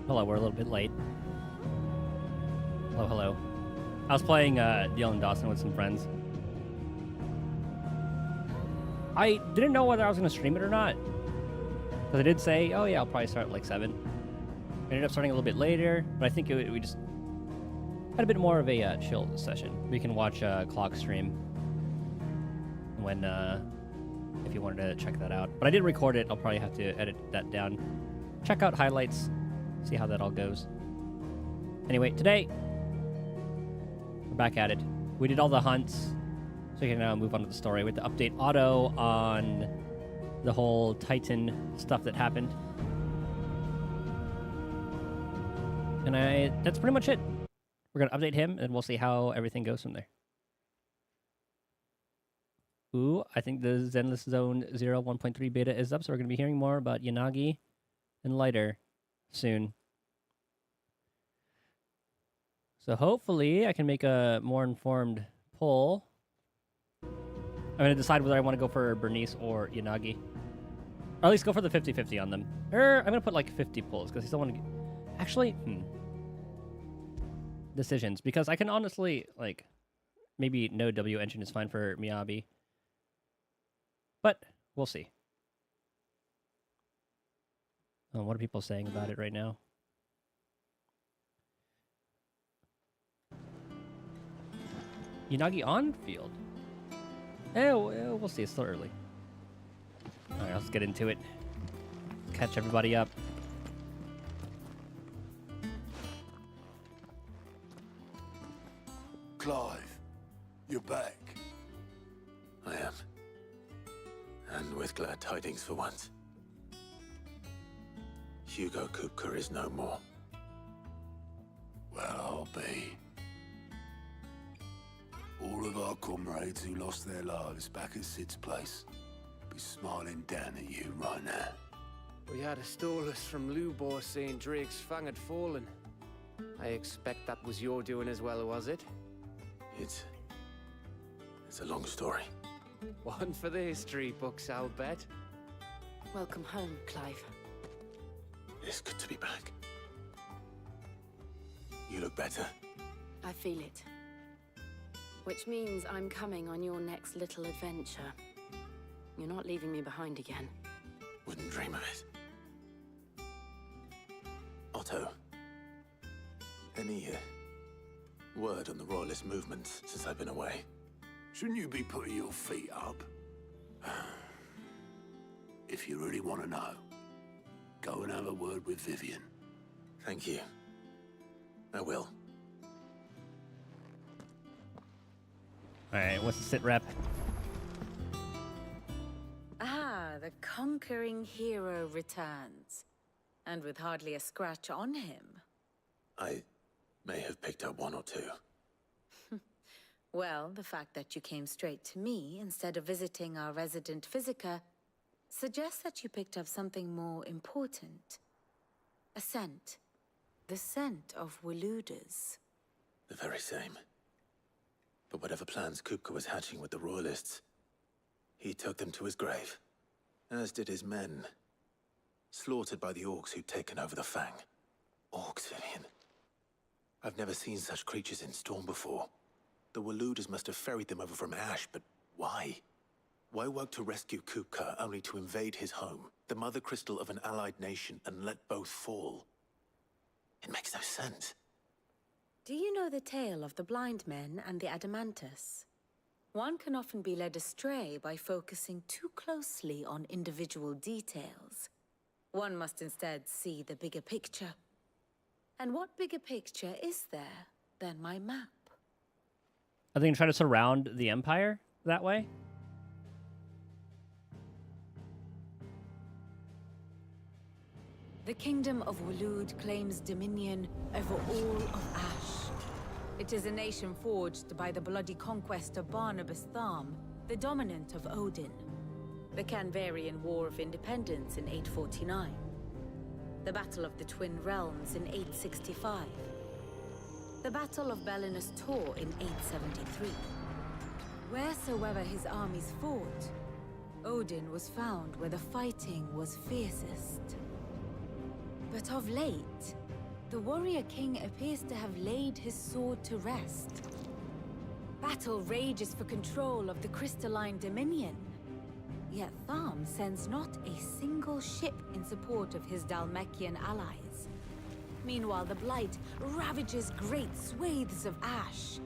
Hello, we're a little bit late. Hello, hello. I was playing Dylan Dawson with some friends. I didn't know whether I was going to stream it or not. Because I did say, oh yeah, I'll probably start at like 7. I ended up starting a little bit later, but I think we just had a bit more of a chill session. We can watch Clock stream when, if you wanted to check that out. But I did record it. I'll probably have to edit that down. Check out highlights. See how that all goes. Anyway, today, we're back at it. We did all the hunts, so we can now move on to the story with the update auto on the whole Titan stuff that happened. And that's pretty much it. We're going to update him, and we'll see how everything goes from there. Ooh, I think the Zenless Zone 0 1.3 beta is up, so we're going to be hearing more about Yanagi and Lighter soon. So hopefully I can make a more informed poll. I'm going to decide whether I want to go for Bernice or Yanagi. Or at least go for the 50-50 on them. Or I'm going to put like 50 polls because I still want to... Actually, decisions. Because I can honestly, like, maybe no W engine is fine for Miyabi. But we'll see. Oh, what are people saying about it right now? Yanagi on field. We'll see. It's still early. All right, let's get into it. Catch everybody up. Clive, you're back. I am. And with glad tidings for once. Hugo Kupka is no more. Well, I'll be. All of our comrades who lost their lives back at Sid's place be smiling down at you right now. We had a stolus from Lubor saying Drake's fang had fallen. I expect that was your doing as well, was it? It's a long story. One for the history books, I'll bet. Welcome home, Clive. It's good to be back. You look better. I feel it. Which means I'm coming on your next little adventure. You're not leaving me behind again. Wouldn't dream of it. Otto, any word on the Royalist movements since I've been away? Shouldn't you be putting your feet up? If you really want to know, go and have a word with Vivian. Thank you. I will. Alright, what's the sit rep? Ah, the conquering hero returns. And with hardly a scratch on him. I may have picked up one or two. Well, the fact that you came straight to me instead of visiting our resident physiker suggests that you picked up something more important. A scent. The scent of Waludas. The very same. But whatever plans Kupka was hatching with the Royalists, he took them to his grave. As did his men. Slaughtered by the orcs who'd taken over the Fang. Orcs, Vivian. I've never seen such creatures in Storm before. The Waludas must have ferried them over from Ash, but why? Why work to rescue Kupka only to invade his home, the mother crystal of an allied nation, and let both fall? It makes no sense. Do you know the tale of the blind men and the Adamantus? One can often be led astray by focusing too closely on individual details. One must instead see the bigger picture. And what bigger picture is there than my map? Are they going to try to surround the Empire that way? The kingdom of Walud claims dominion over all of Ash. It is a nation forged by the bloody conquest of Barnabas Tharm, the dominant of Odin. The Canvarian War of Independence in 849. The Battle of the Twin Realms in 865. The Battle of Belinus Tor in 873. Wheresoever his armies fought, Odin was found where the fighting was fiercest. But of late, the warrior king appears to have laid his sword to rest. Battle rages for control of the crystalline dominion. Yet Tharm sends not a single ship in support of his Dhalmekian allies. Meanwhile, the Blight ravages great swathes of ash.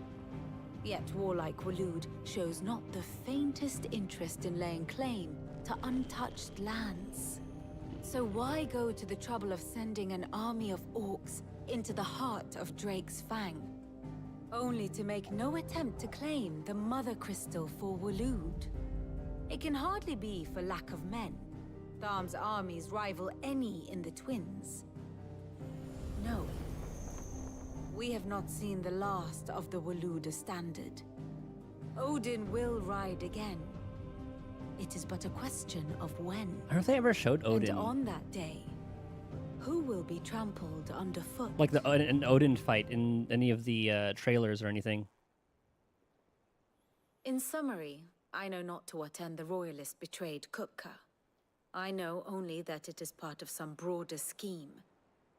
Yet warlike Waloed shows not the faintest interest in laying claim to untouched lands. So why go to the trouble of sending an army of orcs into the heart of Drake's Fang, only to make no attempt to claim the Mother Crystal for Waloed? It can hardly be for lack of men. Tharm's armies rival any in the Twins. No. We have not seen the last of the Waloed standard. Odin will ride again. It is but a question of when. I don't think they ever showed Odin. And on that day, who will be trampled underfoot? Like an Odin fight in any of the trailers or anything. In summary, I know not to what end the Royalists betrayed Kupka. I know only that it is part of some broader scheme.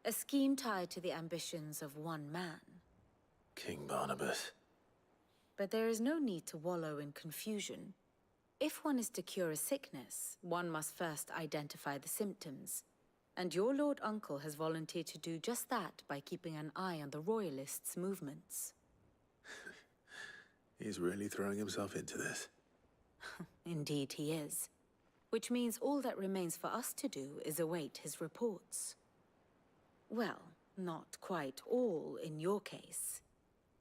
A scheme tied to the ambitions of one man. King Barnabas. But there is no need to wallow in confusion. If one is to cure a sickness, one must first identify the symptoms. And your Lord Uncle has volunteered to do just that by keeping an eye on the Royalists' movements. He's really throwing himself into this. Indeed he is. Which means all that remains for us to do is await his reports. Well, not quite all in your case.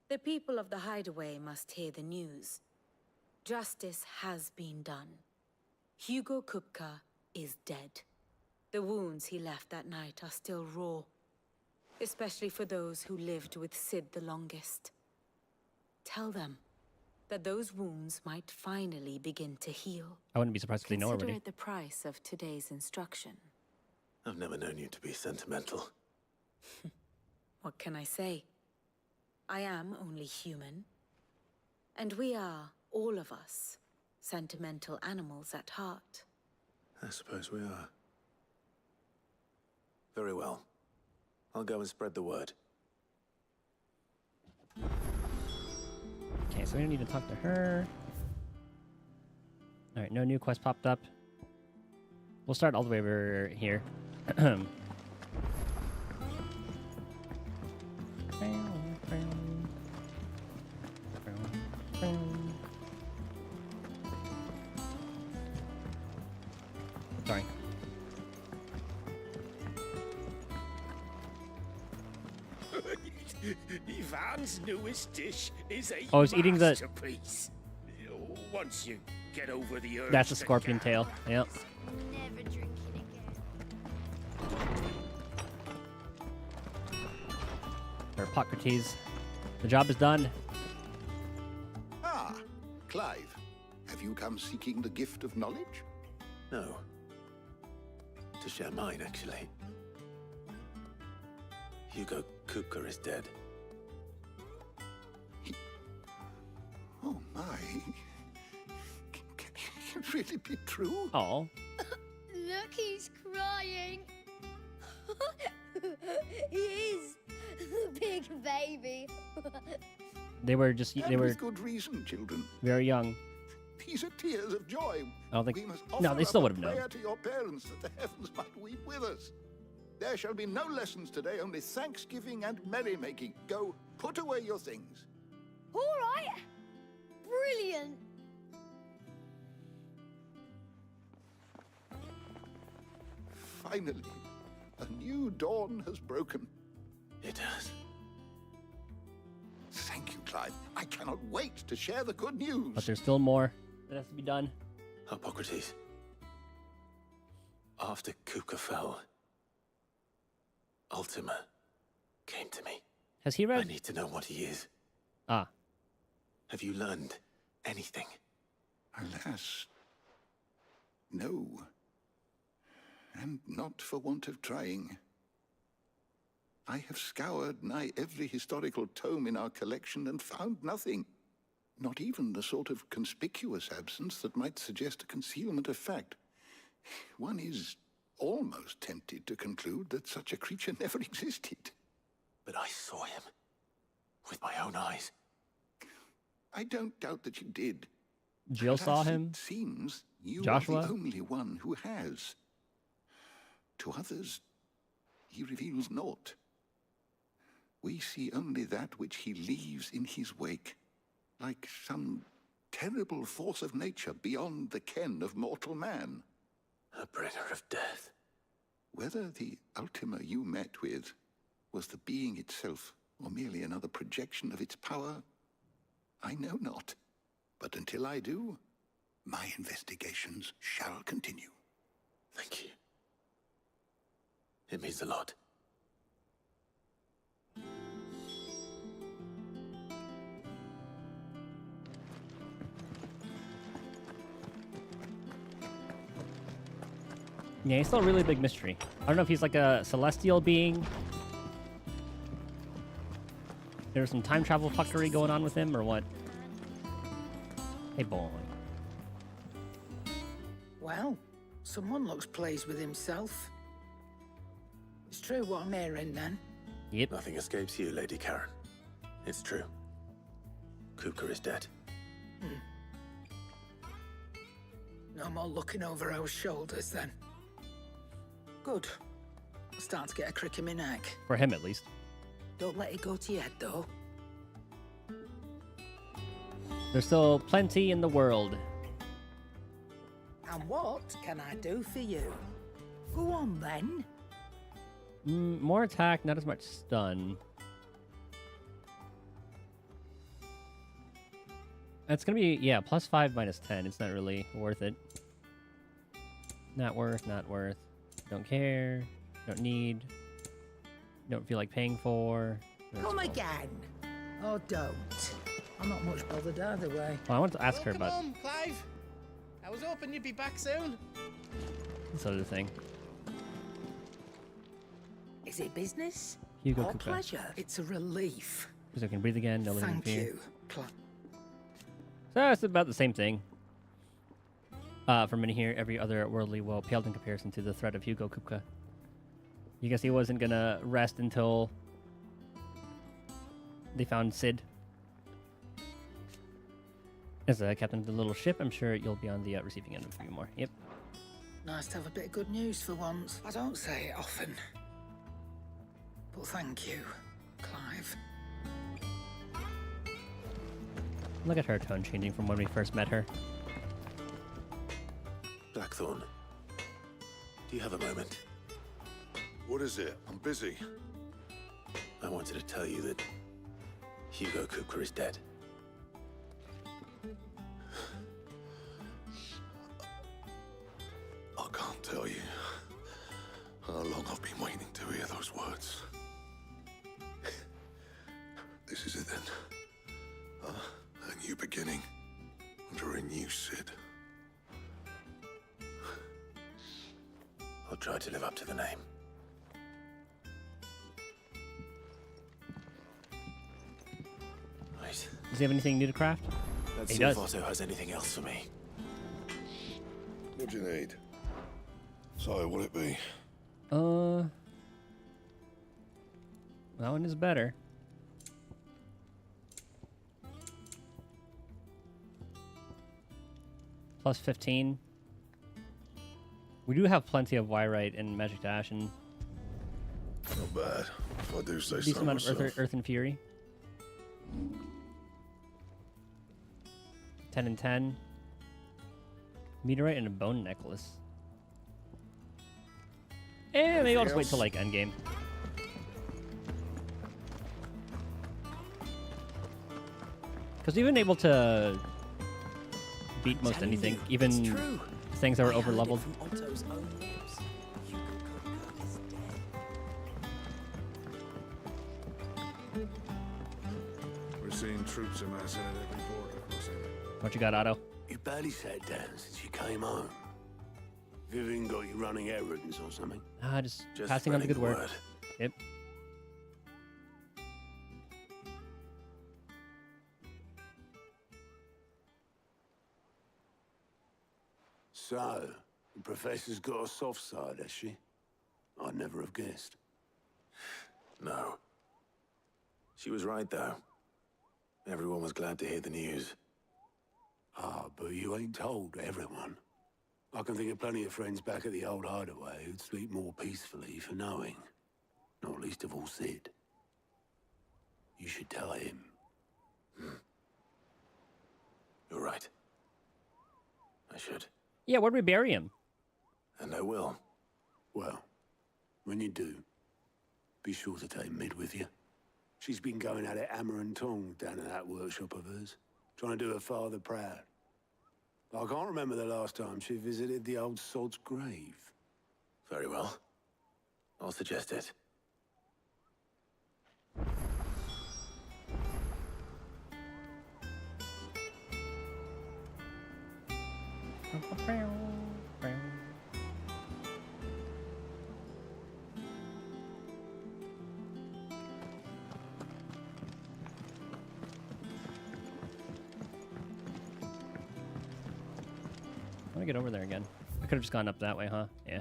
The people of the Hideaway must hear the news. Justice has been done. Hugo Kupka is dead. The wounds he left that night are still raw, especially for those who lived with Sid the longest. Tell them that those wounds might finally begin to heal. I wouldn't be surprised if they know Consider already. it the price of today's instruction. I've never known you to be sentimental. What can I say? I am only human. And we are, all of us, sentimental animals at heart. I suppose we are. Very well. I'll go and spread the word. Okay, so we don't need to talk to her. Alright, no new quest popped up. We'll start all the way over here. Sorry. Ivan's newest dish is a Oh, he's eating the- masterpiece. Once you get over the urge That's a to scorpion tail. Yep. Never drinking again. Or Hippocrates. The job is done. Ah, Clive. Have you come seeking the gift of knowledge? No. To share mine, actually. Hugo Kupka is dead. Oh, my. Can it really be true? Oh, Look, he's crying. He is. The big baby. they were just And they were with good reason, children. very young. These are tears of joy. I don't think. We must No, offer they still up would a have known. prayer to your parents that the heavens might weep with us. There shall be no lessons today, only thanksgiving and merrymaking. Go, put away your things. All right. Brilliant. Finally, a new dawn has broken. It has. Thank you, Clive. I cannot wait to share the good news. But there's still more that has to be done. Hippocrates. After Kupka fell, Ultima came to me. Has he I read? need to know what he is. Ah, Have you learned anything? Alas, no. And not for want of trying. I have scoured nigh every historical tome in our collection and found nothing. Not even the sort of conspicuous absence that might suggest a concealment of fact. One is almost tempted to conclude that such a creature never existed. But I saw him. With my own eyes. I don't doubt that you did. Jill But saw as him. It seems you Joshua? are the only one who has. To others, he reveals naught. We see only that which he leaves in his wake, like some terrible force of nature beyond the ken of mortal man. A bringer of death. Whether the Ultima you met with was the being itself, or merely another projection of its power, I know not. But until I do, my investigations shall continue. Thank you. It means a lot. Yeah, he's still a really big mystery. I don't know if he's like a celestial being. There's some time travel fuckery going on with him, or what? Hey, boy. Well, someone looks pleased with himself. It's true what I'm hearing, then. Yep. Nothing escapes you, Lady Karen. It's true. Kupka is dead. No more looking over our shoulders, then. Good. I'm starting to get a crick in my neck. For him, at least. Don't let it go to your head, though. There's still plenty in the world. And what can I do for you? Go on, then. More attack, not as much stun. That's gonna be, yeah, +5, -10. It's not really worth it. Not worth, not worth. Don't care. Don't need. Don't feel like paying for. Come again. Or don't. I'm not much bothered either way. Well, I want to ask her Welcome about home, Clive. I was hoping you'd be back soon. this other thing. Is it business? Hugo or Kupka. pleasure? It's a relief. So I can breathe again, no living in Thank fear. you, Clive. So it's about the same thing. For many here, every other worldly woe paled in comparison to the threat of Hugo Kupka. You guess he wasn't gonna rest until they found Sid. As a captain of the little ship, I'm sure you'll be on the receiving end of a few more. Yep. Nice to have a bit of good news for once. I don't say it often. But thank you, Clive. Look at her tone changing from when we first met her. Blackthorn, do you have a moment? What is it? I'm busy. I wanted to tell you that Hugo Kupka is dead. I can't tell you how long I've been waiting to hear those words. This is it then. A new beginning under a new Sid. I'll try to live up to the name. Right. Does he have anything new to craft? Let's He see does. if Otto has anything else for me. What do you need? So, what'll it be? That one is better. +15. We do have plenty of Wyrite and Magic Dash and Not bad, if I do say decent so amount of myself. Earth and Fury. 10 and 10. Meteorite and a bone necklace. And maybe I'll just wait till like endgame. Because we've been able to beat most Telling anything, you, even it's true. things that were I heard it over-leveled. from Otto's own lips. Hugo Kupka is dead. We're seeing troops amassing at every border crossing. What you got, Otto? You barely sat down since you came home. Vivian got you running errands or something? Just Just passing on the spreading good word. word. Yep. So, The Professor's got a soft side, has she? I'd never have guessed. No. She was right, though. Everyone was glad to hear the news. Ah, but you ain't told everyone. I can think of plenty of friends back at the old hideaway who'd sleep more peacefully for knowing. Not least of all Sid. You should tell him. You're right. I should. Yeah, where'd we bury him? And I will. Well, when you do, be sure to take Mid with you. She's been going at it hammer and tong down in that workshop of hers, trying to do her father proud. I can't remember the last time she visited the old sod's grave. Very well. I'll suggest it. I want to get over there again. I could have just gone up that way, huh? Yeah.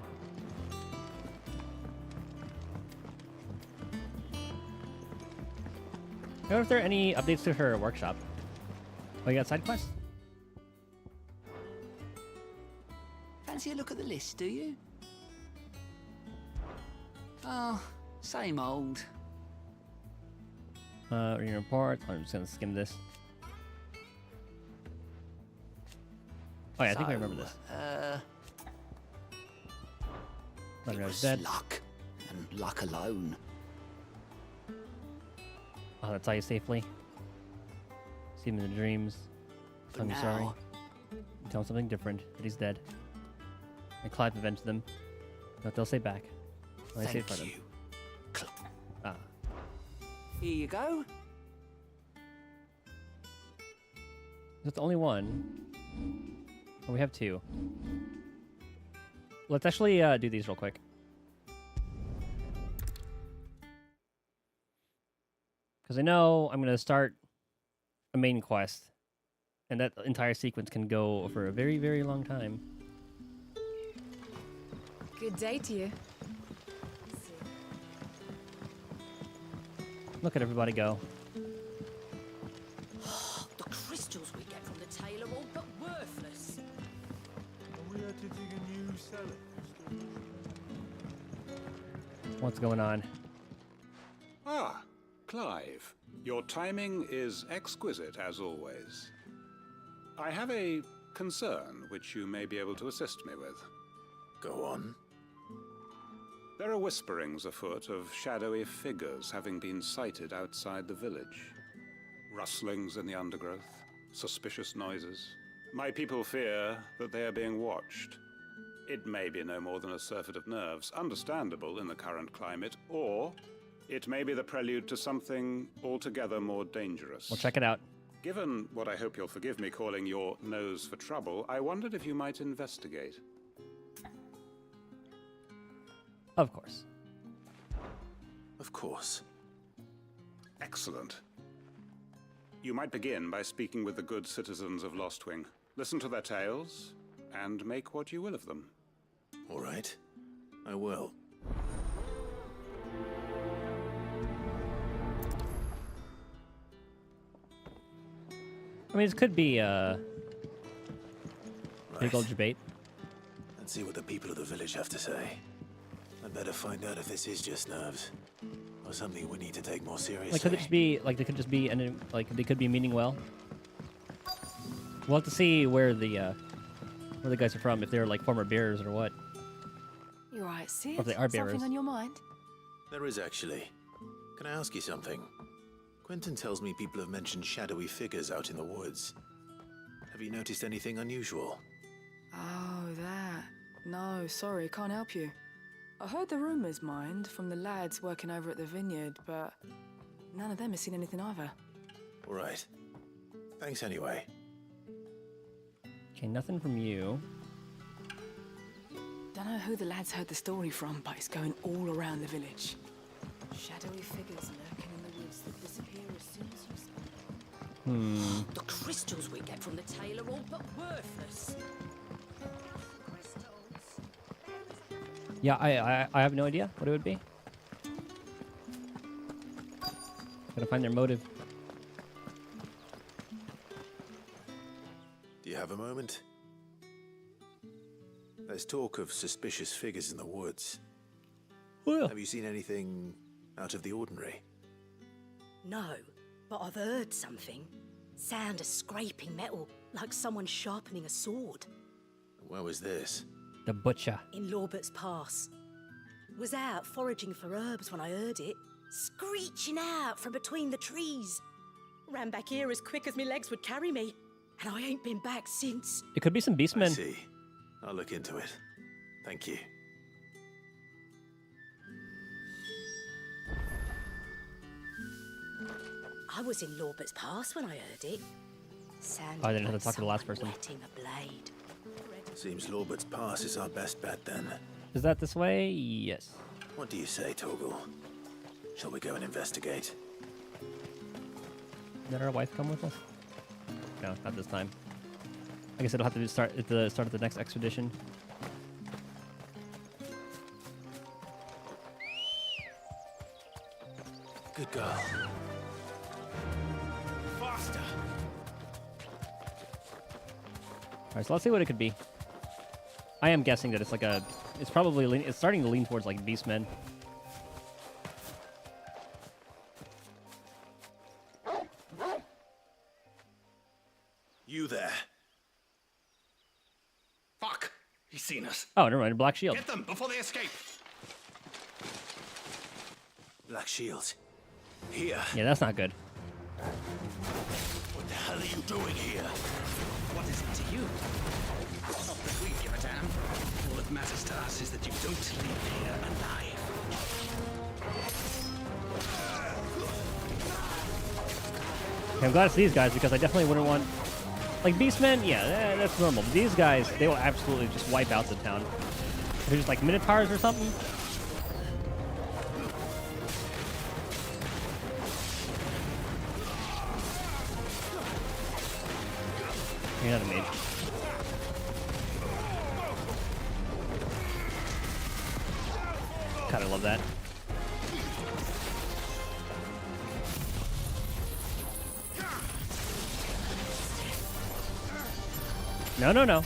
I wonder if there are any updates to her workshop. Oh, you got side quests? Fancy a look at the list, do you? Oh, same old. Reading reports. I'm just gonna skim this. Oh yeah, I think I remember this. It was dead. Luck, and luck alone. Oh, that's how you safely. See him in the dreams. Tell him you're sorry. Tell him something different, that he's dead. And Clive avenged them. What they'll say back. Well, I say it for them. Ah. Here you go. That's the only one. Oh, we have two. Let's actually do these real quick. Because I know I'm going to start a main quest. And that entire sequence can go for a very, very long time. Good day to you. Look at everybody go. The crystals we get from the tail are all but worthless. We had to dig a new cellar. What's going on? Ah, Clive. Your timing is exquisite, as always. I have a concern which you may be able to assist me with. Go on. There are whisperings afoot of shadowy figures having been sighted outside the village. Rustlings in the undergrowth, suspicious noises. My people fear that they are being watched. It may be no more than a surfeit of nerves, understandable in the current climate, or it may be the prelude to something altogether more dangerous. We'll check it out. Given what I hope you'll forgive me calling your nose for trouble, I wondered if you might investigate. Of course. Of course. Excellent. You might begin by speaking with the good citizens of Lostwing. Listen to their tales, and make what you will of them. All right. I will. I mean, this could be big old debate. Let's see what the people of the village have to say. I'd better find out if this is just nerves, or something we need to take more seriously. Like, could it just be like they could just be and like they could be meaning well? We'll have to see where the guys are from, if they're like former bearers or what. You're right, Sid. Or if they are bearers. Something on your mind? There is actually. Can I ask you something? Quentin tells me people have mentioned shadowy figures out in the woods. Have you noticed anything unusual? Oh, that. No, sorry, can't help you. I heard the rumours, mind, from the lads working over at the vineyard, but none of them has seen anything either. All right. Thanks anyway. Okay, nothing from you. Don't know who the lads heard the story from, but it's going all around the village. Shadowy figures lurking in the woods that disappear as soon as you speak. The crystals we get from the tail are all but worthless. Yeah, I have no idea what it would be. Gotta find their motive. Do you have a moment? There's talk of suspicious figures in the woods. Oh, yeah. Have you seen anything out of the ordinary? No, but I've heard something. Sound of scraping metal, like someone sharpening a sword. Where was this? The butcher. In Lorbert's Pass. Was out foraging for herbs when I heard it. Screeching out from between the trees. Ran back here as quick as my legs would carry me. And I ain't been back since. It could be some I beastmen. see. I'll look into it. Thank you. I was in Lorbert's Pass when I heard it. Sounded Oh, I didn't have like to talk to the last someone person. whetting a blade. Seems Lorbert's Pass is our best bet then. Is that this way? Yes. What do you say, Torgal? Shall we go and investigate? Did our wife come with us? No, not this time. I guess it'll have to start at the start of the next expedition. Good girl. Faster! Alright, so let's see what it could be. I am guessing that it's like a... It's probably... It's starting to lean towards like beastmen. You there. Fuck! He's seen us. Oh, never mind. Black shield. Get them before they escape! Black shields. Here. Yeah, that's not good. What the hell are you doing here? What is it to you? Not that we give a damn. All that matters to us is that you don't leave here alive. Okay, I'm glad it's these guys because I definitely wouldn't want... Like, beastmen, yeah, that's normal. But these guys, they will absolutely just wipe out the town. If they're just like minotaurs or something. You're not a mage. God, I love that. No, no, no.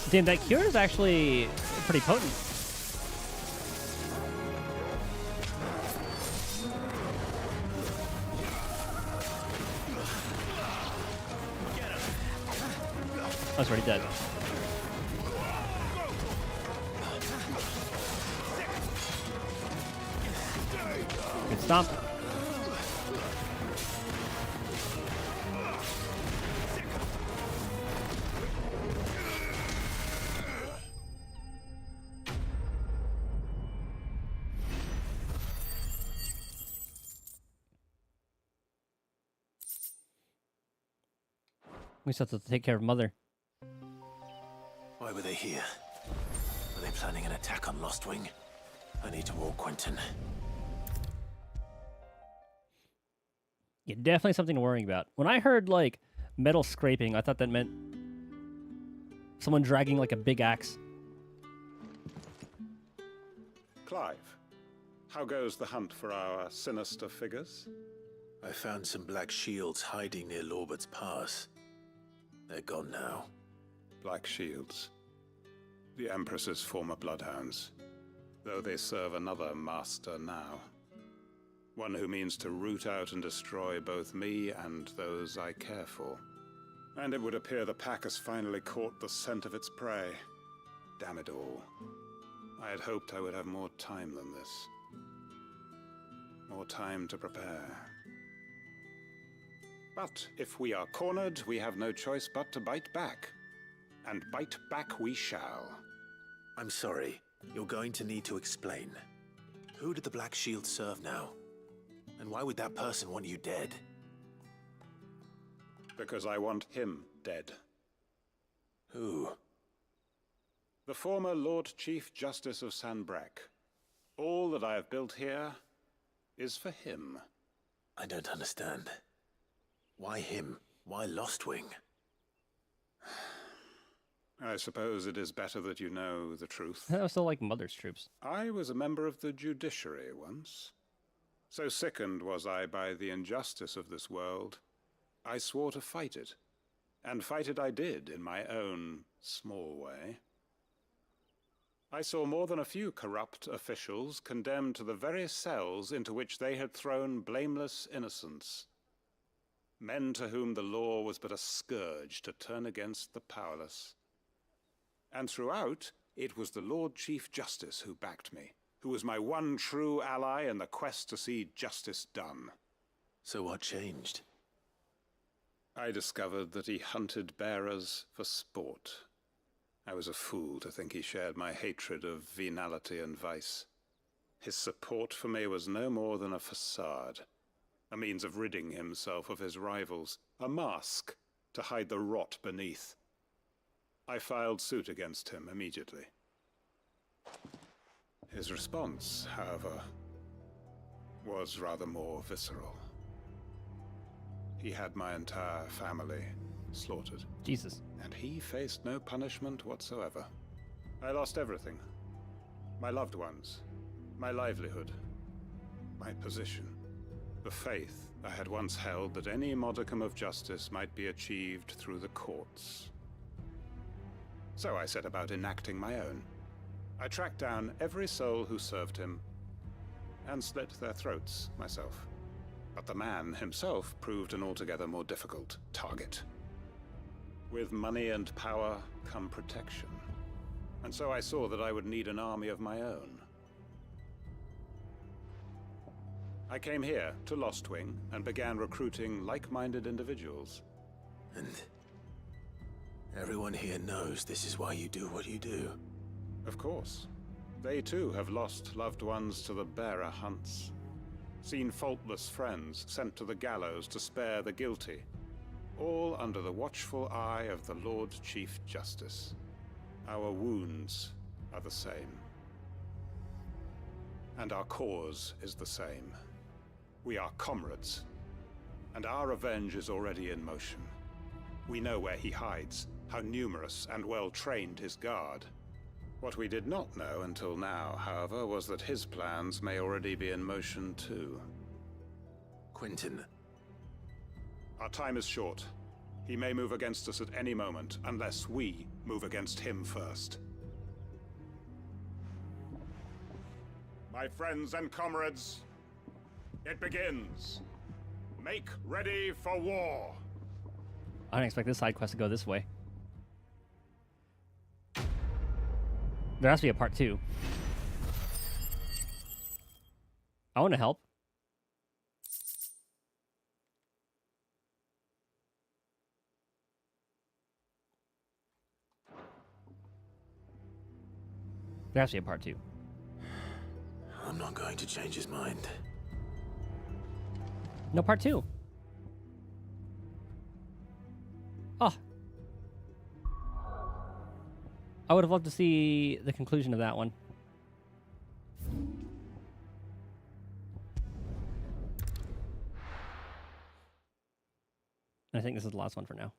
Damn, that cure is actually pretty potent. I was already dead. Good stomp. We still have to take care of Mother. Why were they here? Were they planning an attack on Lostwing? I need to warn Quentin. Yeah, definitely something to worry about. When I heard, like, metal scraping, I thought that meant someone dragging, like, a big axe. Clive, how goes the hunt for our sinister figures? I found some black shields hiding near Lorbert's Pass. They're gone now. Black shields. The Empress's former bloodhounds, though they serve another master now. One who means to root out and destroy both me and those I care for. And it would appear the pack has finally caught the scent of its prey. Damn it all. I had hoped I would have more time than this. More time to prepare. But if we are cornered, we have no choice but to bite back. And bite back we shall. I'm sorry. You're going to need to explain. Who did the Black Shield serve now? And why would that person want you dead? Because I want him dead. Who? The former Lord Chief Justice of Sanbreque. All that I have built here is for him. I don't understand. Why him? Why Lostwing? I suppose it is better that you know the truth. That was still like Mother's troops. I was a member of the judiciary once. So sickened was I by the injustice of this world, I swore to fight it. And fight it I did in my own small way. I saw more than a few corrupt officials condemned to the very cells into which they had thrown blameless innocents. Men to whom the law was but a scourge to turn against the powerless. And throughout, it was the Lord Chief Justice who backed me, who was my one true ally in the quest to see justice done. So what changed? I discovered that he hunted bearers for sport. I was a fool to think he shared my hatred of venality and vice. His support for me was no more than a facade, a means of ridding himself of his rivals, a mask to hide the rot beneath. I filed suit against him immediately. His response, however, was rather more visceral. He had my entire family slaughtered. Jesus. And he faced no punishment whatsoever. I lost everything. My loved ones, my livelihood, my position, the faith I had once held that any modicum of justice might be achieved through the courts. So I set about enacting my own. I tracked down every soul who served him, and slit their throats myself. But the man himself proved an altogether more difficult target. With money and power come protection. And so I saw that I would need an army of my own. I came here to Lostwing and began recruiting like-minded individuals. And everyone here knows this is why you do what you do. Of course. They too have lost loved ones to the bearer hunts. Seen faultless friends sent to the gallows to spare the guilty. All under the watchful eye of the Lord Chief Justice. Our wounds are the same. And our cause is the same. We are comrades. And our revenge is already in motion. We know where he hides, how numerous and well-trained his guard. What we did not know until now, however, was that his plans may already be in motion too. Quentin. Our time is short. He may move against us at any moment, unless we move against him first. My friends and comrades, it begins. Make ready for war. I didn't expect this side quest to go this way. There has to be a part 2. I want to help. There has to be a part 2. I'm not going to change his mind. No part 2. Oh. I would have loved to see the conclusion of that one. And I think this is the last one for now.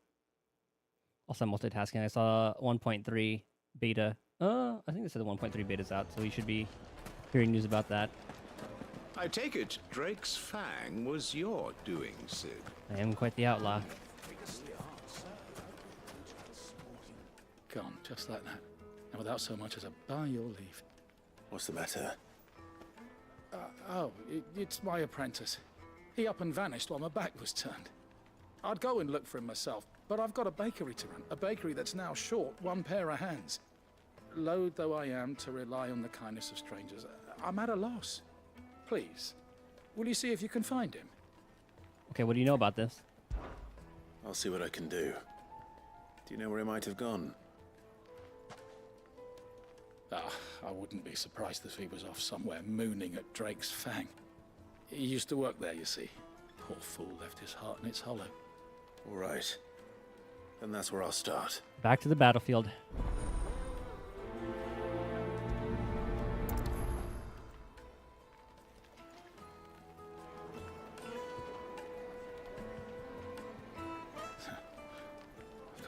Also multitasking. I saw 1.3 beta. I think they said the 1.3 beta's out, so we should be hearing news about that. I take it Drake's Fang was your doing, Sid. I am quite the outlaw. Gone, just like that. And without so much as a by your leave. What's the matter? It's my apprentice. He up and vanished while my back was turned. I'd go and look for him myself, but I've got a bakery to run. A bakery that's now short one pair of hands. Loath though I am to rely on the kindness of strangers, I'm at a loss. Please, will you see if you can find him? Okay, what do you know about this? I'll see what I can do. Do you know where he might have gone? I wouldn't be surprised if he was off somewhere mooning at Drake's Fang. He used to work there, you see. Poor fool left his heart in its hollow. All right. Then that's where I'll start. Back to the battlefield.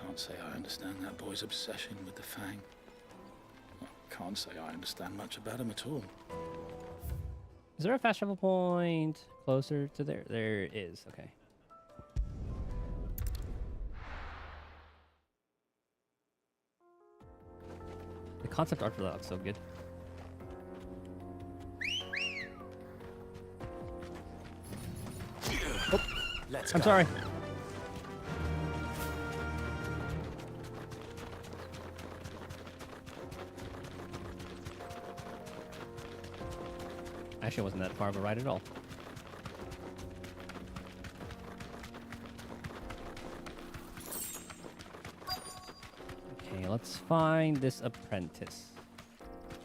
Can't can't say I understand that boy's obsession with the Fang. I can't say I understand much about him at all. Is there a fast travel point closer to there? There is. Okay. The concept art for that looks so good. Oh, I'm sorry. Actually, it wasn't that far of a ride at all. Okay, let's find this apprentice.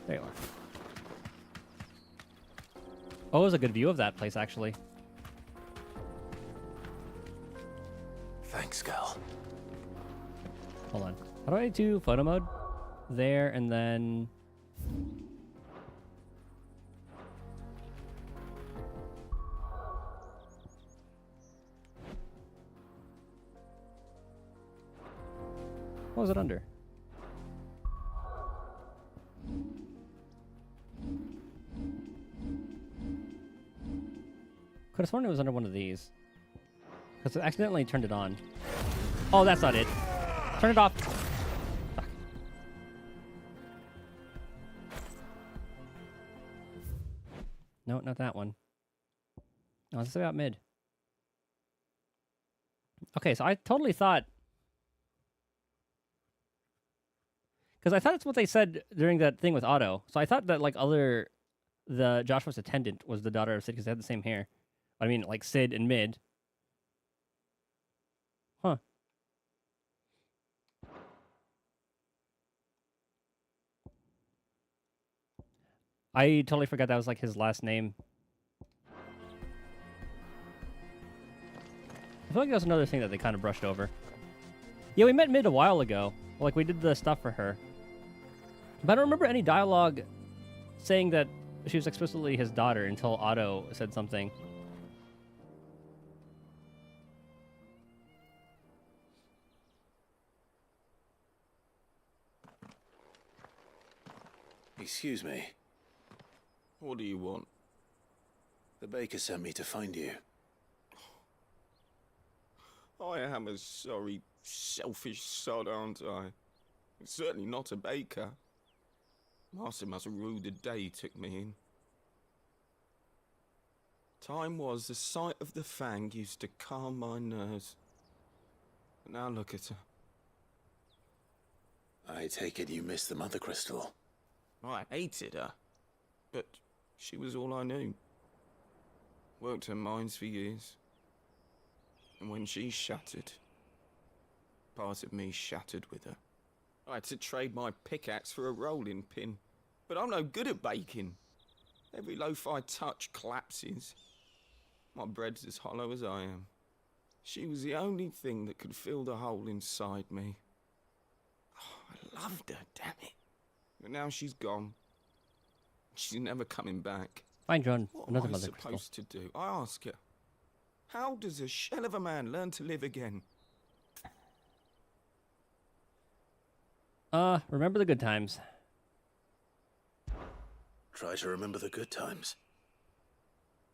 There you are. Oh, it was a good view of that place, actually. Thanks, girl. Hold on. How do I do photo mode? There, and then... What was it under? Could have sworn it was under one of these. Because I accidentally turned it on. Oh, that's not it. Turn it off. Fuck. No, not that one. No, this is about mid. Okay, so I totally thought... Because I thought that's what they said during that thing with Otto. So I thought that, like, the Joshua's attendant was the daughter of Sid because they had the same hair. I mean, like, Sid and Mid. Huh. I totally forgot that was, like, his last name. I feel like that was another thing that they kind of brushed over. Yeah, we met Mid a while ago. Like, we did the stuff for her. But I don't remember any dialogue saying that she was explicitly his daughter until Otto said something. Excuse me. What do you want? The baker sent me to find you. I am a sorry, selfish sod, aren't I? Certainly not a baker. Master must have ruled the day he took me in. Time was the sight of the Fang used to calm my nerves. But now look at her. I take it you missed the Mother Crystal. I hated her, but she was all I knew. Worked her mines for years. And when she shattered, part of me shattered with her. I had to trade my pickaxe for a rolling pin, but I'm no good at baking. Every loaf I touch collapses. My bread's as hollow as I am. She was the only thing that could fill the hole inside me. Oh, I loved her, damn it. But now she's gone. She's never coming back. Fine, John. What Another am I Mother Crystal. supposed to do? I ask her. How does a shell of a man learn to live again? Remember the good times. Try to remember the good times.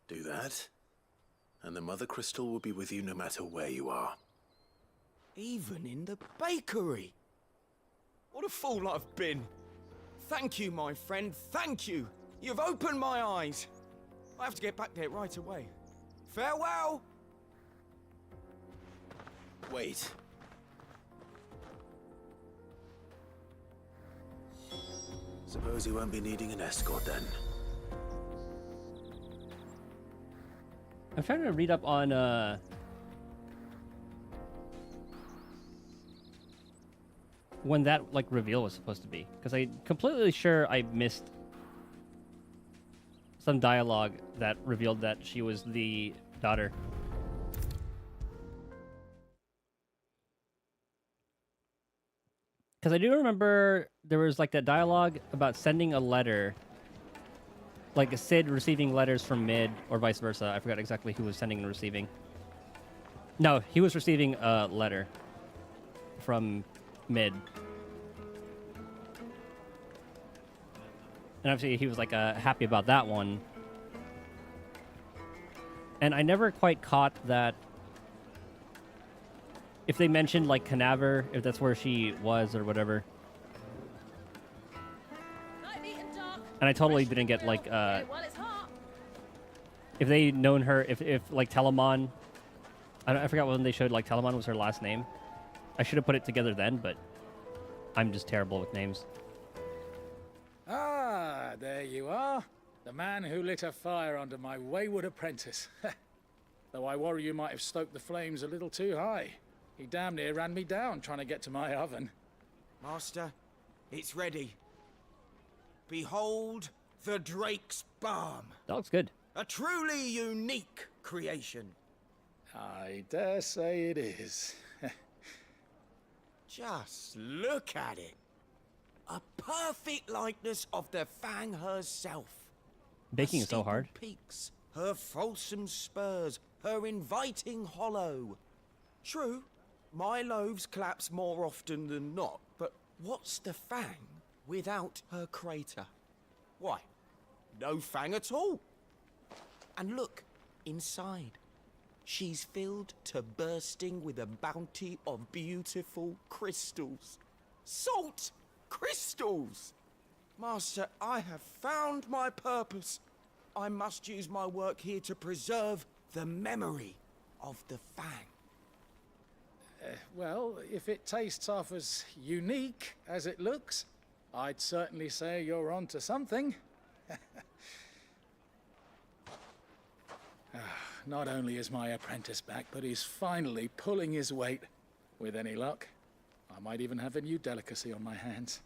Do that, and the Mother Crystal will be with you no matter where you are. Even in the bakery. What a fool I've been. Thank you, my friend, thank you. You've opened my eyes. I have to get back there right away. Farewell! Wait. Suppose you won't be needing an escort then. I'm trying to read up on, when that, like, reveal was supposed to be. Because I'm completely sure I missed some dialogue that revealed that she was the daughter. Because I do remember there was, like, that dialogue about sending a letter. Like, Sid receiving letters from Mid, or vice versa. I forgot exactly who was sending and receiving. No, he was receiving a letter. from mid. And obviously he was like happy about that one. And I never quite caught that if they mentioned like Canaver, if that's where she was or whatever. And I totally didn't get like if they known her, if like Telemon, I forgot when they showed like Telemon was her last name. I should have put it together then, but I'm just terrible with names. Ah, there you are. The man who lit a fire under my wayward apprentice. Though I worry you might have stoked the flames a little too high. He damn near ran me down trying to get to my oven. Master, it's ready. Behold the Drake's Balm. That looks good. A truly unique creation. I dare say it is. Just look at it. A perfect likeness of the Fang herself. Baking is so hard. Peaks, her fulsome spurs, her inviting hollow. True, my loaves collapse more often than not, but what's the Fang without her crater? Why, no Fang at all. And look, inside. She's filled to bursting with a bounty of beautiful crystals. Salt crystals! Master, I have found my purpose. I must use my work here to preserve the memory of the Fang. Well, if it tastes half as unique as it looks, I'd certainly say you're onto something. Not only is my apprentice back, but he's finally pulling his weight. With any luck, I might even have a new delicacy on my hands.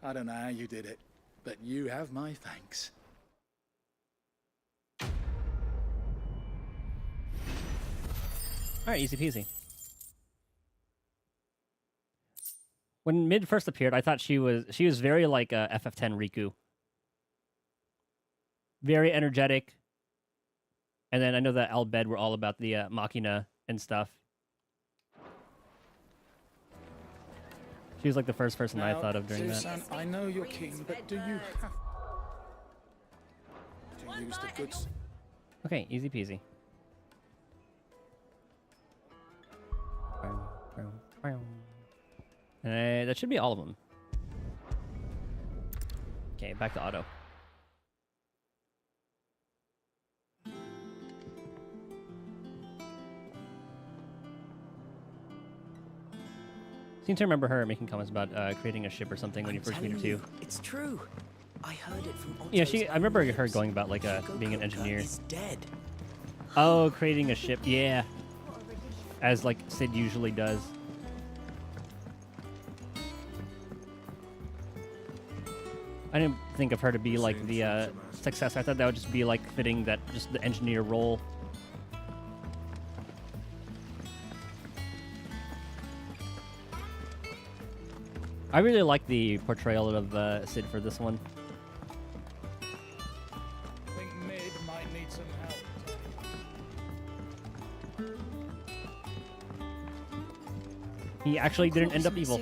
I don't know how you did it, but you have my thanks. Alright, easy peasy. When Mid first appeared, I thought she was very like FF10 Riku. Very energetic. And then I know that Albed were all about the Machina and stuff. She was like the first person I thought of during Susan, that. I know you're king, but do you have to use the goods? Okay, easy peasy. That should be all of them. Okay, back to auto. Seem to remember her making comments about creating a ship or something when you first meet her too. It's true. I heard it from Yeah, I remember her going about like being an engineer. He's dead. Oh, creating a ship, yeah. As like Sid usually does. I didn't think of her to be like the successor. I thought that would just be like fitting that just the engineer role. I really like the portrayal of Sid for this one. I think Mid might need some help. He actually didn't end up evil.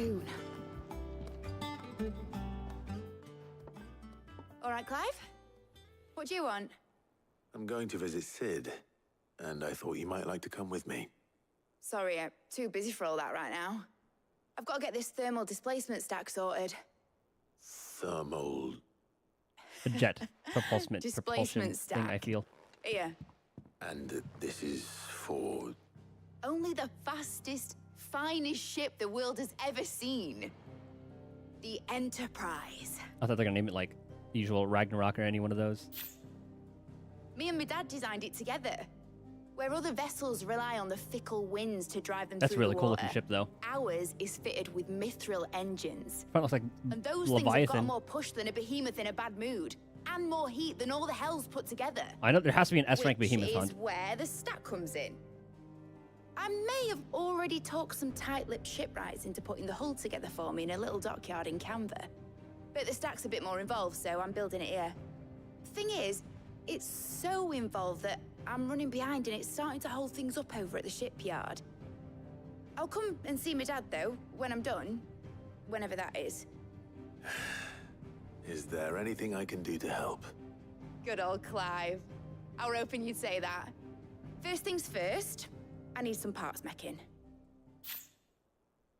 All right, Clive? What do you want? I'm going to visit Sid, and I thought you might like to come with me. Sorry, I'm too busy for all that right now. I've got to get this thermal displacement stack sorted. Thermal... The jet propulsion Displacement thing, I stack. feel. Here. And this is for... Only the fastest, finest ship the world has ever seen. The Enterprise. I thought they're gonna name it like the usual Ragnarok or any one of those. Me and my dad designed it together. Where other vessels rely on the fickle winds to drive them That's through really the cool water, looking ship though. ours is fitted with mithril engines. Front looks like And those things have got Leviathan. more push than a behemoth in a bad mood. And more heat than all the hells put together. I know there has to be an S-rank Which behemoth is hunt. where the stack comes in. I may have already talked some tight-lipped shipwrights into putting the hull together for me in a little dockyard in Canva. But the stack's a bit more involved, so I'm building it here. Thing is, it's so involved that I'm running behind and it's starting to hold things up over at the shipyard. I'll come and see my dad, though, when I'm done. Whenever that is. Is there anything I can do to help? Good old Clive. I were hoping you'd say that. First things first, I need some parts meching.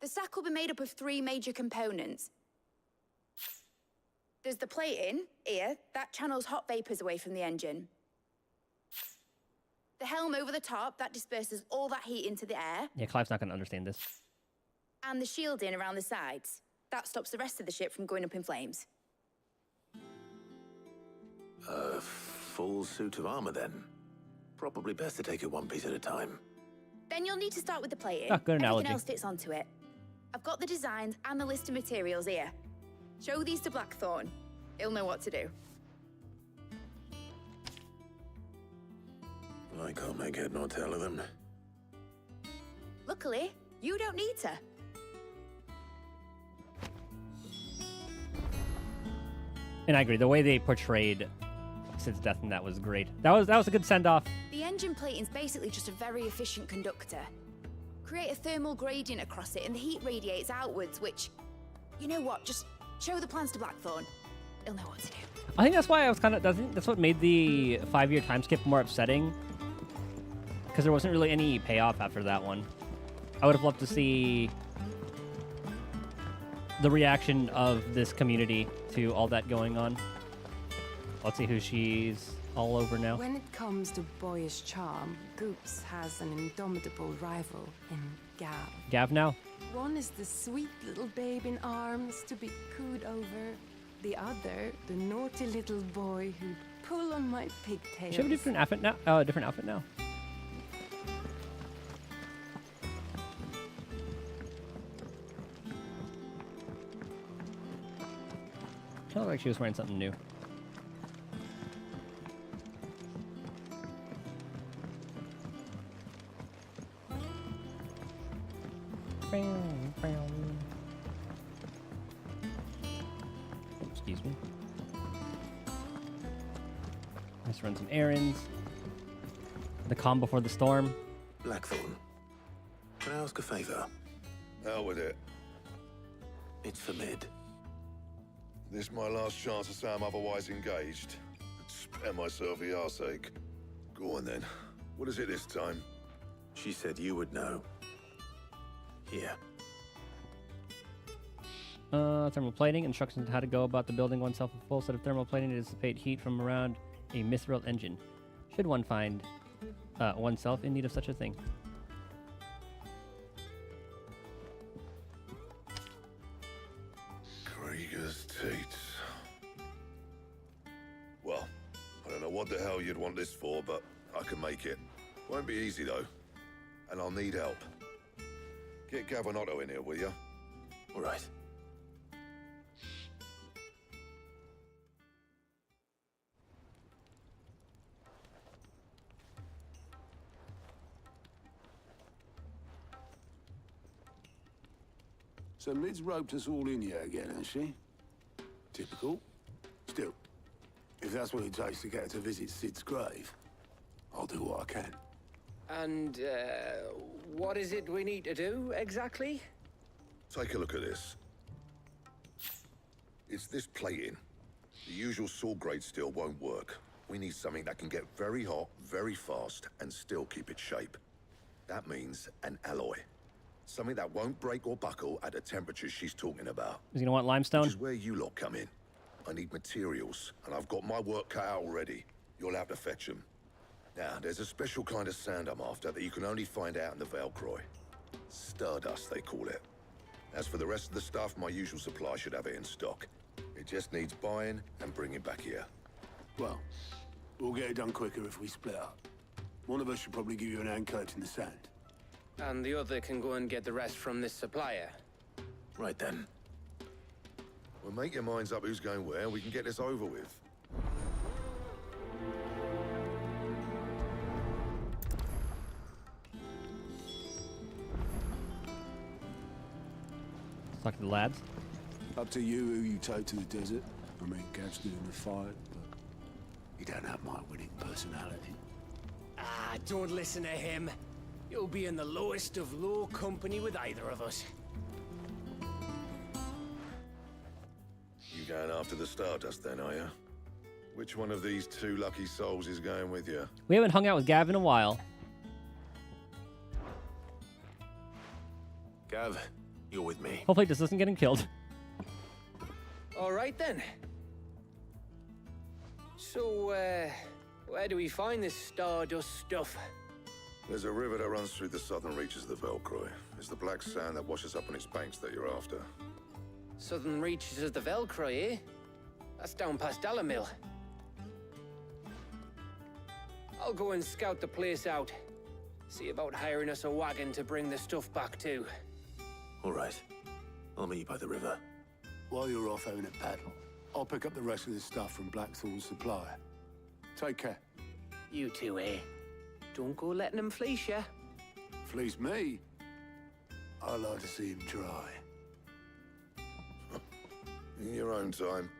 The stack will be made up of 3 major components. There's the plating, here, that channels hot vapors away from the engine. The helm over the top, that disperses all that heat into the air. Yeah, Clive's not going to understand this. And the shielding around the sides. That stops the rest of the ship from going up in flames. A full suit of armor, then. Probably best to take it one piece at a time. Then you'll need to start with the plating. Ah, good analogy. Everything else fits onto it. I've got the designs and the list of materials here. Show these to Blackthorn. He'll know what to do. I can't make head nor tail of them. Luckily, you don't need to. And I agree, the way they portrayed Sid's death in that was great. That was a good send-off. The engine plating's basically just a very efficient conductor. Create a thermal gradient across it and the heat radiates outwards, which... You know what, just show the plans to Blackthorn. He'll know what to do. I think that's why I was kind of... That's what made the 5-year time skip more upsetting. Because there wasn't really any payoff after that one. I would have loved to see the reaction of this community to all that going on. Let's see who she's all over now. When it comes to boyish charm, Goops has an indomitable rival in Gav. Gav now? One is the sweet little babe in arms to be cooed over. The other, the naughty little boy who'd pull on my pigtails. She have a different outfit now? Oh, a different outfit now. It looked like she was wearing something new. Excuse me. Let's run some errands. The calm before the storm. Blackthorn, can I ask a favor? Hell with it. It's for Mid. This my last chance to say I'm otherwise engaged. I'd spare myself the arseache. Go on then. What is it this time? She said you would know. Here. Thermal plating. Instructions on how to go about the building oneself a full set of thermal plating to dissipate heat from around a mithril engine. Should one find oneself in need of such a thing. Krieger's teats. Well, I don't know what the hell you'd want this for, but I can make it. Won't be easy though. And I'll need help. Get Gavin Otto in here, will you? All right. So Mid's roped us all in here again, has she? Typical. Still, if that's what it takes to get her to visit Sid's grave, I'll do what I can. And, what is it we need to do, exactly? Take a look at this. It's this plating. The usual saw grade steel won't work. We need something that can get very hot, very fast, and still keep its shape. That means an alloy. Something that won't break or buckle at the temperatures she's talking about. Is he gonna want limestone? Which is where you lot come in. I need materials, and I've got my work cut out already. You'll have to fetch them. Now, there's a special kind of sand I'm after that you can only find out in the Valcroy. Stardust, they call it. As for the rest of the stuff, my usual supply should have it in stock. It just needs buying and bringing back here. Well, we'll get it done quicker if we split up. One of us should probably give you an hand coat in the sand. And the other can go and get the rest from this supplier. Right then. Well, make your minds up who's going where, and we can get this over with. Talk to the lads. Up to you who you take to the desert. I mean, Gav's doing the fight, but you don't have my winning personality. Ah, don't listen to him. You'll be in the lowest of low company with either of us. You going after the Stardust then, are you? Which one of these two lucky souls is going with you? We haven't hung out with Gav in a while. Gav, you're with me. Hopefully this doesn't get him killed. All right then. So, where do we find this Stardust stuff? There's a river that runs through the southern reaches of the Velcroy. It's the black sand that washes up on its banks that you're after. Southern reaches of the Velcroy, eh? That's down past Dalamil. I'll go and scout the place out. See about hiring us a wagon to bring the stuff back to. All right. I'll meet you by the river. While you're off having a paddle, I'll pick up the rest of the stuff from Blackthorn's supply. Take care. You two, eh? Don't go letting him fleece ya. Fleece me? I'd like to see him try. In your own time.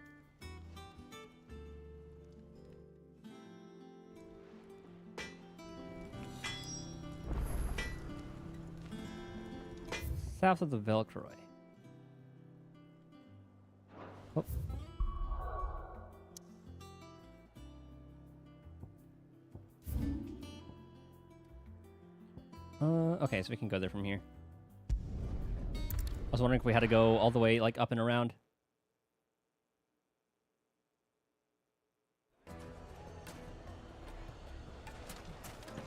South of the Velcroy. Oh. Okay, so we can go there from here. I was wondering if we had to go all the way, like, up and around.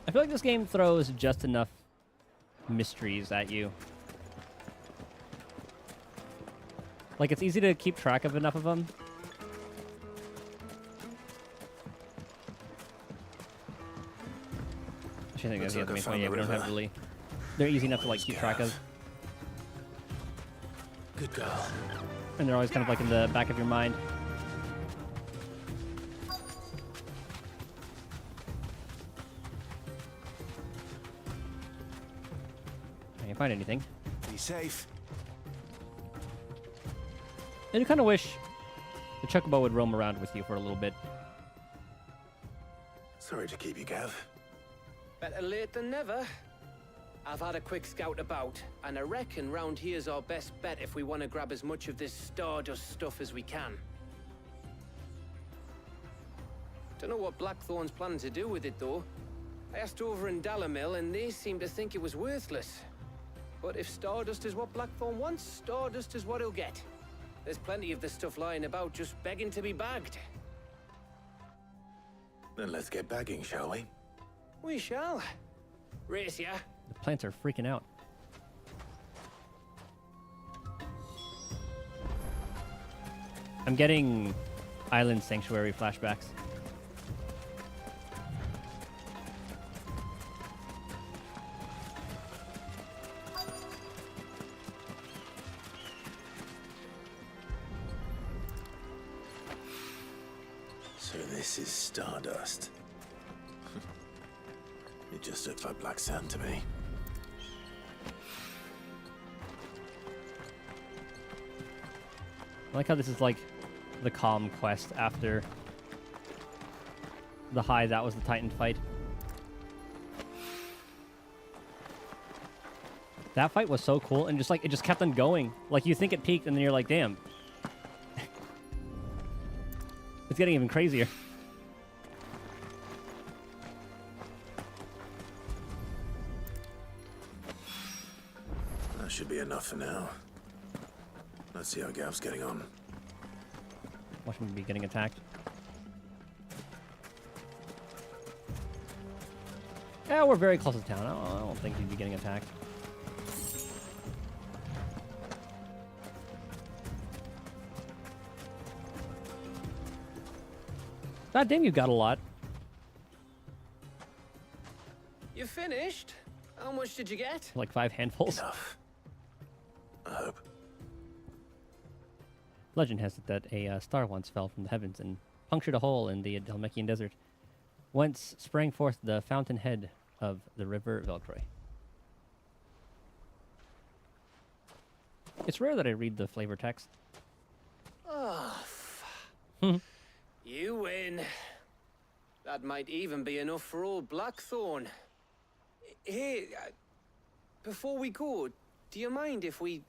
I feel like this game throws just enough mysteries at you. Like, it's easy to keep track of enough of them. I think that's the main point. Yeah, we don't have really... They're easy enough to, like, keep track of. Good girl. And they're always kind of, like, in the back of your mind. I can't find anything. Be safe. And you kind of wish the Chocobo would roam around with you for a little bit. Sorry to keep you, Gav. Better late than never. I've had a quick scout about, and I reckon round here's our best bet if we want to grab as much of this Stardust stuff as we can. Don't know what Blackthorn's planning to do with it, though. I asked over in Dalamil, and they seem to think it was worthless. But if Stardust is what Blackthorn wants, Stardust is what he'll get. There's plenty of this stuff lying about, just begging to be bagged. Then let's get bagging, shall we? We shall. Race ya. The plants are freaking out. I'm getting Island Sanctuary flashbacks. So this is Stardust. It just looks like black sand to me. I like how this is like the calm quest after the high that was the Titan fight. That fight was so cool and just like it just kept on going. Like you think it peaked and then you're like, damn. It's getting even crazier. That should be enough for now. Let's see how Gav's getting on. Watch him be getting attacked. Yeah, we're very close to town. I don't think he'd be getting attacked. God damn, you got a lot. You finished? How much did you get? Like 5 handfuls. Enough. I hope. Legend has it that a star once fell from the heavens and punctured a hole in the Dalmekian desert, whence sprang forth the fountainhead of the river Velcroy. It's rare that I read the flavor text. Oh, you win. That might even be enough for old Blackthorn. Hey, before we go, do you mind if we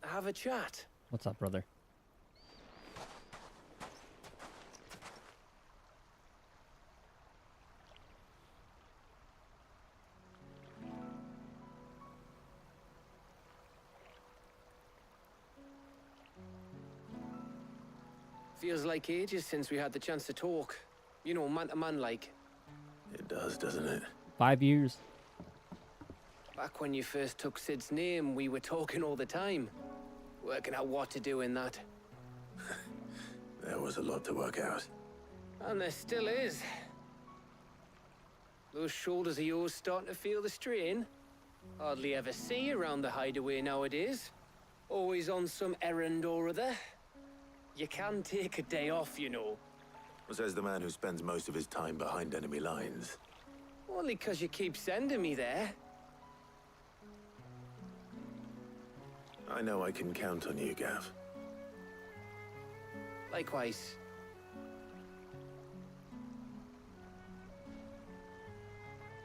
have a chat? What's up, brother? Feels like ages since we had the chance to talk. You know, man to man like. It does, doesn't it? 5 years. Back when you first took Sid's name, we were talking all the time. Working out what to do in that. There was a lot to work out. And there still is. Those shoulders of yours starting to feel the strain. Hardly ever see you around the hideaway nowadays. Always on some errand or other. You can take a day off, you know. Says the man who spends most of his time behind enemy lines. Only 'cause you keep sending me there. I know I can count on you, Gav. Likewise.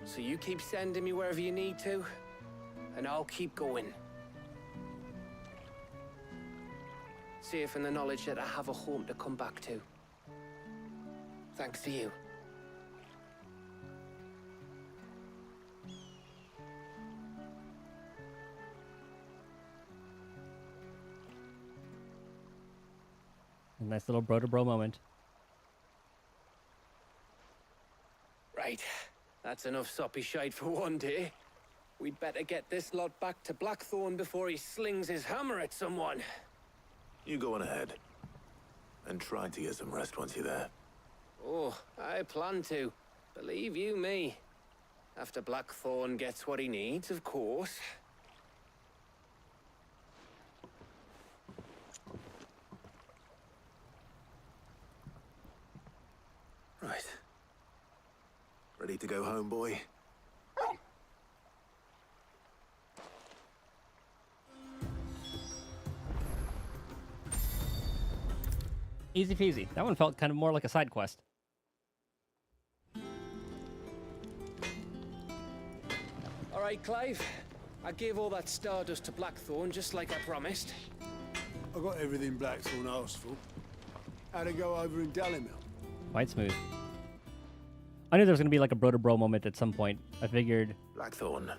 So you keep sending me wherever you need to, and I'll keep going. Safe in the knowledge that I have a home to come back to. Thanks to you. A nice little bro-to-bro moment. Right. That's enough soppy shite for one day. We'd better get this lot back to Blackthorn before he slings his hammer at someone. You go on ahead. And try to get some rest once you're there. Oh, I plan to. Believe you me. After Blackthorn gets what he needs, of course. Right. Ready to go home, boy? Easy peasy. That one felt kind of more like a side quest. All right, Clive. I gave all that stardust to Blackthorn, just like I promised. I got everything Blackthorn asked for. How'd it go over in Dalimil? Quite smooth. I knew there was going to be like a bro-to-bro moment at some point. I figured Blackthorn.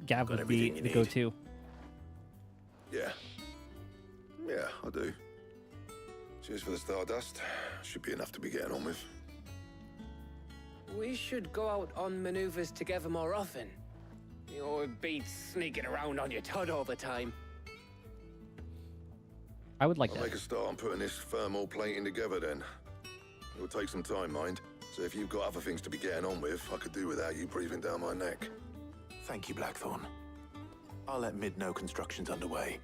Gav would be the go-to. Yeah. Yeah, I do. Cheers for the stardust. Should be enough to be getting on with. We should go out on maneuvers together more often. You know, it beats sneaking around on your Todd all the time. I would like I'll that. make a start on putting this thermal plating together then. It'll take some time, mind. So if you've got other things to be getting on with, I could do without you breathing down my neck. Thank you, Blackthorn. I'll let Mid know construction's underway.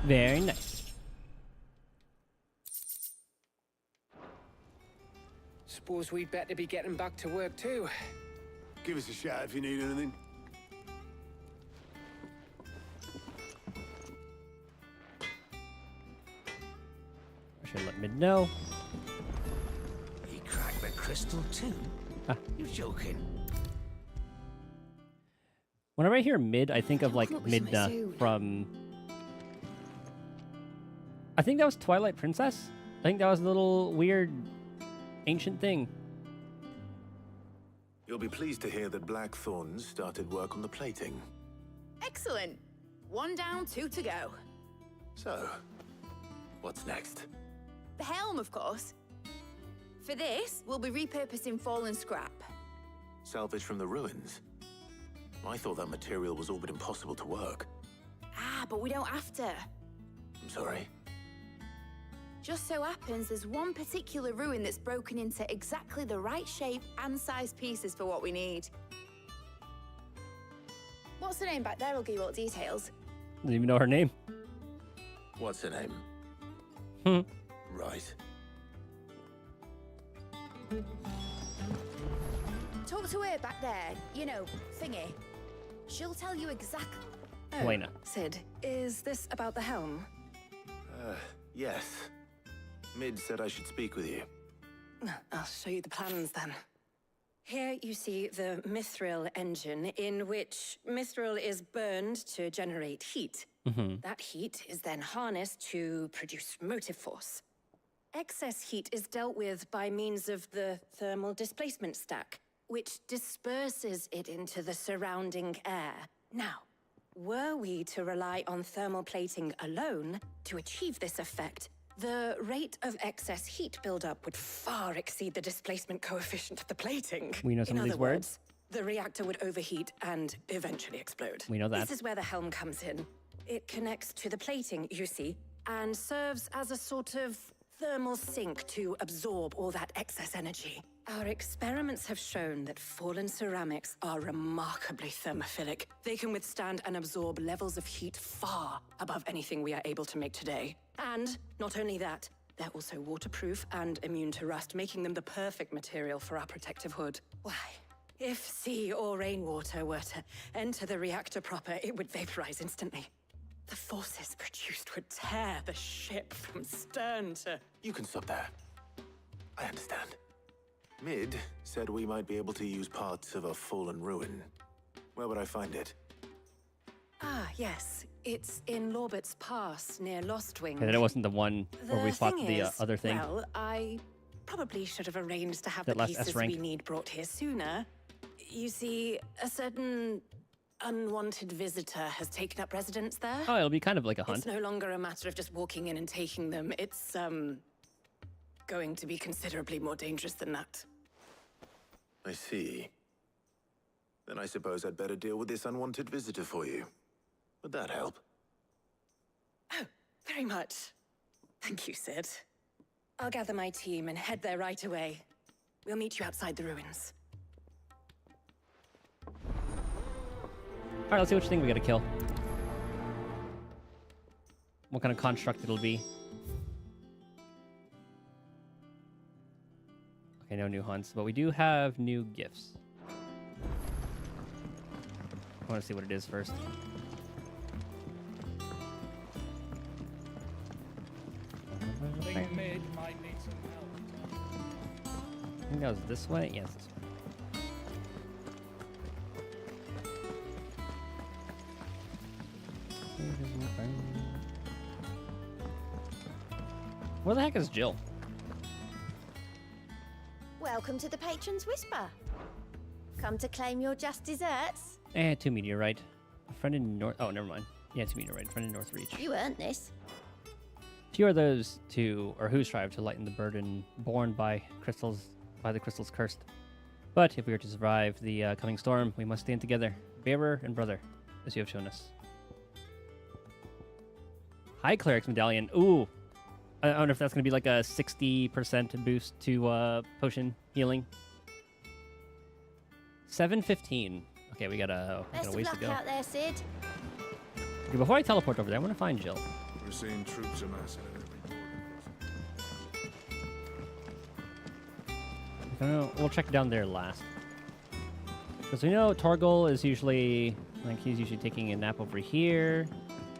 Very nice. Suppose we'd better be getting back to work too. Give us a shout if you need anything. I should let Mid know. He cracked the crystal too? Ah. You're joking. Whenever I hear Mid, I think of like come up with something Midna soon. from... I think that was Twilight Princess. I think that was a little weird ancient thing. You'll be pleased to hear that Blackthorn's started work on the plating. Excellent. 1 down, 2 to go. So, what's next? The helm, of course. For this, we'll be repurposing fallen scrap. Salvage from the ruins? I thought that material was all but impossible to work. Ah, but we don't have to. I'm sorry. Just so happens there's one particular ruin that's broken into exactly the right shape and size pieces for what we need. What's the name back there? I'll give you all the details. Didn't even know her name. What's her name? Right. Talk to her back there. You know, thingy. She'll tell you exactly. Helena. Sid, is this about the helm? Yes. Mid said I should speak with you. I'll show you the plans then. Here you see the mithril engine, in which mithril is burned to generate heat. That heat is then harnessed to produce motive force. Excess heat is dealt with by means of the thermal displacement stack, which disperses it into the surrounding air. Now, were we to rely on thermal plating alone to achieve this effect, the rate of excess heat buildup would far exceed the displacement coefficient of the plating. We know some of these words. The reactor would overheat and eventually explode. We know that. This is where the helm comes in. It connects to the plating, you see, and serves as a sort of thermal sink to absorb all that excess energy. Our experiments have shown that fallen ceramics are remarkably thermophilic. They can withstand and absorb levels of heat far above anything we are able to make today. And not only that, they're also waterproof and immune to rust, making them the perfect material for our protective hood. Why, if sea or rainwater were to enter the reactor proper, it would vaporize instantly. The forces produced would tear the ship from stern to... You can stop there. I understand. Mid said we might be able to use parts of a fallen ruin. Where would I find it? Ah, yes. It's in Lorbert's Pass, near Lostwing. Okay, then it wasn't the one where we fought the other thing. Well, I probably should have arranged to have That the last pieces S-rank. we need brought here sooner. You see, a certain unwanted visitor has taken up residence there. Oh, it'll be kind of like a hunt. It's no longer a matter of just walking in and taking them. It's, going to be considerably more dangerous than that. I see. Then I suppose I'd better deal with this unwanted visitor for you. Would that help? Oh, very much. Thank you, Sid. I'll gather my team and head there right away. We'll meet you outside the ruins. Alright, let's see which thing we gotta kill. What kind of construct it'll be. Okay, no new hunts, but we do have new gifts. I want to see what it is first. Think Mid might need some help. I think that was this way? Yes, this way. Where the heck is Jill? Welcome to the Patron's Whisper. Come to claim your just desserts? 2 meteorite. A friend in North... Oh, never mind. Yeah, 2 meteorite. Friend in North Reach. You earned this. Few are those who strive to lighten the burden borne by the crystals cursed. But if we are to survive the coming storm, we must stand together, bearer and brother, as you have shown us. High Cleric's Medallion. Ooh. I wonder if that's going to be like a 60% boost to potion healing. 715. Okay, we got a ways to go. Best of luck out there, Sid. Okay, before I teleport over there, I want to find Jill. We're seeing troops amassing at every border. We'll check down there last. Because we know Torgal is usually... he's usually taking a nap over here.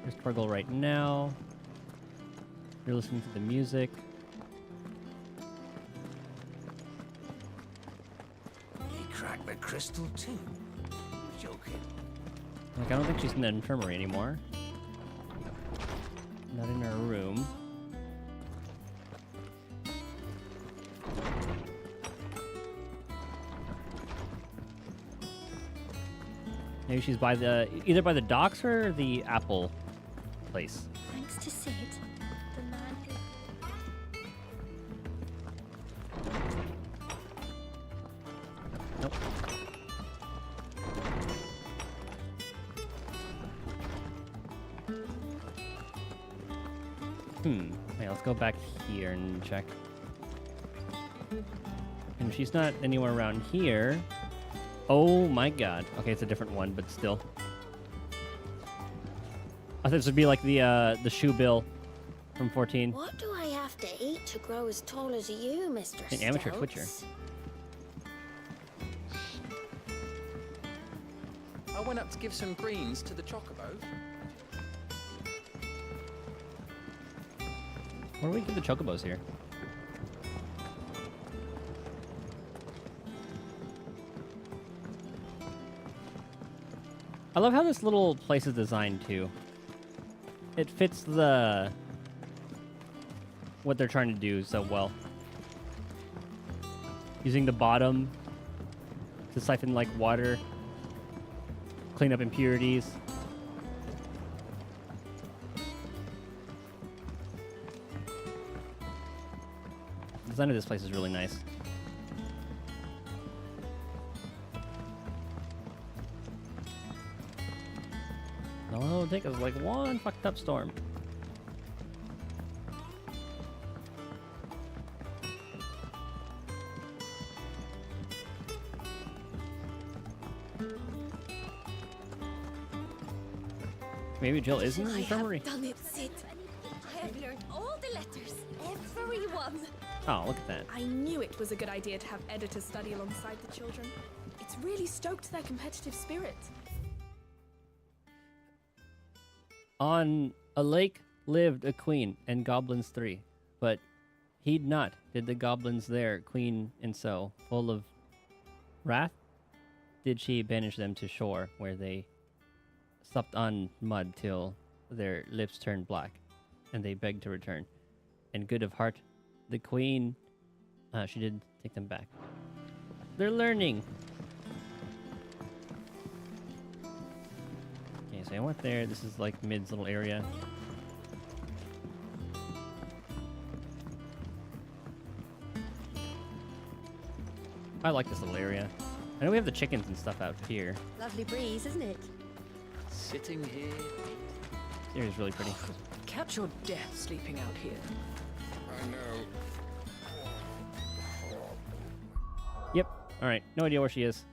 There's Torgal right now. You're listening to the music. You cracked the crystal too? Joking. I don't think she's in the infirmary anymore. Not in her room. Maybe she's by either by the docks or the Apple place. Thanks to Sid, the man who... Nope. Okay, let's go back here and check. And if she's not anywhere around here... Oh my god. Okay, it's a different one, but still. I thought this would be like the shoe bill from 14. What do I have to eat to grow as tall as you, Mr. An amateur Stokes? twitcher. I went up to give some greens to the chocobo. Where do we get the chocobos here? I love how this little place is designed too. It fits what they're trying to do so well. Using the bottom to siphon like water, clean up impurities. The design of this place is really nice. Oh, take us like one fucked up storm. Maybe Jill is in the infirmary. I have done it, Sid. I have learned all the letters, every one. Oh, look at that. I knew it was a good idea to have editors study alongside the children. It's really stoked their competitive spirit. On a lake lived a queen and goblins 3, but heed not did the goblins there, queen and so, full of wrath, did she banish them to shore, where they supped on mud till their lips turned black, and they begged to return. And good of heart, the queen, she did take them back. They're learning. Okay, so I went there. This is like Mid's little area. I like this little area. I know we have the chickens and stuff out here. Lovely breeze, isn't it? Sitting here. This area is really pretty. Catch your death sleeping out here. I know. Yep. All right. No idea where she is.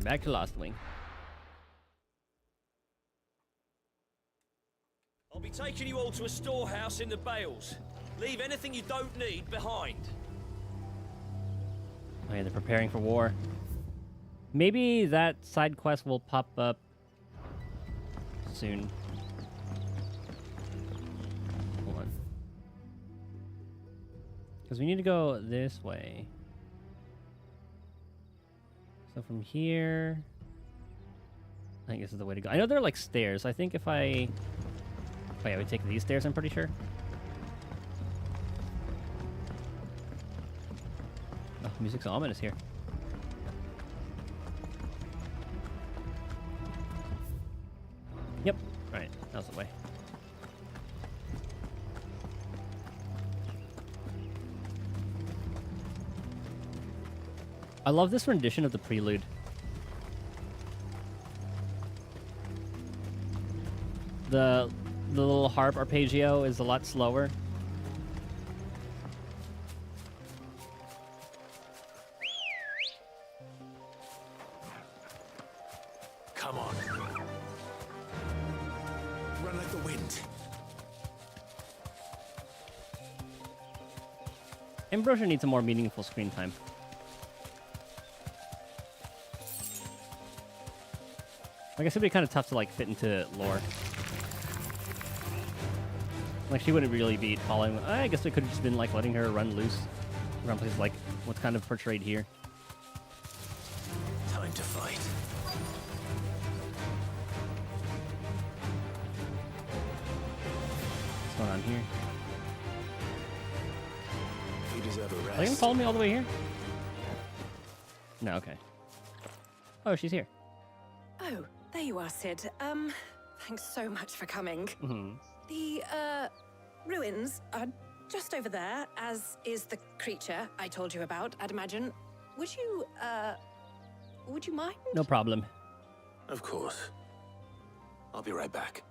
Back to Lost Wing. I'll be taking you all to a storehouse in the Bales. Leave anything you don't need behind. Oh yeah, they're preparing for war. Maybe that side quest will pop up soon. Hold on. Because we need to go this way. So from here, I think this is the way to go. I know there are like stairs. I think if I... Oh yeah, we take these stairs, I'm pretty sure. Oh, music's ominous here. Yep, right, that's the way. I love this rendition of the prelude. The little harp arpeggio is a lot slower. Come on. Run like the wind. Ambrosia needs a more meaningful screen time. I guess it'd be kind of tough to like fit into lore. Like she wouldn't really be following. I guess it could have just been like letting her run loose around places like what's kind of portrayed here. Time to fight. What's going on here? You deserve a Are rest. they gonna follow me all the way here? No, okay. Oh, she's here. Oh, there you are, Sid. Thanks so much for coming. Mm-hmm. The, ruins are just over there, as is the creature I told you about, I'd imagine. Would you mind? No problem. Of course. I'll be right back.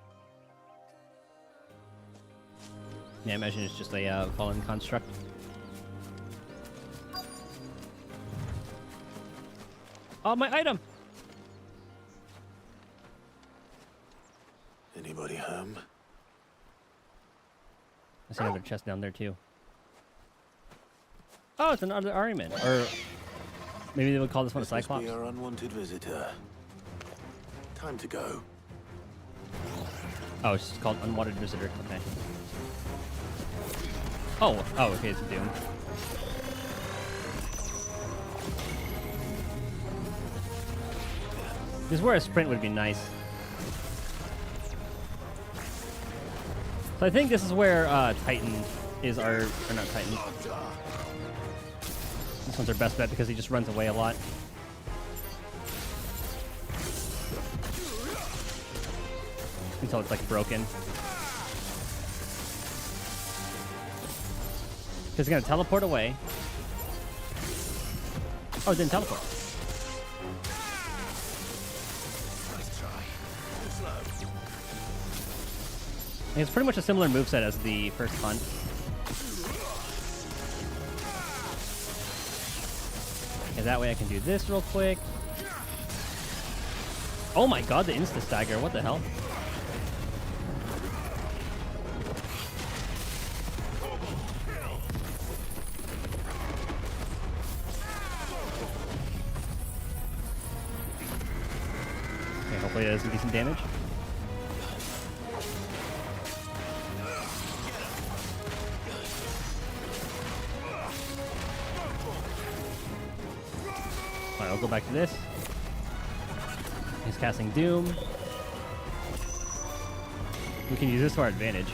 Yeah, I imagine it's just a fallen construct. Oh, my item! Anybody home? There's another chest down there too. Oh, it's another Ahriman. Or maybe they would call this one a Cyclops. Be our unwanted visitor. Time to go. Oh, it's just called Unwanted Visitor. Okay. Oh, okay, it's a Doom. This is where a sprint would be nice. So I think this is where Titan is our, or not Titan. This one's our best bet because he just runs away a lot. Until it's like broken. Because he's gonna teleport away. Oh, it didn't teleport. And it's pretty much a similar moveset as the first hunt. Okay, that way I can do this real quick. Oh my god, the insta-stagger, what the hell? Okay, hopefully that does some decent damage. Alright, I'll go back to this. He's casting Doom. We can use this to our advantage.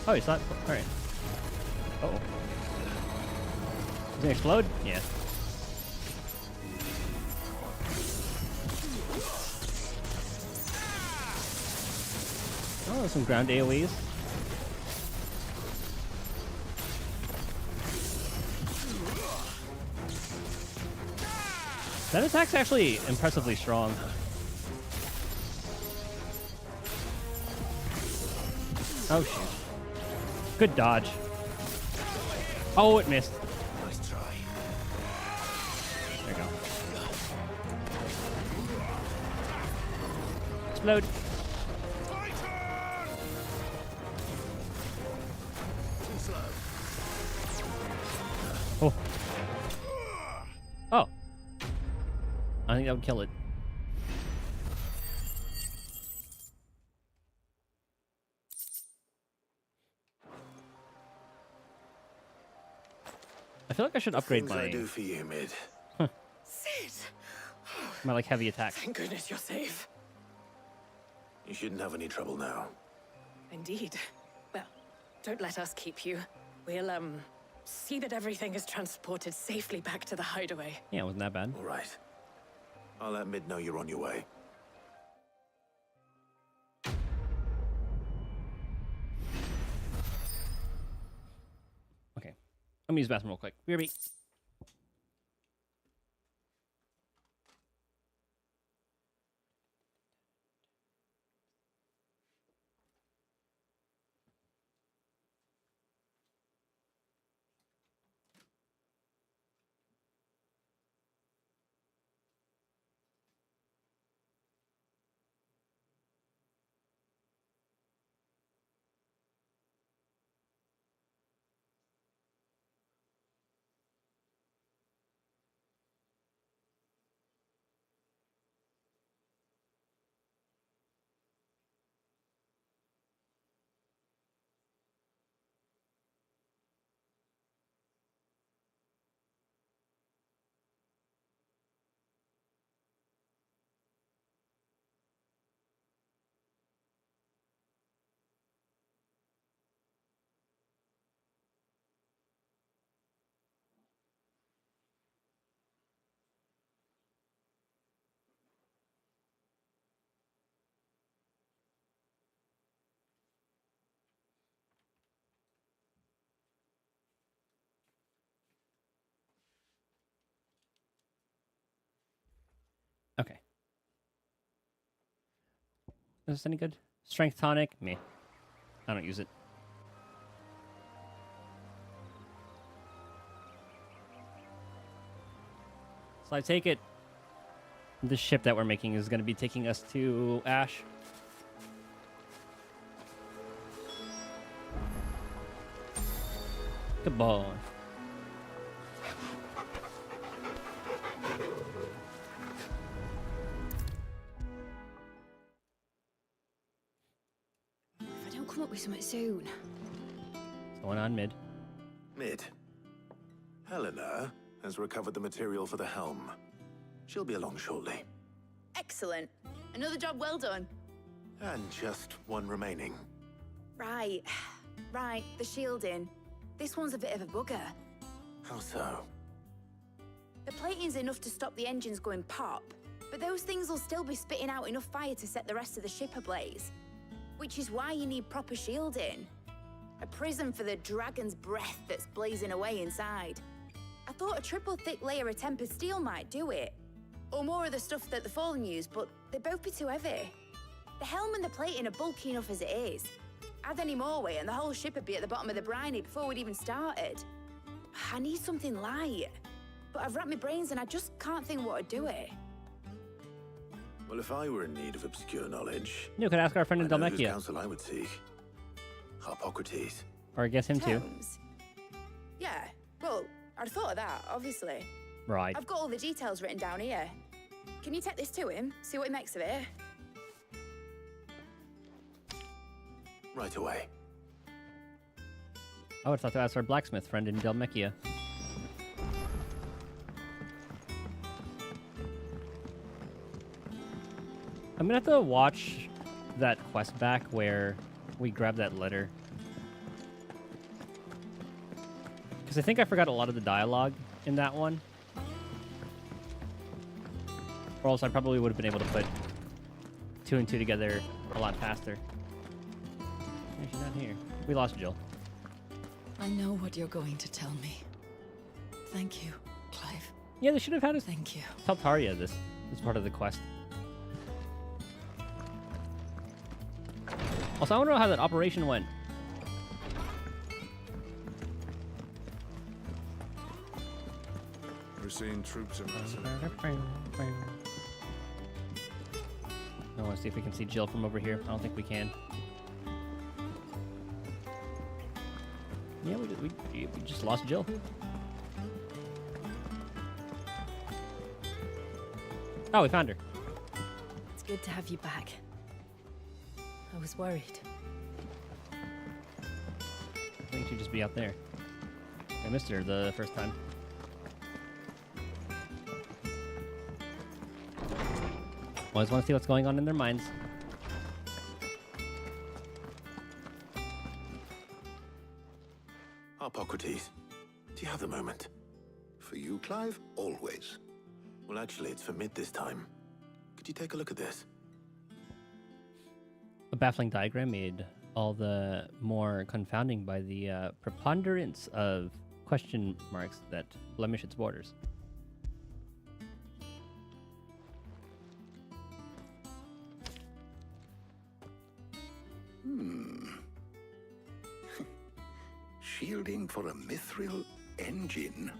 Oh, he's not. Alright. Uh-oh. Is he gonna explode? Yeah. Oh, some ground AoEs. That attack's actually impressively strong. Oh shoot. Good dodge. Oh, it missed. Nice try. There you go. Explode. Oh. Oh. I think that would kill it. I feel like I should upgrade Things my I do for you, Mid. Sid! my like heavy attack. Thank goodness you're safe. You shouldn't have any trouble now. Indeed. Well, don't let us keep you. We'll, see that everything is transported safely back to the hideaway. Yeah, it wasn't that bad. All right. I'll let Mid know you're on your way. Okay. Let me use the bathroom real quick. BRB. Okay. Is this any good? Strength tonic? Meh. I don't use it. So I take it this ship that we're making is going to be taking us to Ash. Good boy. If I don't come up with something soon. What's going on mid? Mid. Helena has recovered the material for the helm. She'll be along shortly. Excellent. Another job well done. And just one remaining. Right. Right, the shielding. This one's a bit of a bugger. How so? The plating's enough to stop the engines going pop, but those things will still be spitting out enough fire to set the rest of the ship ablaze. Which is why you need proper shielding. A prison for the dragon's breath that's blazing away inside. I thought a triple thick layer of tempered steel might do it. Or more of the stuff that the Fallen use, but they'd both be too heavy. The helm and the plating are bulky enough as it is. Add any more weight and the whole ship would be at the bottom of the briny before we'd even started. I need something light. But I've racked my brains and I just can't think what would do it. Well, if I were in need of obscure knowledge... You could ask our friend in I know whose Dhalmekia. counsel I would seek. Hippocrates. Or I guess him too. Terms? Yeah, well, I'd thought of that, obviously. Right. I've got all the details written down here. Can you take this to him, see what he makes of it? Right away. I would have thought to ask our blacksmith friend in Dhalmekia. I'm gonna have to watch that quest back where we grab that letter. Because I think I forgot a lot of the dialogue in that one. Or else I probably would have been able to put 2 and 2 together a lot faster. She's not here. We lost Jill. I know what you're going to tell me. Thank you, Clive. Yeah, they should have had us Thank you. tell Taria this as part of the quest. Also, I want to know how that operation went. We're seeing troops amassing. I want to see if we can see Jill from over here. I don't think we can. Yeah, we just lost Jill. Oh, we found her. It's good to have you back. I was worried. I think she'd just be out there. I missed her the first time. Always want to see what's going on in their minds. Hippocrates, do you have the moment? For you, Clive, always. Well, actually, it's for Mid this time. Could you take a look at this? A baffling diagram made all the more confounding by the preponderance of question marks that blemish its borders. Shielding for a mithril engine.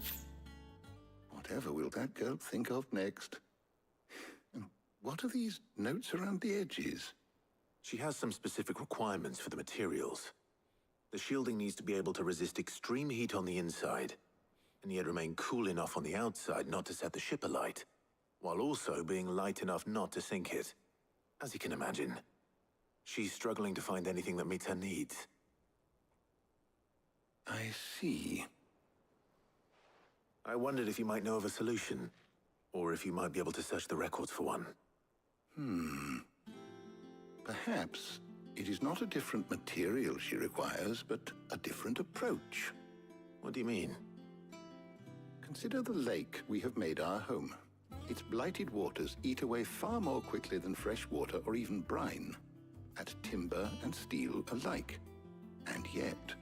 Whatever will that girl think of next? And what are these notes around the edges? She has some specific requirements for the materials. The shielding needs to be able to resist extreme heat on the inside, and yet remain cool enough on the outside not to set the ship alight, while also being light enough not to sink it. As you can imagine, she's struggling to find anything that meets her needs. I see. I wondered if you might know of a solution, or if you might be able to search the records for one. Perhaps it is not a different material she requires, but a different approach. What do you mean? Consider the lake we have made our home. Its blighted waters eat away far more quickly than fresh water or even brine, at timber and steel alike. And yet,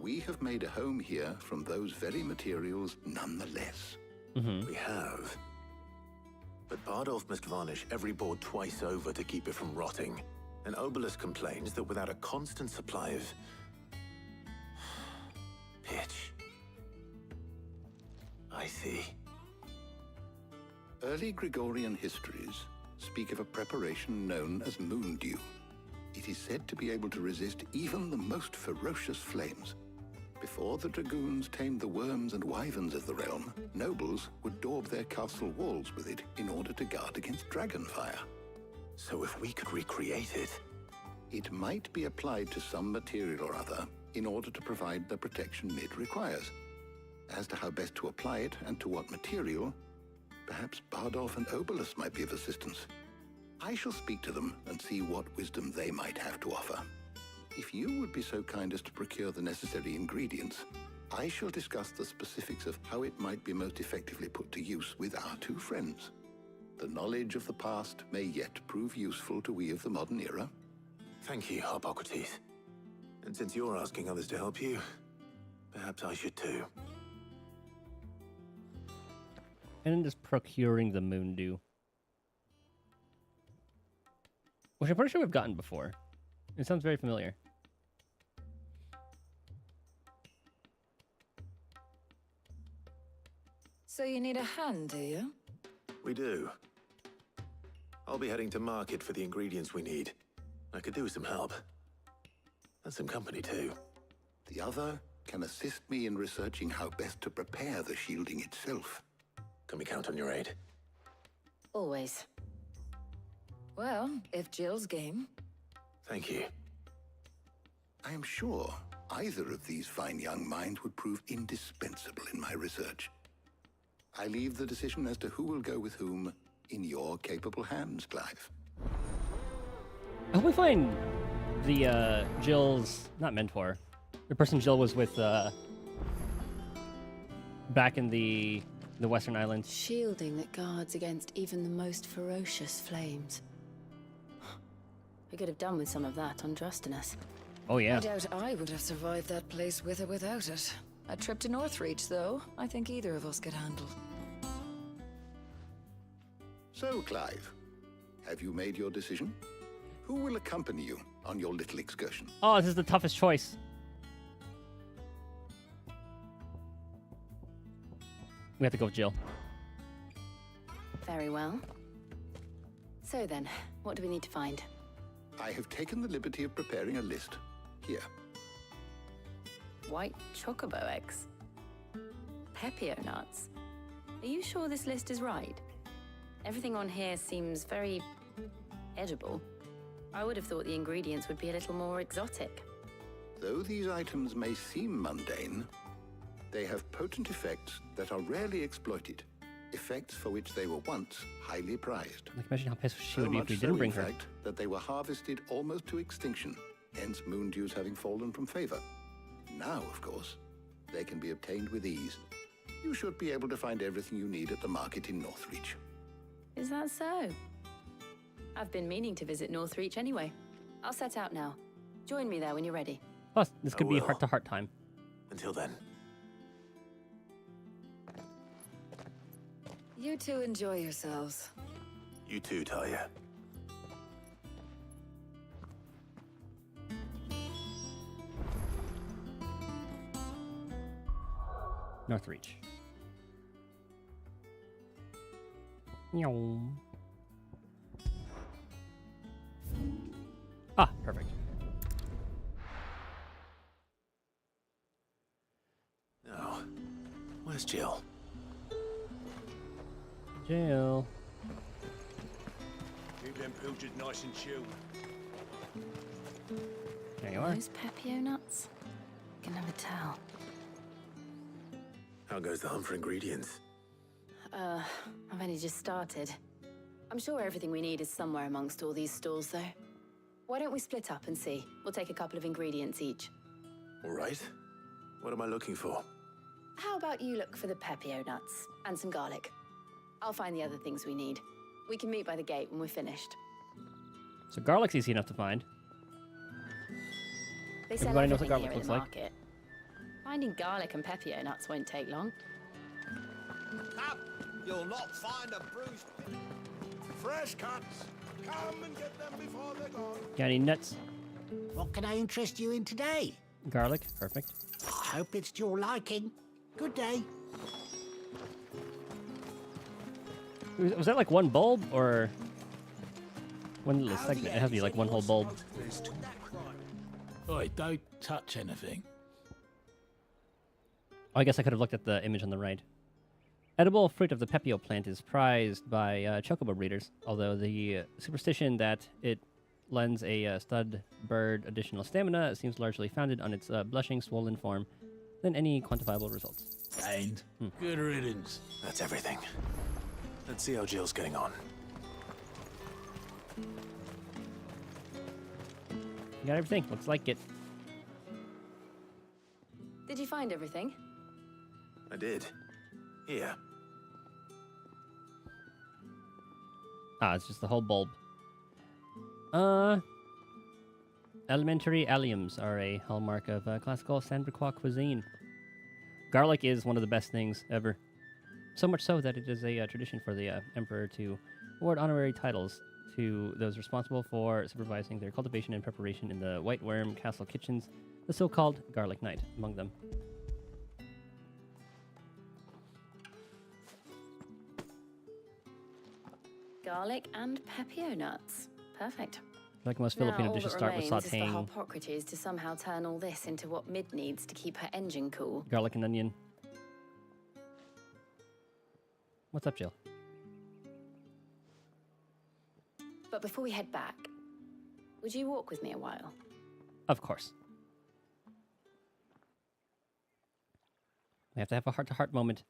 we have made a home here from those very materials nonetheless. We have. But Bardolph must varnish every board twice over to keep it from rotting. And Obelisk complains that without a constant supply of... pitch. I see. Early Gregorian histories speak of a preparation known as moondew. It is said to be able to resist even the most ferocious flames. Before the dragoons tamed the worms and wyverns of the realm, nobles would daub their castle walls with it in order to guard against dragonfire. So if we could recreate it... It might be applied to some material or other in order to provide the protection it requires. As to how best to apply it and to what material, perhaps Bardolph and Obolus might be of assistance. I shall speak to them and see what wisdom they might have to offer. If you would be so kind as to procure the necessary ingredients, I shall discuss the specifics of how it might be most effectively put to use with our two friends. The knowledge of the past may yet prove useful to we of the modern era. Thank you, Hippocrates. And since you're asking others to help you, perhaps I should too. And then just procuring the moon dew. Which I'm pretty sure we've gotten before. It sounds very familiar. So you need a hand, do you? We do. I'll be heading to market for the ingredients we need. I could do with some help. And some company too. The other can assist me in researching how best to prepare the shielding itself. Can we count on your aid? Always. Well, if Jill's game. Thank you. I am sure either of these fine young minds would prove indispensable in my research. I leave the decision as to who will go with whom in your capable hands, Clive. I hope we find the Jill's not mentor, the person Jill was with back in the Western Islands. Shielding that guards against even the most ferocious flames. We could have done with some of that on Drustinus. Oh yeah. I doubt I would have survived that place with or without it. A trip to Northreach, though, I think either of us could handle. So, Clive, have you made your decision? Who will accompany you on your little excursion? Oh, this is the toughest choice. We have to go with Jill. Very well. So then, what do we need to find? I have taken the liberty of preparing a list. Here. White chocobo eggs. Pepio nuts. Are you sure this list is right? Everything on here seems very edible. I would have thought the ingredients would be a little more exotic. Though these items may seem mundane, they have potent effects that are rarely exploited. Effects for which they were once highly prized. Like, imagine how pissed she So would be if much we so, didn't bring in her. fact, that they were harvested almost to extinction, hence moon dews having fallen from favor. Now, of course, they can be obtained with ease. You should be able to find everything you need at the market in Northreach. Is that so? I've been meaning to visit Northreach anyway. I'll set out now. Join me there when you're ready. Plus, this could be will. heart-to-heart time. Until then. You two enjoy yourselves. You too, Talia. Northreach. Meow. Ah, perfect. Now, where's Jill? Jill. Keep them pilchers nice and chilled. There you are. Those Pepio nuts? Can never tell. How goes the hunt for ingredients? I've only just started. I'm sure everything we need is somewhere amongst all these stalls, though. Why don't we split up and see? We'll take a couple of ingredients each. All right. What am I looking for? How about you look for the Pepio nuts and some garlic? I'll find the other things we need. We can meet by the gate when we're finished. So garlic's easy enough to find. They sell Everybody knows what everything garlic here in looks the like. market. Finding garlic and Pepio nuts won't take long. Up! You'll not find a bruised pig. Fresh cuts. Come and get them before they're gone. Got any nuts? What can I interest you in today? Garlic, perfect. I hope it's to your liking. Good day. Was that like one bulb or one little segment? It has to be like one whole bulb. Oi, don't touch anything. Oh, I guess I could have looked at the image on the right. Edible fruit of the pepio plant is prized by chocobo breeders, although the superstition that it lends a stud bird additional stamina seems largely founded on its blushing, swollen form than any quantifiable results. And good riddance. That's everything. Let's see how Jill's getting on. You got everything. Looks like it. Did you find everything? I did. Here. Ah, it's just the whole bulb. Elementary alliums are a hallmark of classical Sandviquois cuisine. Garlic is one of the best things ever. So much so that it is a tradition for the emperor to award honorary titles to those responsible for supervising their cultivation and preparation in the White Worm Castle kitchens, the so-called Garlic Knight among them. Garlic and pepio nuts. Perfect. Like most Filipino now, dishes all that start with remains is for sautéing Harpocrates to somehow turn all this into what Mid needs to keep her engine cool. garlic and onion. What's up, Jill? But before we head back, would you walk with me a while? Of course. We have to have a heart-to-heart moment.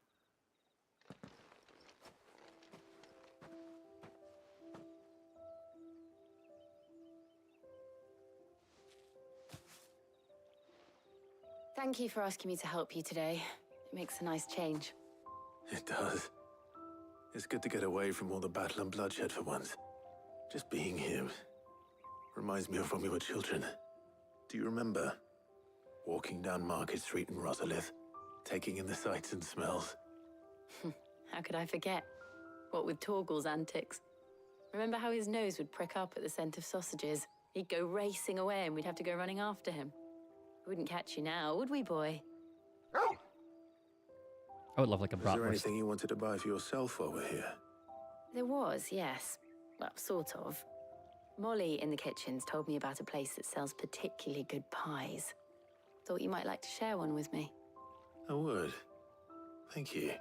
Thank you for asking me to help you today. It makes a nice change. It does. It's good to get away from all the battle and bloodshed for once. Just being here reminds me of when we were children. Do you remember walking down Market Street in Rosalith, taking in the sights and smells? How could I forget? What with Torgal's antics. Remember how his nose would prick up at the scent of sausages? He'd go racing away and we'd have to go running after him. We wouldn't catch you now, would we, boy? I would love like a Was there bratwurst. anything you wanted to buy for yourself while we're here? There was, yes. Well, sort of. Molly in the kitchens told me about a place that sells particularly good pies. Thought you might like to share one with me. I would. Thank you.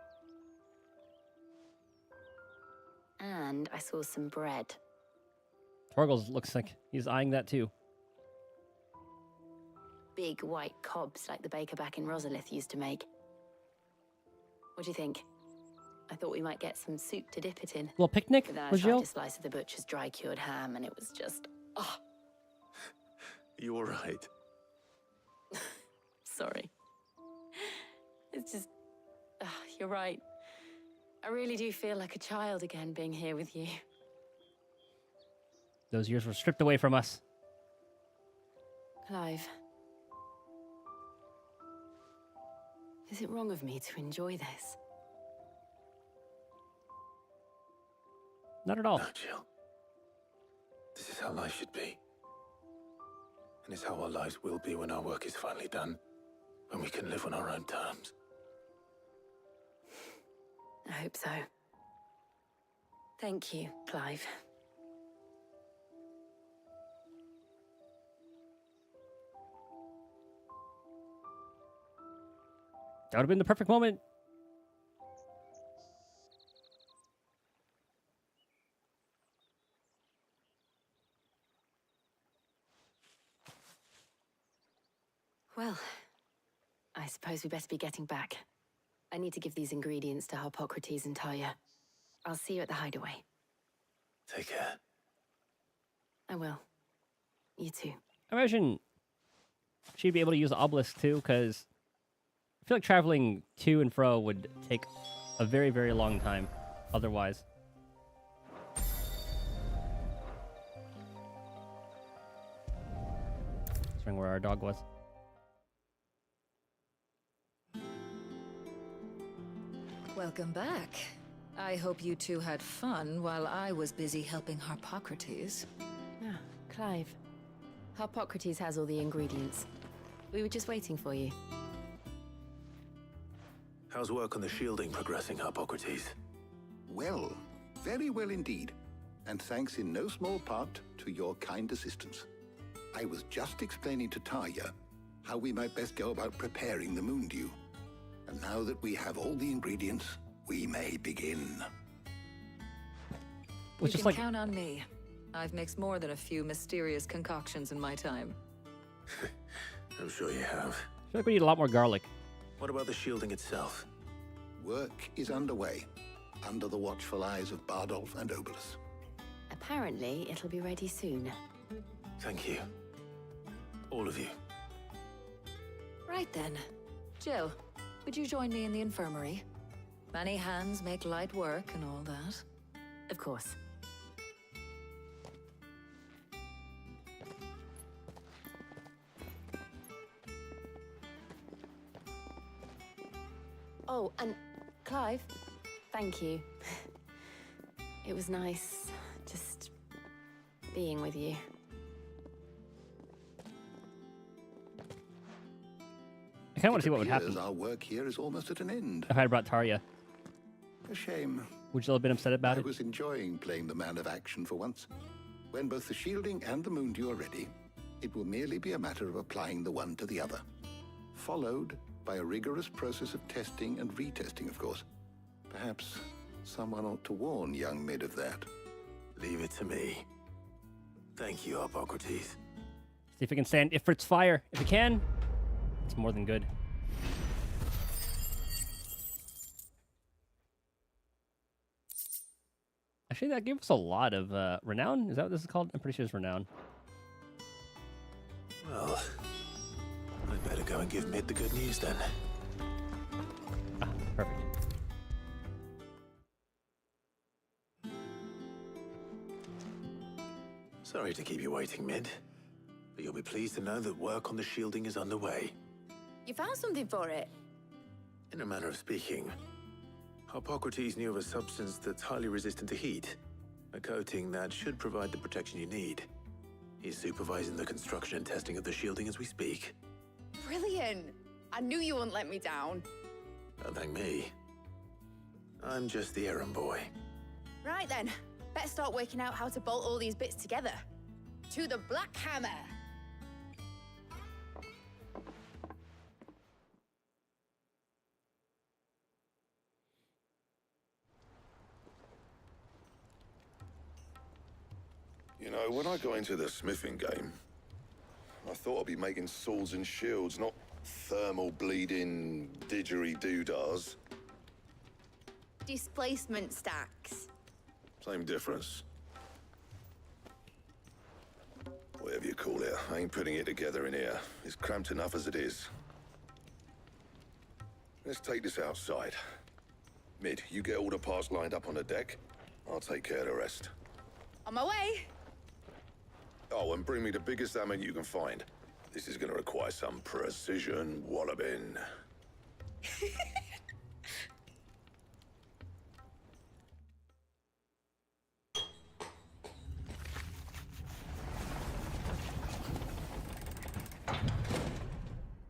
And I saw some bread. Torgles looks like he's eyeing that too. Big white cobs like the baker back in Rosalith used to make. What do you think? I thought we might get some soup to dip it in. Little picnic, But then I was tried Jill? a slice of the butcher's dry-cured ham and it was just... Oh, You all right? sorry. It's just... you're right. I really do feel like a child again being here with you. Those years were stripped away from us. Clive. Is it wrong of me to enjoy this? Not at all. No, Jill. This is how life should be. And it's how our lives will be when our work is finally done. When we can live on our own terms. I hope so. Thank you, Clive. That would have been the perfect moment. Well, I suppose we best be getting back. I need to give these ingredients to Harpocrates and Talia. I'll see you at the hideaway. Take care. I will. You too. I imagine she'd be able to use the obelisk too, because I feel like traveling to and fro would take a very, very long time otherwise. Wondering where our dog was. Welcome back. I hope you two had fun while I was busy helping Harpocrates. Ah, Clive. Harpocrates has all the ingredients. We were just waiting for you. How's work on the shielding progressing, Harpocrates? Well, very well indeed. And thanks in no small part to your kind assistance. I was just explaining to Talia how we might best go about preparing the Moondew. And now that we have all the ingredients, we may begin. You can count on me. I've mixed more than a few mysterious concoctions in my time. I'm sure you have. I feel like we need a lot more garlic. What about the shielding itself? Work is underway, under the watchful eyes of Bardolph and Obolus. Apparently, it'll be ready soon. Thank you. All of you. Right then. Jill, would you join me in the infirmary? Many hands make light work and all that. Of course. Oh, and Clive, thank you. It was nice just being with you. I kind of want to see what would Appears happen our work here is almost at an end. if I had brought Tarja. A shame. Would you have been upset about I it? was enjoying playing the man of action for once. When both the shielding and the moondew are ready, it will merely be a matter of applying the one to the other. Followed by a rigorous process of testing and retesting, of course. Perhaps someone ought to warn young Mid of that. Leave it to me. Thank you, Hippocrates. See if we can stand Ifrit's fire. If we can, it's more than good. Actually, that gave us a lot of renown. Is that what this is called? I'm pretty sure it's renown. Well, I'd better go and give Mid the good news then. Ah, perfect. Sorry to keep you waiting, Mid. But you'll be pleased to know that work on the shielding is underway. You found something for it? In a manner of speaking, Hippocrates knew of a substance that's highly resistant to heat. A coating that should provide the protection you need. He's supervising the construction and testing of the shielding as we speak. Brilliant! I knew you wouldn't let me down. Don't thank me. I'm just the errand boy. Right then, better start working out how to bolt all these bits together. To the Black Hammer! You know, when I got into the smithing game, I thought I'd be making swords and shields, not thermal bleeding didgeridoo-dahs. Displacement stacks. Same difference. Whatever you call it, I ain't putting it together in here. It's cramped enough as it is. Let's take this outside. Mid, you get all the parts lined up on the deck. I'll take care of the rest. On my way! Oh, and bring me the biggest hammer you can find. This is gonna require some precision walloping.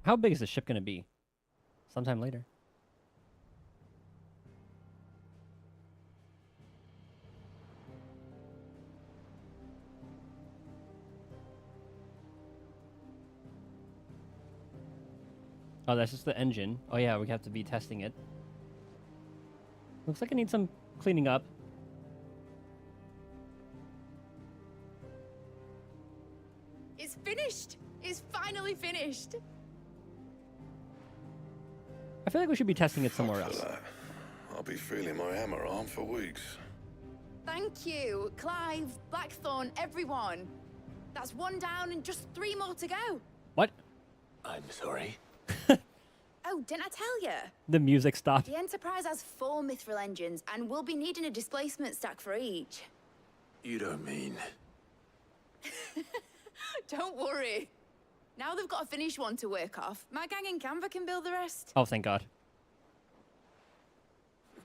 How big is the ship going to be? Sometime later. Oh, that's just the engine. Oh yeah, we have to be testing it. Looks like it needs some cleaning up. It's finished! It's finally finished! I feel like we should be testing it somewhere else. I'll be feeling my hammer arm for weeks. Thank you, Clive, Blackthorn, everyone. That's one down and just 3 more to go. What? I'm sorry. Oh, didn't I tell you? The music stopped. The Enterprise has 4 mithril engines, and we'll be needing a displacement stack for each. You don't mean... Don't worry. Now they've got a finished one to work off. My gang in Canva can build the rest. Oh, thank God.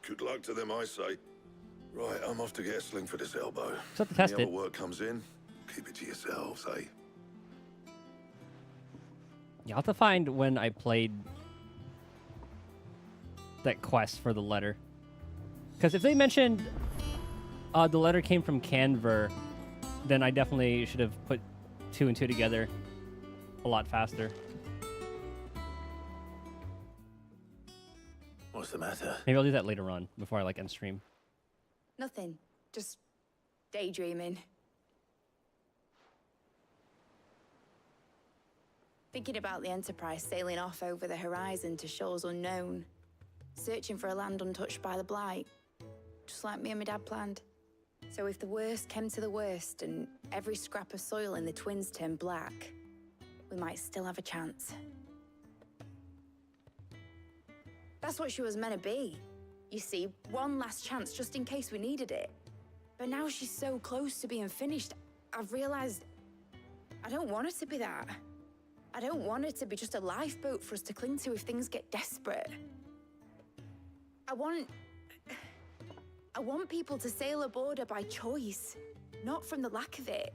Good luck to them, I say. Right, I'm off to get a sling for this elbow. So to test Any it. other work comes in, keep it to yourselves, eh? Yeah, I'll have to find when I played that quest for the letter. Because if they mentioned the letter came from Canver, then I definitely should have put 2 and 2 together a lot faster. What's the matter? Maybe I'll do that later on before I like end stream. Nothing. Just daydreaming. Thinking about the Enterprise sailing off over the horizon to shores unknown, searching for a land untouched by the Blight, just like me and my dad planned. So if the worst came to the worst and every scrap of soil in the Twins turned black, we might still have a chance. That's what she was meant to be. You see, one last chance just in case we needed it. But now she's so close to being finished, I've realized I don't want her to be that. I don't want her to be just a lifeboat for us to cling to if things get desperate. I want people to sail aboard her by choice, not from the lack of it.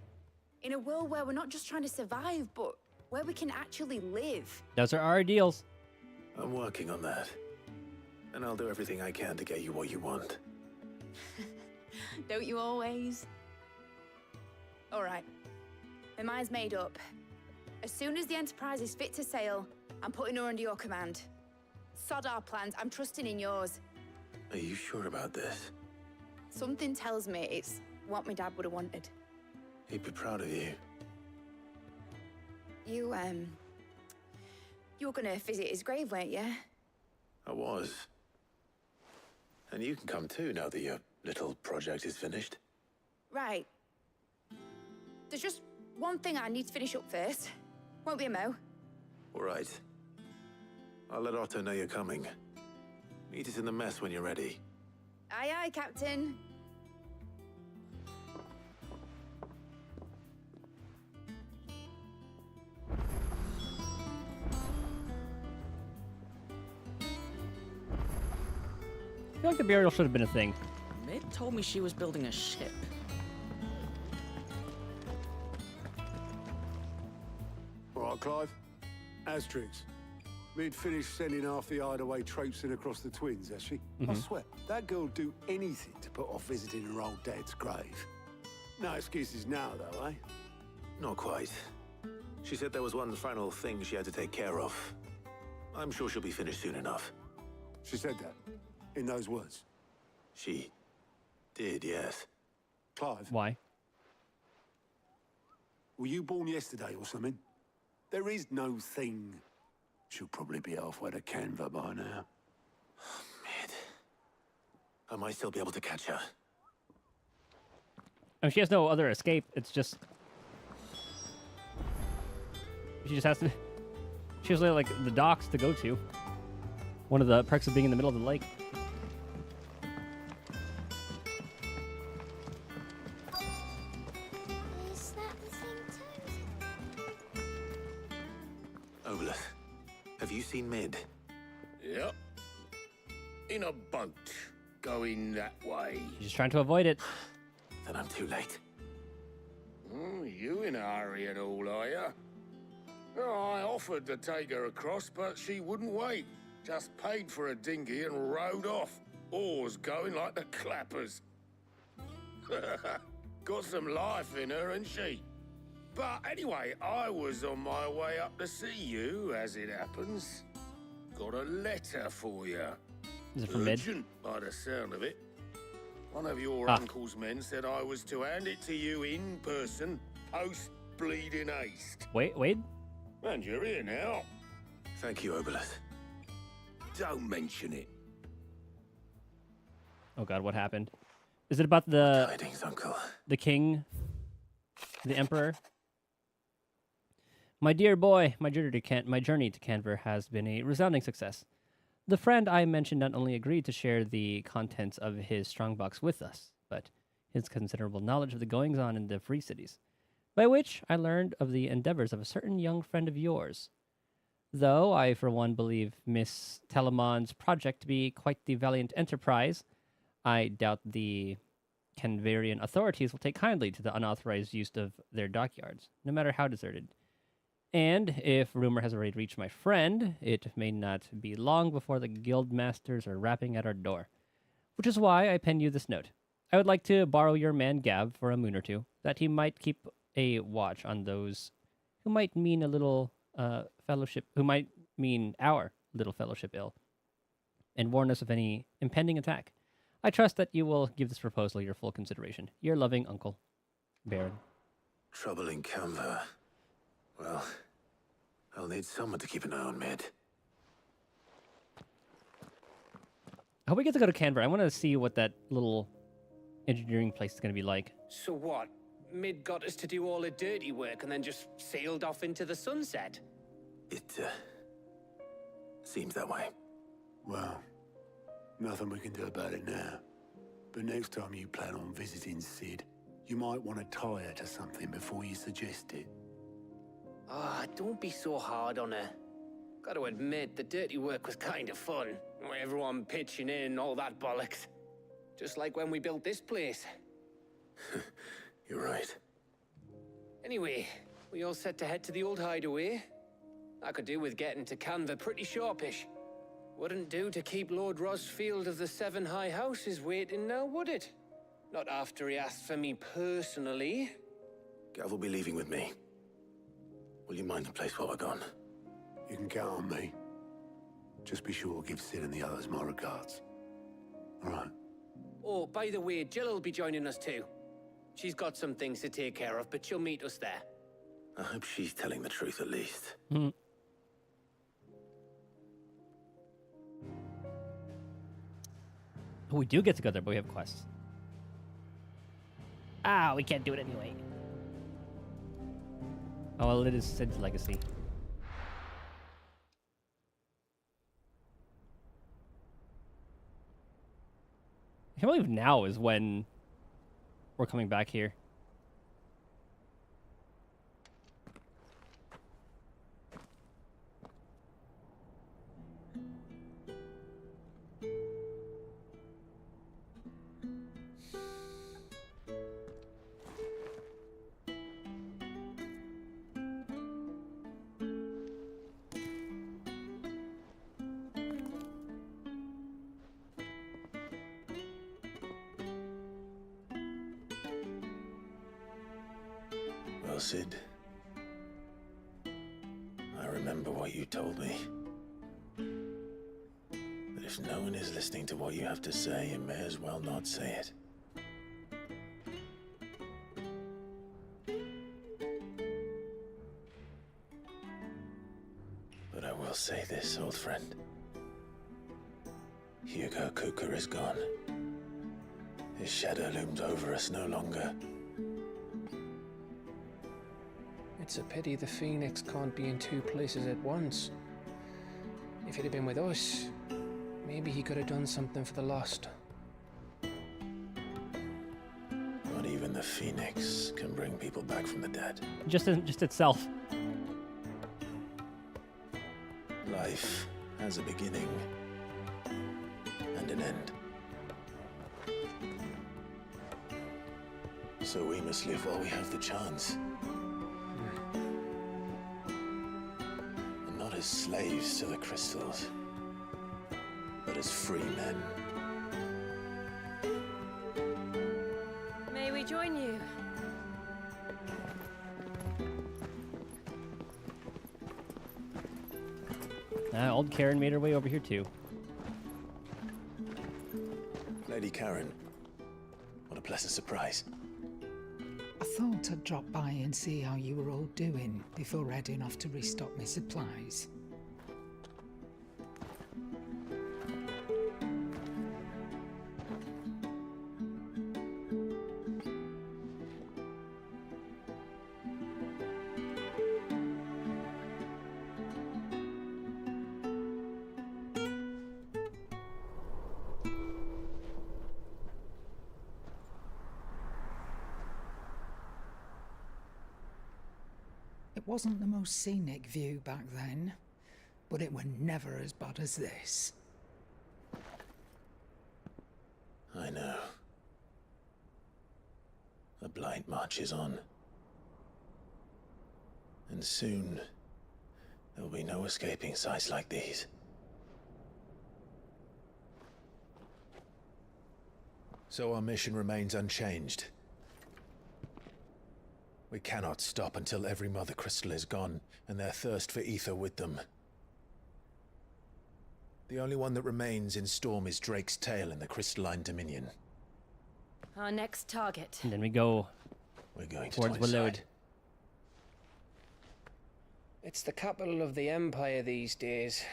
In a world where we're not just trying to survive, but where we can actually live. Those are our ideals. I'm working on that. And I'll do everything I can to get you what you want. Don't you always? All right. My mind's made up. As soon as the Enterprise is fit to sail, I'm putting her under your command. Sod our plans, I'm trusting in yours. Are you sure about this? Something tells me it's what my dad would have wanted. He'd be proud of you. You were gonna visit his grave, weren't you? I was. And you can come too now that your little project is finished. Right. There's just one thing I need to finish up first. Won't be a mo. All right. I'll let Otto know you're coming. Meet us in the mess when you're ready. Aye, aye, Captain. I feel like the burial should have been a thing. Mid told me she was building a ship. All right, Clive. Asterix. Mid finished sending half the hideaway traipsing across the Twins, has she? I swear, that girl'd do anything to put off visiting her old dad's grave. No excuses now, though, eh? Not quite. She said there was one final thing she had to take care of. I'm sure she'll be finished soon enough. She said that? In those words? She did, yes. Clive? Why? Were you born yesterday or something? There is no thing. She'll probably be halfway to Canva by now. Mid. I might still be able to catch her. I mean, she has no other escape. It's just... She just has to... She has like the docks to go to. One of the perks of being in the middle of the lake. Is that the thing too? Obolus, have you seen Mid? Yep. In a boat, going that way. She's just trying to avoid it. Then I'm too late. You in a hurry and all, are ya? I offered to take her across, but she wouldn't wait. Just paid for a dinghy and rowed off. Oars going like the clappers. Got some life in her, ain't she? But anyway, I was on my way up to see you, as it happens. Got a letter for you. Is it from Mid? Urgent, by the sound of it. One of your uncle's men said I was to hand it to you in person, post-bleeding haste. Wade? And you're here now. Thank you, Obolus. Don't mention it. Oh god, what happened? Is it about the... Tidings, Uncle. The king? The emperor? My dear boy, my journey to Canver has been a resounding success. The friend I mentioned not only agreed to share the contents of his strongbox with us, but his considerable knowledge of the goings-on in the Free Cities, by which I learned of the endeavors of a certain young friend of yours. Though I, for one, believe Miss Telemon's project to be quite the valiant enterprise, I doubt the Canverian authorities will take kindly to the unauthorized use of their dockyards, no matter how deserted. And if rumor has already reached my friend, it may not be long before the guild masters are rapping at our door. Which is why I pen you this note. I would like to borrow your man Gav for a moon or two, that he might keep a watch on those who might mean a little fellowship, who might mean our little fellowship ill. and warn us of any impending attack. I trust that you will give this proposal your full consideration. Your loving uncle, Baron. Trouble in Canva. Well, I'll need someone to keep an eye on Mid. I hope we get to go to Canberra. I want to see what that little engineering place is going to be like. So what? Mid got us to do all the dirty work and then just sailed off into the sunset? It, seems that way. Well, nothing we can do about it now. But next time you plan on visiting Sid, you might want to tie her to something before you suggest it. Ah, don't be so hard on her. Got to admit, the dirty work was kind of fun. Everyone pitching in, all that bollocks. Just like when we built this place. You're right. Anyway, we all set to head to the old hideaway. I could do with getting to Canva pretty sharpish. Wouldn't do to keep Lord Rosfield of the Seven High Houses waiting now, would it? Not after he asked for me personally. Gav will be leaving with me. Will you mind the place while we're gone? You can count on me. Just be sure to give Sid and the others my regards. All right. Oh, by the way, Jill will be joining us too. She's got some things to take care of, but she'll meet us there. I hope she's telling the truth at least. Oh, we do get to go there, but we have quests. Ah, we can't do it anyway. Oh, well, it is Sid's legacy. I can't believe now is when we're coming back here. Well, Sid, I remember what you told me. That if no one is listening to what you have to say, you may as well not say it. But I will say this, old friend. Hugo Cooker is gone. His shadow looms over us no longer. It's a pity the Phoenix can't be in two places at once. If he'd have been with us, maybe he could have done something for the Lost. Not even the Phoenix can bring people back from the dead. Just itself. Life has a beginning and an end. So we must live while we have the chance. And not as slaves to the crystals, but as free men. May we join you? Old Karen made her way over here too. Lady Karen, what a pleasant surprise. I thought I'd drop by and see how you were all doing before heading off to restock my supplies. It wasn't the most scenic view back then, but it were never as bad as this. I know. The Blight marches on. And soon, there will be no escaping sights like these. So our mission remains unchanged. We cannot stop until every Mother Crystal is gone, and their thirst for ether with them. The only one that remains in Storm is Drake's Tail in the Crystalline Dominion. Our next target. And then we go We're going towards Tyside. Willowed. It's the capital of the Empire these days.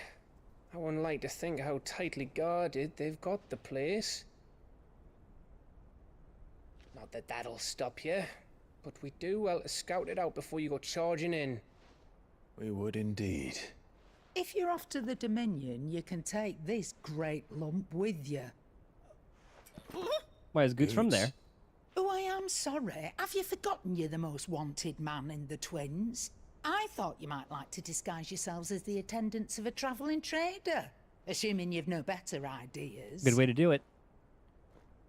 I wouldn't like to think how tightly guarded they've got the place. Not that that'll stop you, but we do well to scout it out before you go charging in. We would indeed. If you're off to the Dominion, you can take this great lump with you. Why is Goots from there? Oh, I am sorry. Have you forgotten you're the most wanted man in the Twins? I thought you might like to disguise yourselves as the attendants of a travelling trader, assuming you've no better ideas. Good way to do it.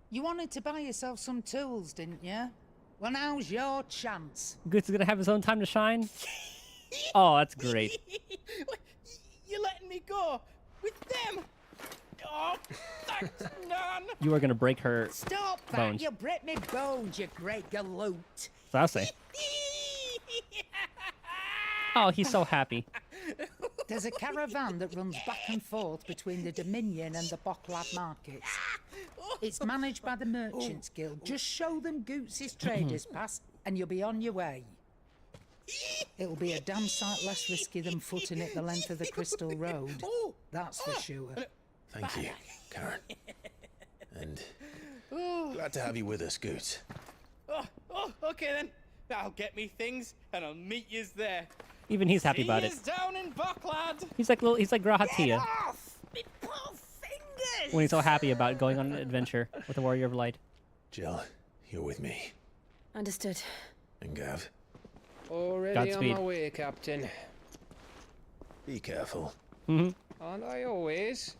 You wanted to buy yourself some tools, didn't you? Well, now's your chance. Goots is gonna have his own time to shine. Oh, that's great. You're letting me go with them. Oh, thanks, Nan. You are gonna break her Stop that! bones. You'll break me bones, you great galoot. So I'll say. Oh, he's so happy. There's a caravan that runs back and forth between the Dominion and the Bocklad markets. It's managed by the Merchants Guild. Just show them Goots' Traders Pass and you'll be on your way. It'll be a damn sight less risky than footing it the length of the Crystal Road. That's for sure. Thank you, Karen. And glad to have you with us, Goots. Okay then. I'll get me things and I'll meet yous there. Even he's happy about it. See yous down in Bocklad. He's like Grahatia Me poor fingers. when he's so happy about going on an adventure with the Warrior of Light. Jill, you're with me. Understood. And Gav, Already Godspeed. on my way, Captain. be careful. Mm-hmm. Aren't I always?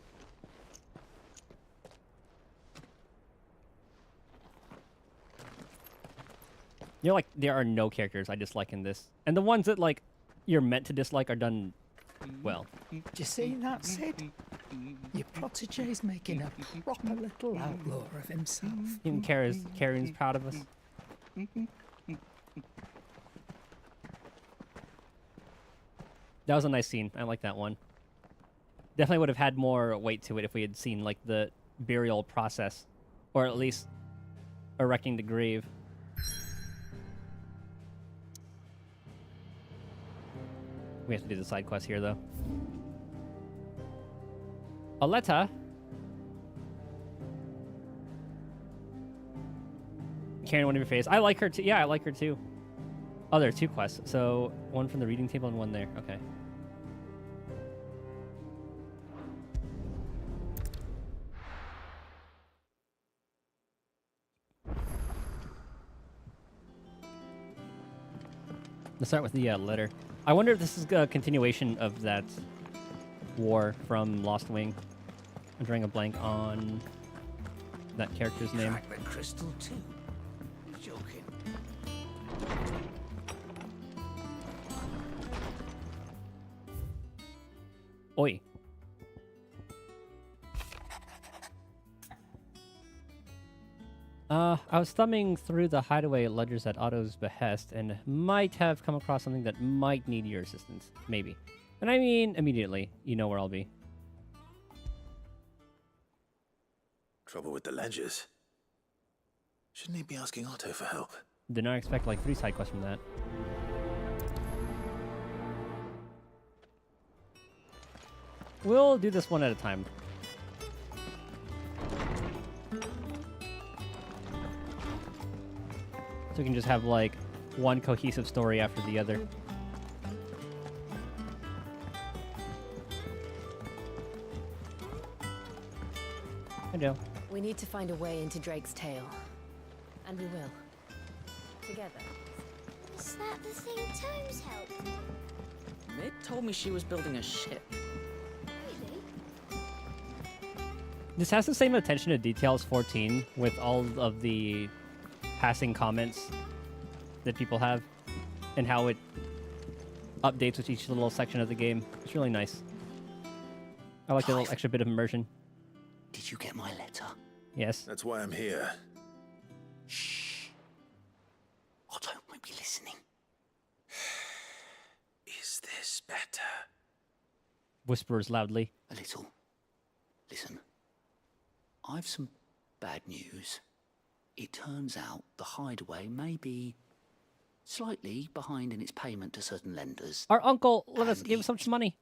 You're like, there are no characters I dislike in this. And the ones that, like, you're meant to dislike are done well. Do you see that, Sid? Your protege's making a proper little outlaw of himself. Even Karen's proud of us. That was a nice scene. I like that one. Definitely would have had more weight to it if we had seen, like, the burial process. Or at least erecting the grave. We have to do the side quest here, though. Aletta. Karen, one of your face. I like her too. Yeah, I like her too. Oh, there are two quests. So one from the reading table and one there. Okay. Let's start with the letter. I wonder if this is a continuation of that war from Lost Wing. I'm drawing a blank on that character's name. Fragment crystal too. You're joking. Oi. I was thumbing through the hideaway ledgers at Otto's behest and might have come across something that might need your assistance. Maybe. And I mean immediately. You know where I'll be. Trouble with the ledgers. Shouldn't he be asking Otto for help? Did not expect like 3 side quests from that. We'll do this one at a time. So we can just have like one cohesive story after the other. I know. We need to find a way into Drake's tail. And we will. Together. Is that the thing Tomes helped? Mid told me she was building a ship. This has the same attention to detail as 14 with all of the passing comments that people have and how it updates with each little section of the game. It's really nice. I like the little extra bit of immersion. Did you get my letter? Yes. That's why I'm here. Shh. Otto might be listening. Is this better? Whispers loudly. A little. I've some bad news. It turns out the hideaway may be slightly behind in its payment to certain lenders. Our uncle let us give us some money.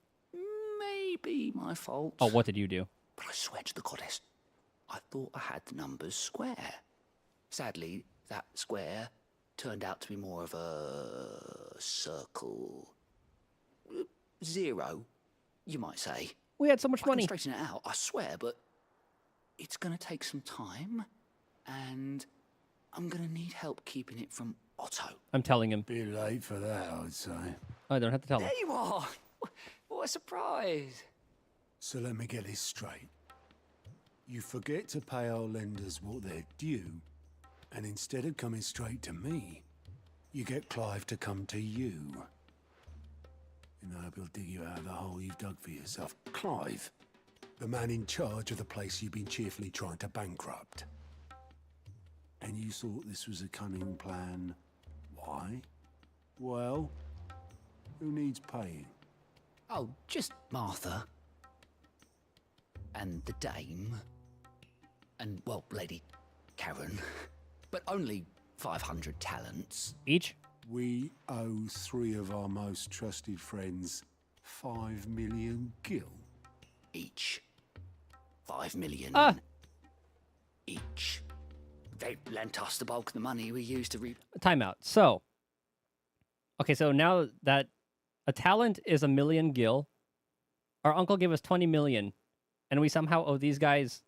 Maybe my fault. Oh, what did you do? But I swear to the goddess, I thought I had the numbers square. Sadly, that square turned out to be more of a circle. 0, you might say. We had so much money. I can straighten it out, I swear, but it's going to take some time, and I'm going to need help keeping it from Otto. I'm telling him. Be late for that, I'd say. I don't have to tell him. There you are! What a surprise! So let me get this straight. You forget to pay our lenders what they're due, and instead of coming straight to me, you get Clive to come to you. And I hope he'll dig you out of the hole you've dug for yourself. Clive, the man in charge of the place you've been cheerfully trying to bankrupt. And you thought this was a cunning plan. Why? Well, who needs paying? Oh, just Martha. And the dame. And, well, Lady Karen. But only 500 talents. Each? We owe 3 of our most trusted friends 5 million gil. Each. 5 million. Each. They lent us the bulk of the money we used to Time out. So, okay, so now that a talent is 1 million gil, our uncle gave us 20 million, and we somehow owe these guys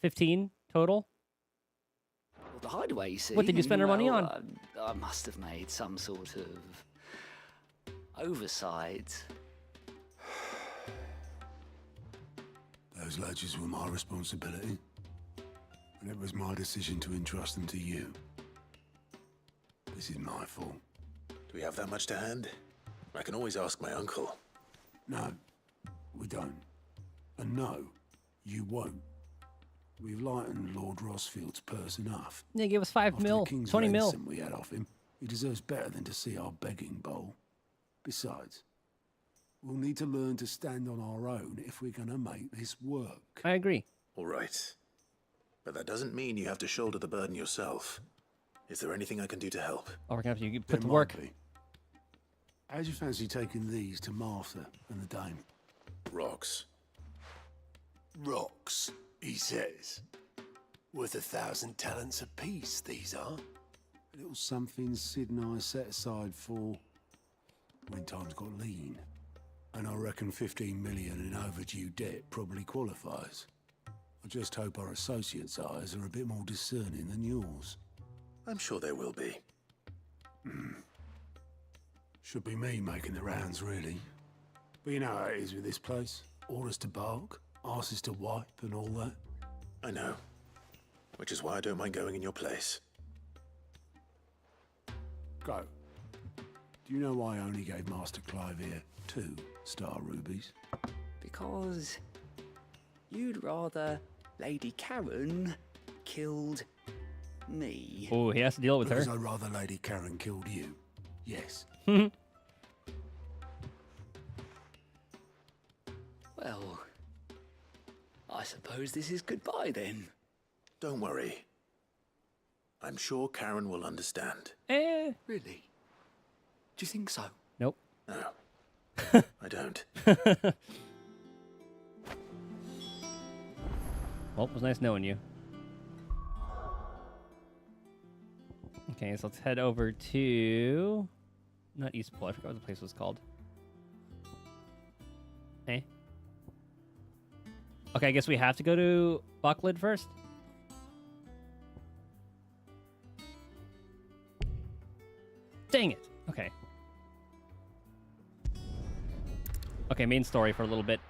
15 total? Well, the hideaway, you see. What did you spend our money on? I must have made some sort of oversight. Those ledgers were my responsibility. And it was my decision to entrust them to you. This is my fault. Do we have that much to hand? I can always ask my uncle. No, we don't. And no, you won't. We've lightened Lord Rosfield's purse enough. Yeah, give us 5 mil, After the king's 20 mil. ransom we had off him, he deserves better than to see our begging bowl. Besides, we'll need to learn to stand on our own if we're going to make this work. I agree. All right. But that doesn't mean you have to shoulder the burden yourself. Is there anything I can do to help? Oh, we're going to have to put There to might work. be. How'd you fancy taking these to Martha and the dame? Rocks. Rocks, he says. Worth 1,000 talents apiece, these are. A little something Sid and I set aside for when times got lean. And I reckon 15 million in overdue debt probably qualifies. I just hope our associates' eyes are a bit more discerning than yours. I'm sure they will be. Should be me making the rounds, really. But you know how it is with this place. Orders to bark, arses to wipe, and all that. I know. Which is why I don't mind going in your place. Go. Do you know why I only gave Master Clive here 2 star rubies? Because you'd rather Lady Karen killed me. Oh, he has to deal with her. Because I'd rather Lady Karen killed you. Yes. Well, I suppose this is goodbye then. Don't worry. I'm sure Karen will understand. Really? Do you think so? Nope. No. I don't. Well, it was nice knowing you. Okay, so let's head over to... Not Eastport, I forgot what the place was called. Eh? Okay, I guess we have to go to Bucklid first? Dang it! Okay. Okay, main story for a little bit.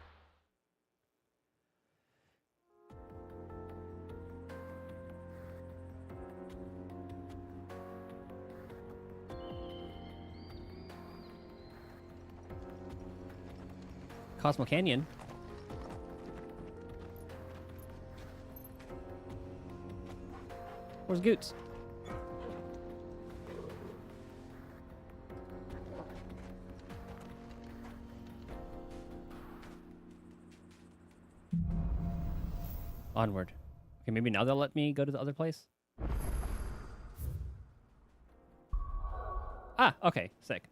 Cosmo Canyon. Where's Goots? Onward. Okay, maybe now they'll let me go to the other place? Ah, okay, sick.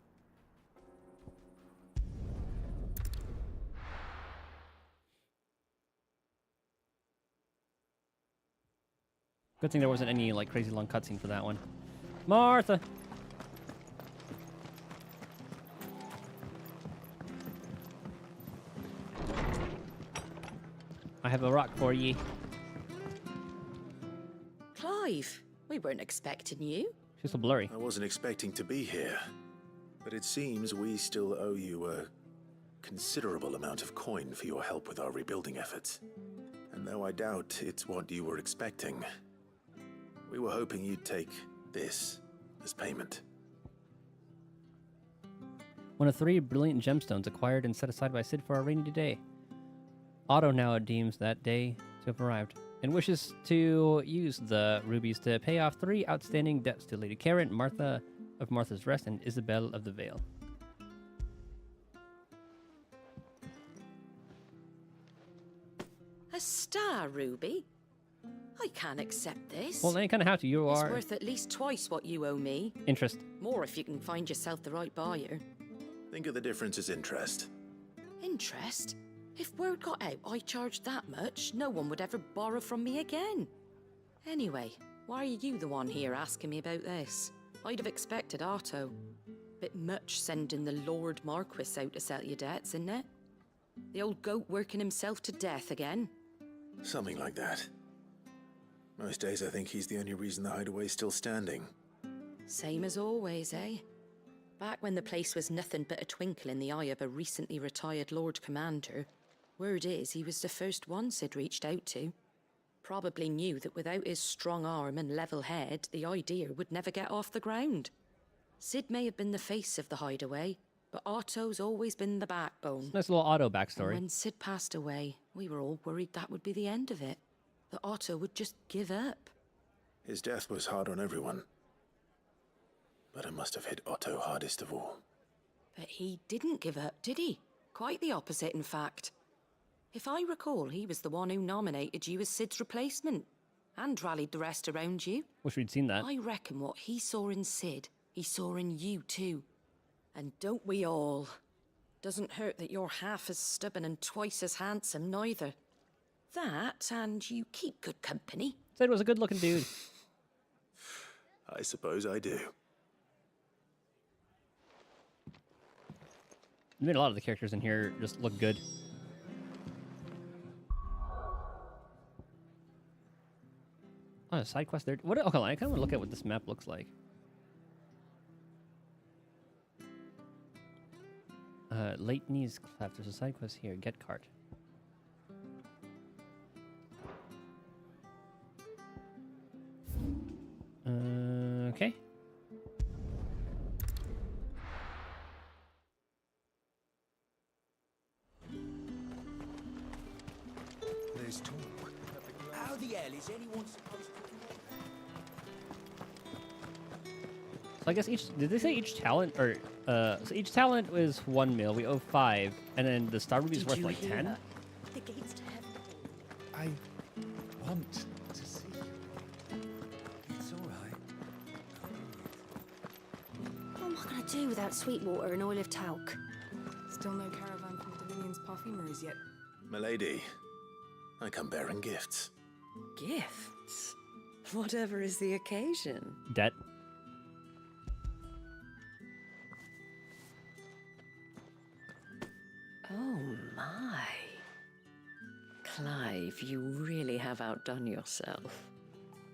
Good thing there wasn't any, like, crazy long cutscene for that one. Martha! I have a rock for ye. Clive, we weren't expecting you. She's so blurry. I wasn't expecting to be here, but it seems we still owe you a considerable amount of coin for your help with our rebuilding efforts. And though I doubt it's what you were expecting, we were hoping you'd take this as payment. One of 3 brilliant gemstones acquired and set aside by Cid for a rainy day. Otto now deems that day to have arrived, and wishes to use the rubies to pay off 3 outstanding debts to Lady Karen, Martha of Martha's Rest, and Isabel of the Vale. A star ruby? I can't accept this. Well, then you kind of have to. You It's are... worth at least twice what you owe me. Interest. More if you can find yourself the right buyer. Think of the difference as interest. Interest? If word got out I charged that much, no one would ever borrow from me again. Anyway, why are you the one here asking me about this? I'd have expected Otto. Bit much sending the Lord Marquis out to settle your debts, isn't it? The old goat working himself to death again. Something like that. Most days I think he's the only reason the hideaway's still standing. Same as always, eh? Back when the place was nothing but a twinkle in the eye of a recently retired Lord Commander, word is he was the first one Cid reached out to. Probably knew that without his strong arm and level head, the idea would never get off the ground. Cid may have been the face of the hideaway, but Otto's always been the backbone. Nice little Otto backstory. And when Cid passed away, we were all worried that would be the end of it. That Otto would just give up. His death was hard on everyone. But it must have hit Otto hardest of all. But he didn't give up, did he? Quite the opposite, in fact. If I recall, he was the one who nominated you as Cid's replacement, and rallied the rest around you. Wish we'd seen that. I reckon what he saw in Cid, he saw in you too. And don't we all? Doesn't hurt that you're half as stubborn and twice as handsome, neither. That, and you keep good company. Cid was a good-looking dude. I suppose I do. You made a lot of the characters in here just look good. Oh, a side quest there. What? Okay, I kind of want to look at what this map looks like. Leighton's Cleft. There's a side quest here. Get cart. Okay. There's talk. How the hell is anyone supposed to... So I guess did they say each talent, or, so each talent was 1 mil, we owe 5, and then the Star Ruby is worth like 10? The gates to heaven. I want to see you. It's all right. What am I going to do without Sweetwater and Olive Talc? Still no caravan from the Dominion's perfumeries yet. Milady, I come bearing gifts. Gifts? Whatever is the occasion. Debt. Oh my. Clive, you really have outdone yourself.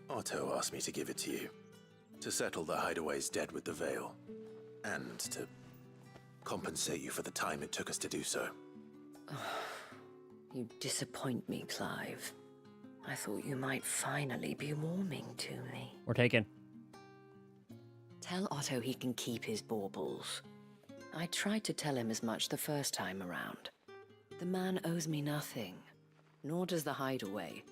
Otto asked me to give it to you. To settle the hideaway's debt with the Vale. And to compensate you for the time it took us to do so. You disappoint me, Clive. I thought you might finally be warming to me. We're taken. Tell Otto he can keep his baubles. I tried to tell him as much the first time around. The man owes me nothing, nor does the hideaway.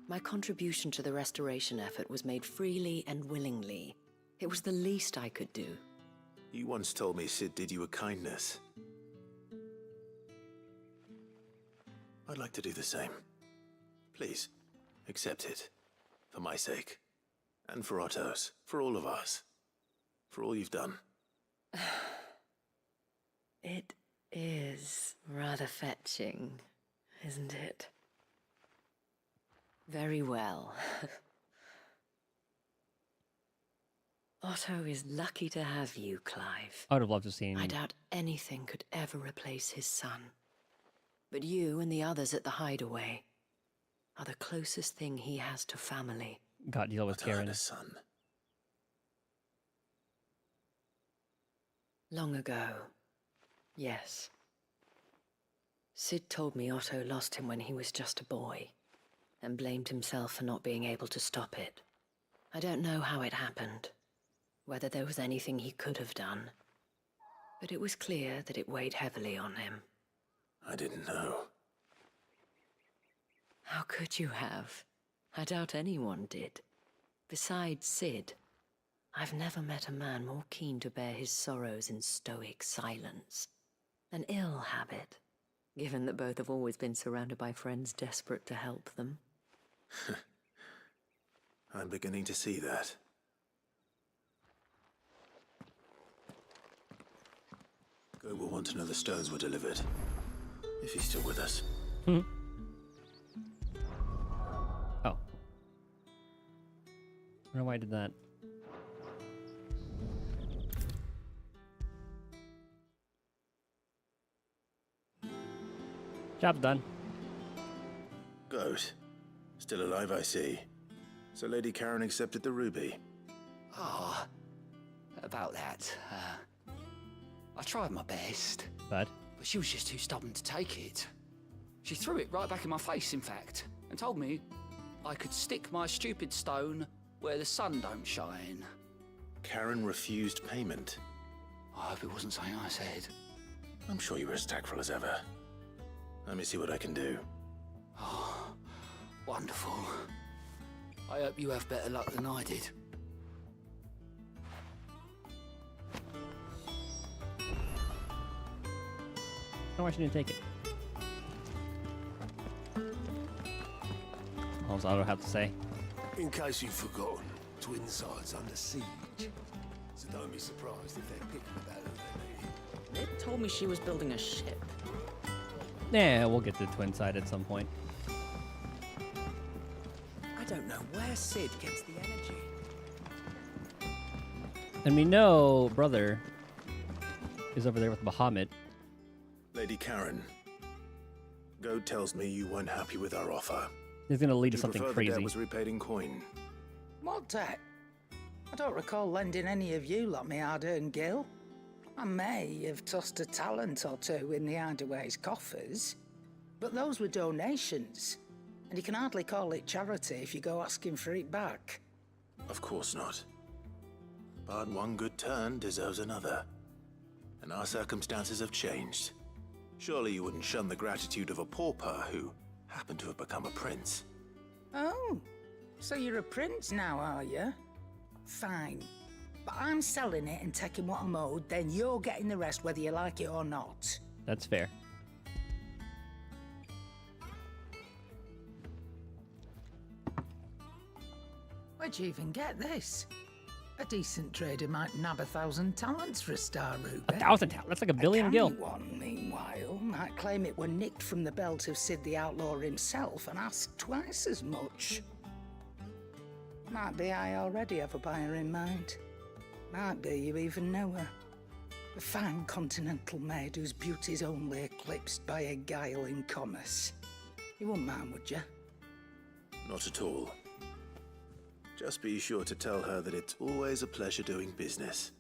My contribution to the restoration effort was made freely and willingly. It was the least I could do. You once told me Cid did you a kindness. I'd like to do the same. Please. Accept it. For my sake. And for Otto's. For all of us. For all you've done. It is rather fetching, isn't it? Very well. Otto is lucky to have you, Clive. I would have loved to have seen. I doubt anything could ever replace his son. But you and the others at the hideaway are the closest thing he has to family. Got deal with Karen. His son. Long ago, yes. Sid told me Otto lost him when he was just a boy, and blamed himself for not being able to stop it. I don't know how it happened, whether there was anything he could have done, but it was clear that it weighed heavily on him. I didn't know. How could you have? I doubt anyone did. Besides Sid, I've never met a man more keen to bear his sorrows in stoic silence. An ill habit, given that both have always been surrounded by friends desperate to help them. I'm beginning to see that. Go will want to know the stones were delivered. If he's still with us. Hmm. Oh. I don't know why I did that. Job's done. Goat. Still alive, I see. So Lady Karen accepted the ruby. Ah, about that. I tried my best. But she was just too stubborn to take it. She threw it right back in my face, in fact, and told me I could stick my stupid stone where the sun don't shine. Karen refused payment. I hope it wasn't something I said. I'm sure you were as tactful as ever. Let me see what I can do. Oh, wonderful. I hope you have better luck than I did. I don't know why she didn't take it. All I don't have to say. In case you've forgotten, Twin Side's under siege. So don't be surprised if they're picking about who they're Ned told me she was building a ship. Yeah, we'll get to Twin Side at some point. I don't know where Sid gets the energy. And we know brother is over there with Bahamut. Lady Karen, Goad tells me you weren't happy with our offer. He's gonna lead to something The crazy. debt was repaid in coin. What debt? I don't recall lending any of you lot me hard-earned gil. I may have tossed a talent or two in the hideaway's coffers, but those were donations, and you can hardly call it charity if you go asking for it back. Of course not. But one good turn deserves another. And our circumstances have changed. Surely you wouldn't shun the gratitude of a pauper who happened to have become a prince. Oh, so you're a prince now, are you? Fine. But I'm selling it and taking what I'm owed, then you're getting the rest whether you like it or not. That's fair. Where'd you even get this? A decent trader might nab 1,000 talents for a star ruby. 1,000 talents? That's like a billion gil. One, meanwhile, might claim it were nicked from the belt of Sid the Outlaw himself and ask twice as much. Might be I already have a buyer in mind. Might be you even know her. A fine continental maid whose beauty's only eclipsed by a guile in commerce. You wouldn't mind, would you? Not at all. Just be sure to tell her that it's always a pleasure doing business.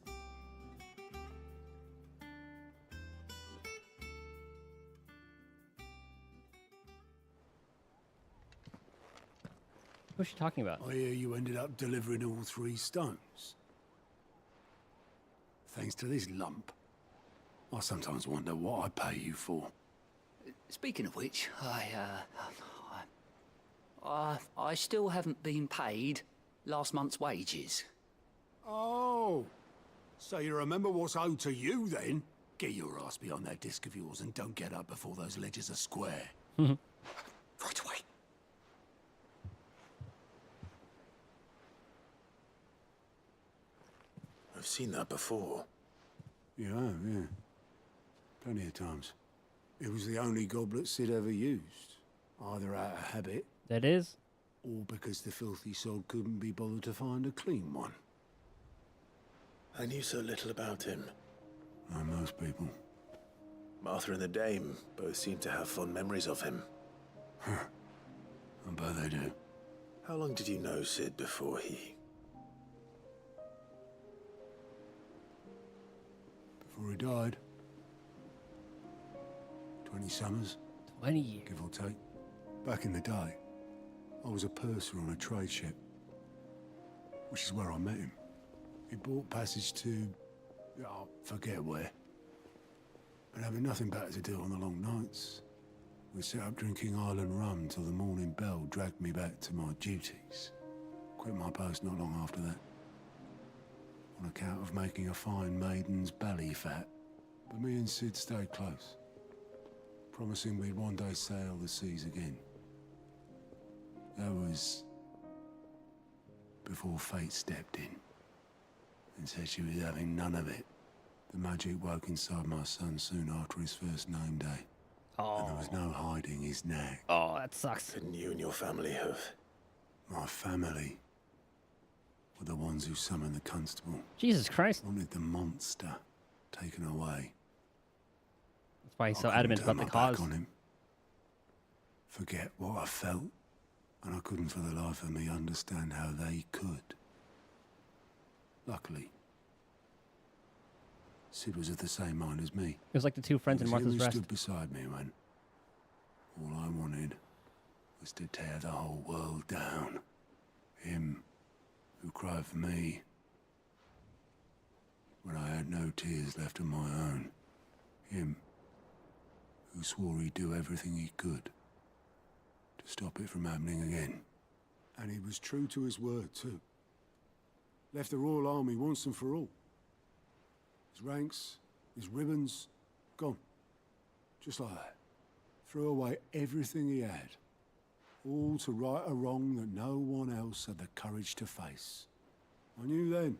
What's she talking about? I hear you ended up delivering all 3 stones. Thanks to this lump. I sometimes wonder what I pay you for. Speaking of which, I still haven't been paid last month's wages. Oh, so you remember what's owed to you then? Get your ass behind that disc of yours and don't get up before those ledgers are square. Right away. seen that before. You have, yeah. Plenty of times. It was the only goblet Sid ever used. Either out of habit... That is? ...or because the filthy sod couldn't be bothered to find a clean one. I knew so little about him. Like most people. Martha and the Dame both seem to have fond memories of him. I bet they do. How long did you know Sid before he... Before he died. 20 summers. 20 years. Give or take. Back in the day, I was a purser on a trade ship. Which is where I met him. He bought passage to... I forget where. But having nothing better to do on the long nights, we set up drinking island rum till the morning bell dragged me back to my duties. Quit my post not long after that. On account of making a fine maiden's belly fat. But me and Sid stayed close. Promising we'd one day sail the seas again. That was... before fate stepped in. And said she was having none of it. The magic woke inside my son soon after his first name day. Oh. And there was no hiding his knack. Oh, that sucks. Couldn't you and your family have... My family were the ones who summoned the constable. Jesus Christ. Wanted the monster taken away. That's why he's so adamant about the cause. On him. Forget what I felt. And I couldn't for the life of me understand how they could. Luckily, Sid was of the same mind as me. It was like the two friends in Martha's Rest. He stood beside me when all I wanted was to tear the whole world down. Him, who cried for me when I had no tears left of my own. Him, who swore he'd do everything he could to stop it from happening again. And he was true to his word, too. Left the Royal Army once and for all. His ranks, his ribbons, gone. Just like that. Threw away everything he had. All to right a wrong that no one else had the courage to face. I knew then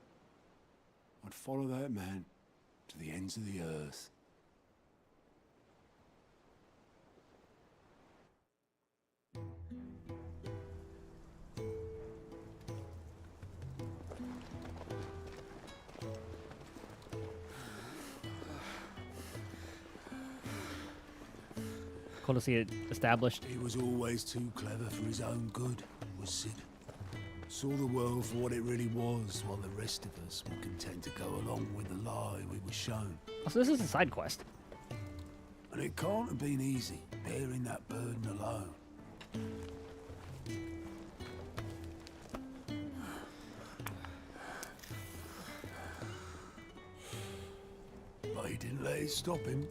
I'd follow that man to the ends of the earth. Cool to see it established. He was always too clever for his own good, was Sid. Saw the world for what it really was, while the rest of us were content to go along with the lie we were shown. Oh, so this is a side quest. And it can't have been easy, bearing that burden alone. But he didn't let it stop him.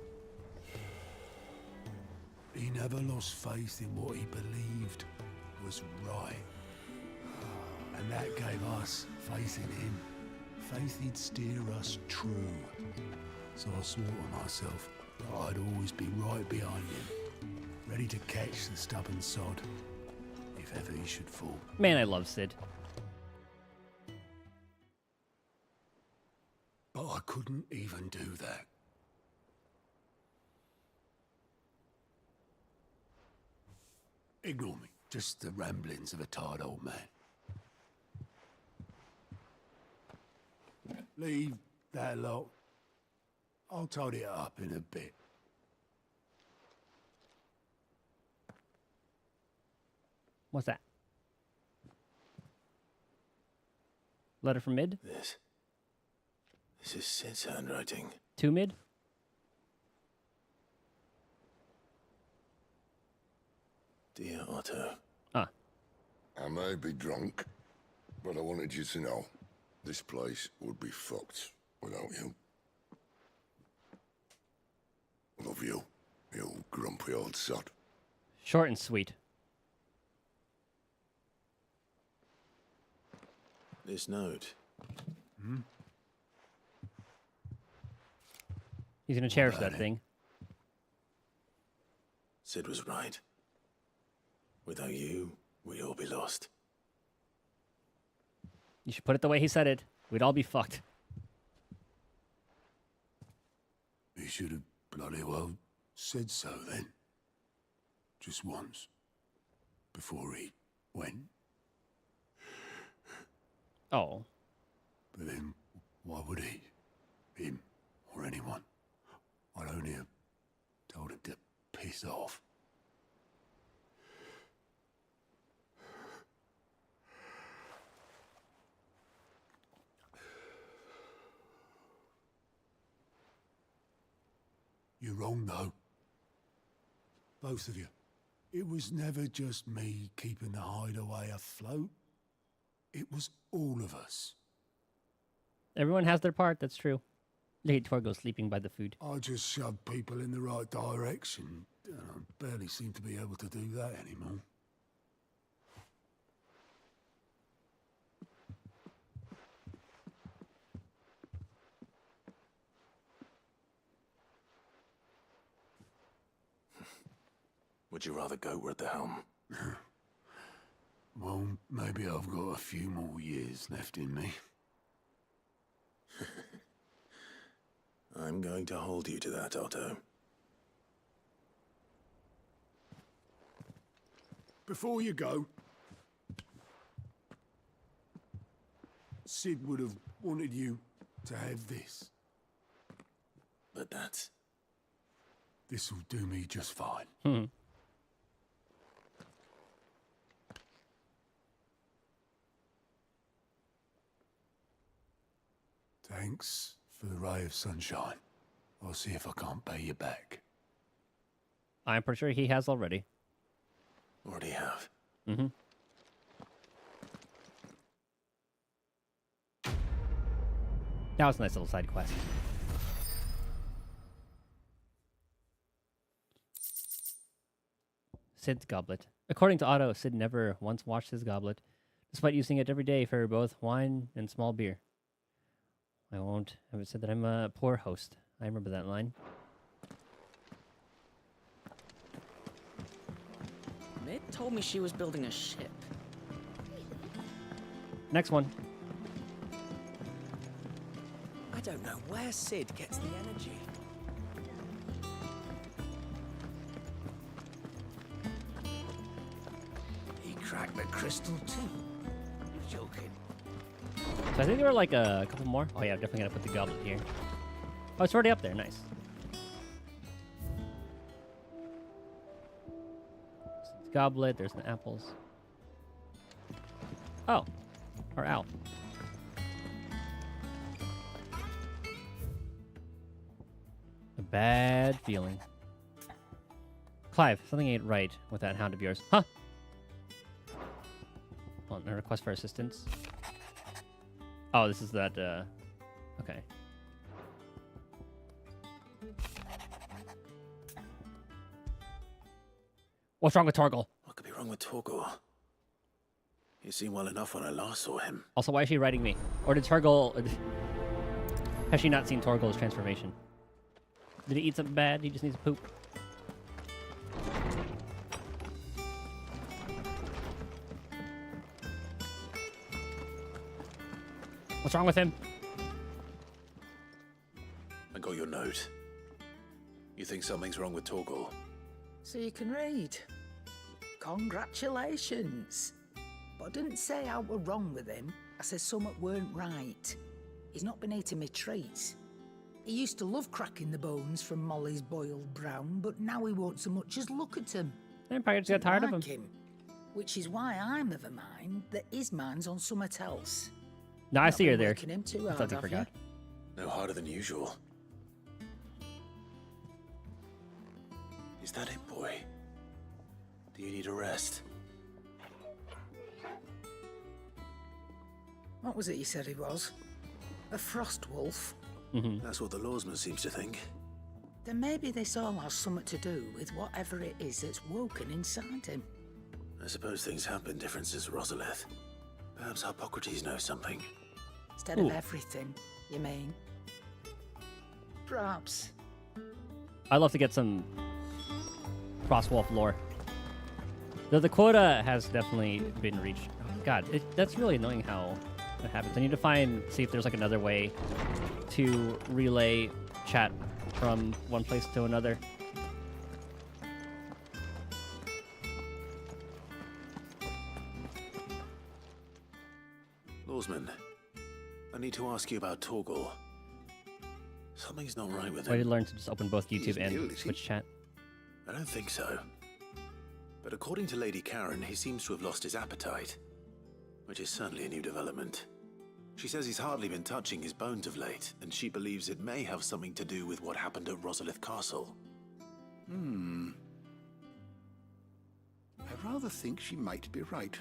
He never lost faith in what he believed was right. And that gave us faith in him. Faith he'd steer us true. So I swore to myself that I'd always be right behind him, ready to catch the stubborn sod, if ever he should fall. Man, I love Sid. But I couldn't even do that. Ignore me. Just the ramblings of a tired old man. Leave that lot. I'll tidy it up in a bit. What's that? Letter from Mid? This is Sid's handwriting. To Mid? Dear Otto. Ah. I may be drunk, but I wanted you to know this place would be fucked without you. Love you, you grumpy old sod. Short and sweet. This note. He's gonna cherish that thing. Sid was right. Without you, we'd all be lost. You should put it the way he said it. We'd all be fucked. He should have bloody well said so then. Just once. Before he went. Oh. But then, why would he? Him, or anyone? I'd only have told him to piss off. You're wrong, though. Both of you. It was never just me keeping the hideaway afloat. It was all of us. Everyone has their part, that's true. Look at Torgo sleeping by the food. I just shoved people in the right direction. And I barely seem to be able to do that anymore. Would you rather go at the helm? Well, maybe I've got a few more years left in me. I'm going to hold you to that, Otto. Before you go, Sid would have wanted you to have this. But that's... This'll do me just fine. Thanks for the ray of sunshine. I'll see if I can't pay you back. I'm pretty sure he has already. Already have. Mm-hmm. That was a nice little side quest. Sid's goblet. According to Otto, Sid never once washed his goblet, despite using it every day for both wine and small beer. I won't have it said that I'm a poor host. I remember that line. Mid told me she was building a ship. Next one. I don't know where Sid gets the energy. He cracked the crystal too. You're joking. So I think there were like a couple more. Oh yeah, I'm definitely gonna put the goblet here. Oh, it's already up there. Nice. Goblet. There's the apples. Oh, or ow. A bad feeling. Clive, something ain't right with that hound of yours. Huh? Oh, a request for assistance. Oh, this is that, okay. What's wrong with Torgal? What could be wrong with Torgal? He seemed well enough when I last saw him. Also, why is she writing me? Or did Torgal... Has she not seen Torgal's transformation? Did he eat something bad? He just needs to poop. What's wrong with him? I got your note. You think something's wrong with Torgal? So you can read. Congratulations. But I didn't say I were wrong with him. I said something weren't right. He's not been eating me treats. He used to love cracking the bones from Molly's boiled brown, but now he won't so much as look at them. They probably just got tired of him. Which is why I'm of a mind that his mind's on something else. No, I see her there. Working him too I hard, thought you have forgot. No harder than usual. Is that it, boy? Do you need a rest? What was it you said he was? A frost wolf? That's what the lawsman seems to think. Then maybe this all has something to do with whatever it is that's woken inside him. I suppose things have been different since Rosalith. Perhaps Hippocrates knows something. Instead of everything, you mean? Perhaps. I'd love to get some Frostwolf lore. Though the quota has definitely been reached. Oh, God, that's really annoying how it happens. I need to see if there's like another way to relay chat from one place to another. Lawsman, I need to ask you about Torgal. Something's not right with I did him. learn to just open both YouTube and Twitch chat. I don't think so. But according to Lady Karen, he seems to have lost his appetite, which is certainly a new development. She says he's hardly been touching his bones of late, and she believes it may have something to do with what happened at Rosalith Castle. I rather think she might be right,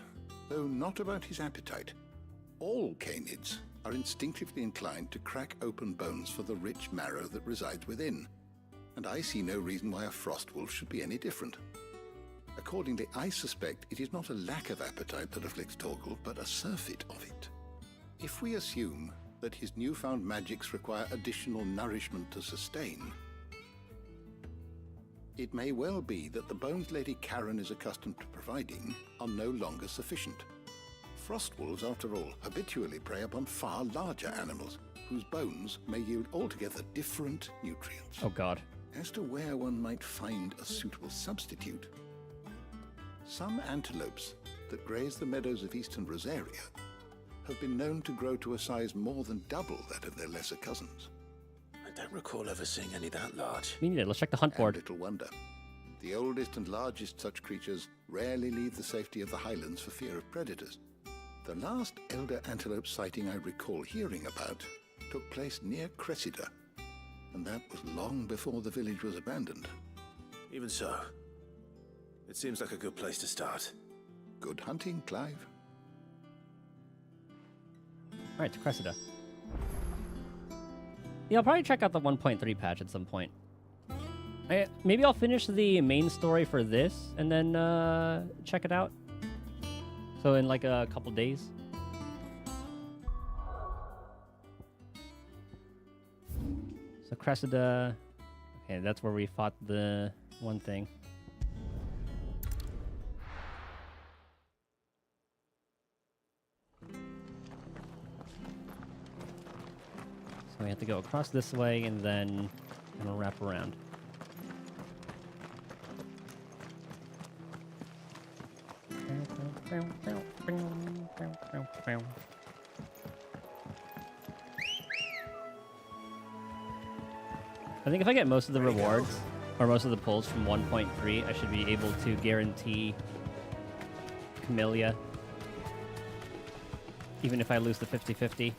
though not about his appetite. All canids are instinctively inclined to crack open bones for the rich marrow that resides within, and I see no reason why a frost wolf should be any different. Accordingly, I suspect it is not a lack of appetite that afflicts Torgal, but a surfeit of it. If we assume that his newfound magics require additional nourishment to sustain, it may well be that the bones Lady Karen is accustomed to providing are no longer sufficient. Frost wolves, after all, habitually prey upon far larger animals, whose bones may yield altogether different nutrients. Oh god. As to where one might find a suitable substitute, some antelopes that graze the meadows of eastern Rosaria have been known to grow to a size more than double that of their lesser cousins. I don't recall ever seeing any that large. Me neither. Let's check the hunt board. And little wonder. The oldest and largest such creatures rarely leave the safety of the highlands for fear of predators. The last elder antelope sighting I recall hearing about took place near Cressida, and that was long before the village was abandoned. Even so, it seems like a good place to start. Good hunting, Clive. Alright, to Cressida. Yeah, I'll probably check out the 1.3 patch at some point. Maybe I'll finish the main story for this and then check it out. So in like a couple days. So Cressida. Okay, that's where we fought the one thing. So we have to go across this way and then wrap around. I think if I get most of the rewards, or most of the pulls from 1.3, I should be able to guarantee Camellia. Even if I lose the 50-50.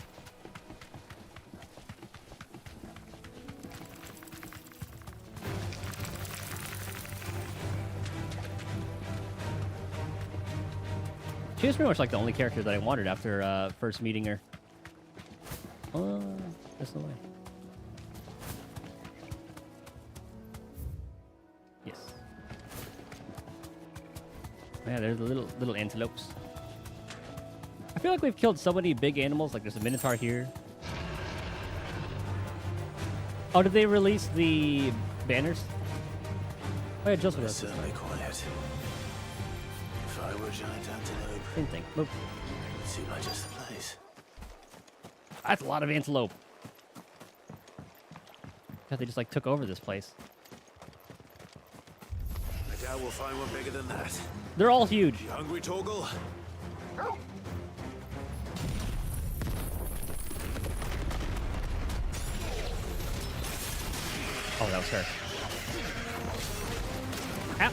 She was pretty much like the only character that I wanted after first meeting her. This way. Yes. Yeah, there's the little antelopes. I feel like we've killed so many big animals. Like there's a minotaur here. Oh, did they release the banners? Oh yeah, just with us. Certainly quiet. If I were a giant antelope, same thing. Move. it would seem like just the place. That's a lot of antelope. God, they just like took over this place. I doubt we'll find one bigger than that. They're all huge. You hungry, Torgal? Oh, that was her. Ow.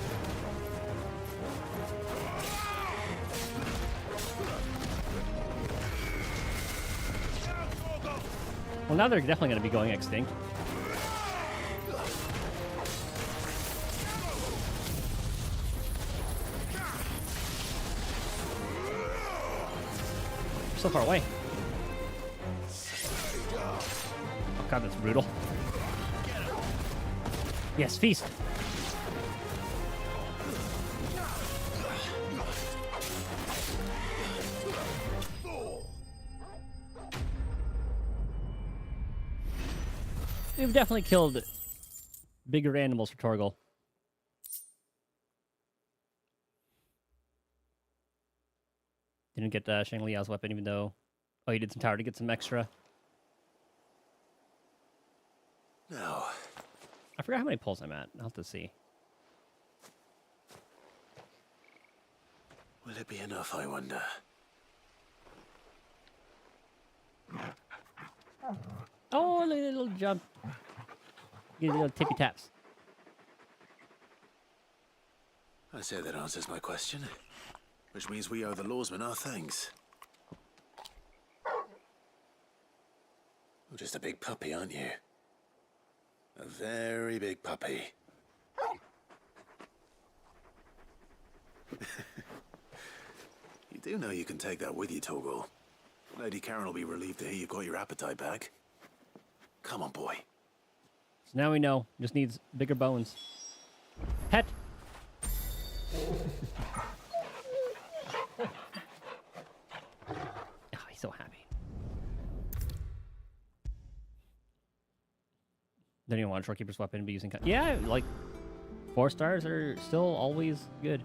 Well, now they're definitely going to be going extinct. So far away. Oh god, that's brutal. Yes, feast. We've definitely killed bigger animals for Torgal. Didn't get Shang Liao's weapon, even though... Oh, you did some tower to get some extra. Now, forgot how many pulls I'm at. I'll have to see. Will it be enough, I wonder? Oh, look at the little jump. Get little tippy taps. I say that answers my question. Which means we owe the lawsman our thanks. You're just a big puppy, aren't you? A very big puppy. You do know you can take that with you, Torgal. Lady Karen will be relieved to hear you've got your appetite back. Come on, boy. So now we know. Just needs bigger bones. Pet. Oh, he's so happy. Don't even want a shorekeeper's weapon, be using... Yeah, like, 4 stars are still always good.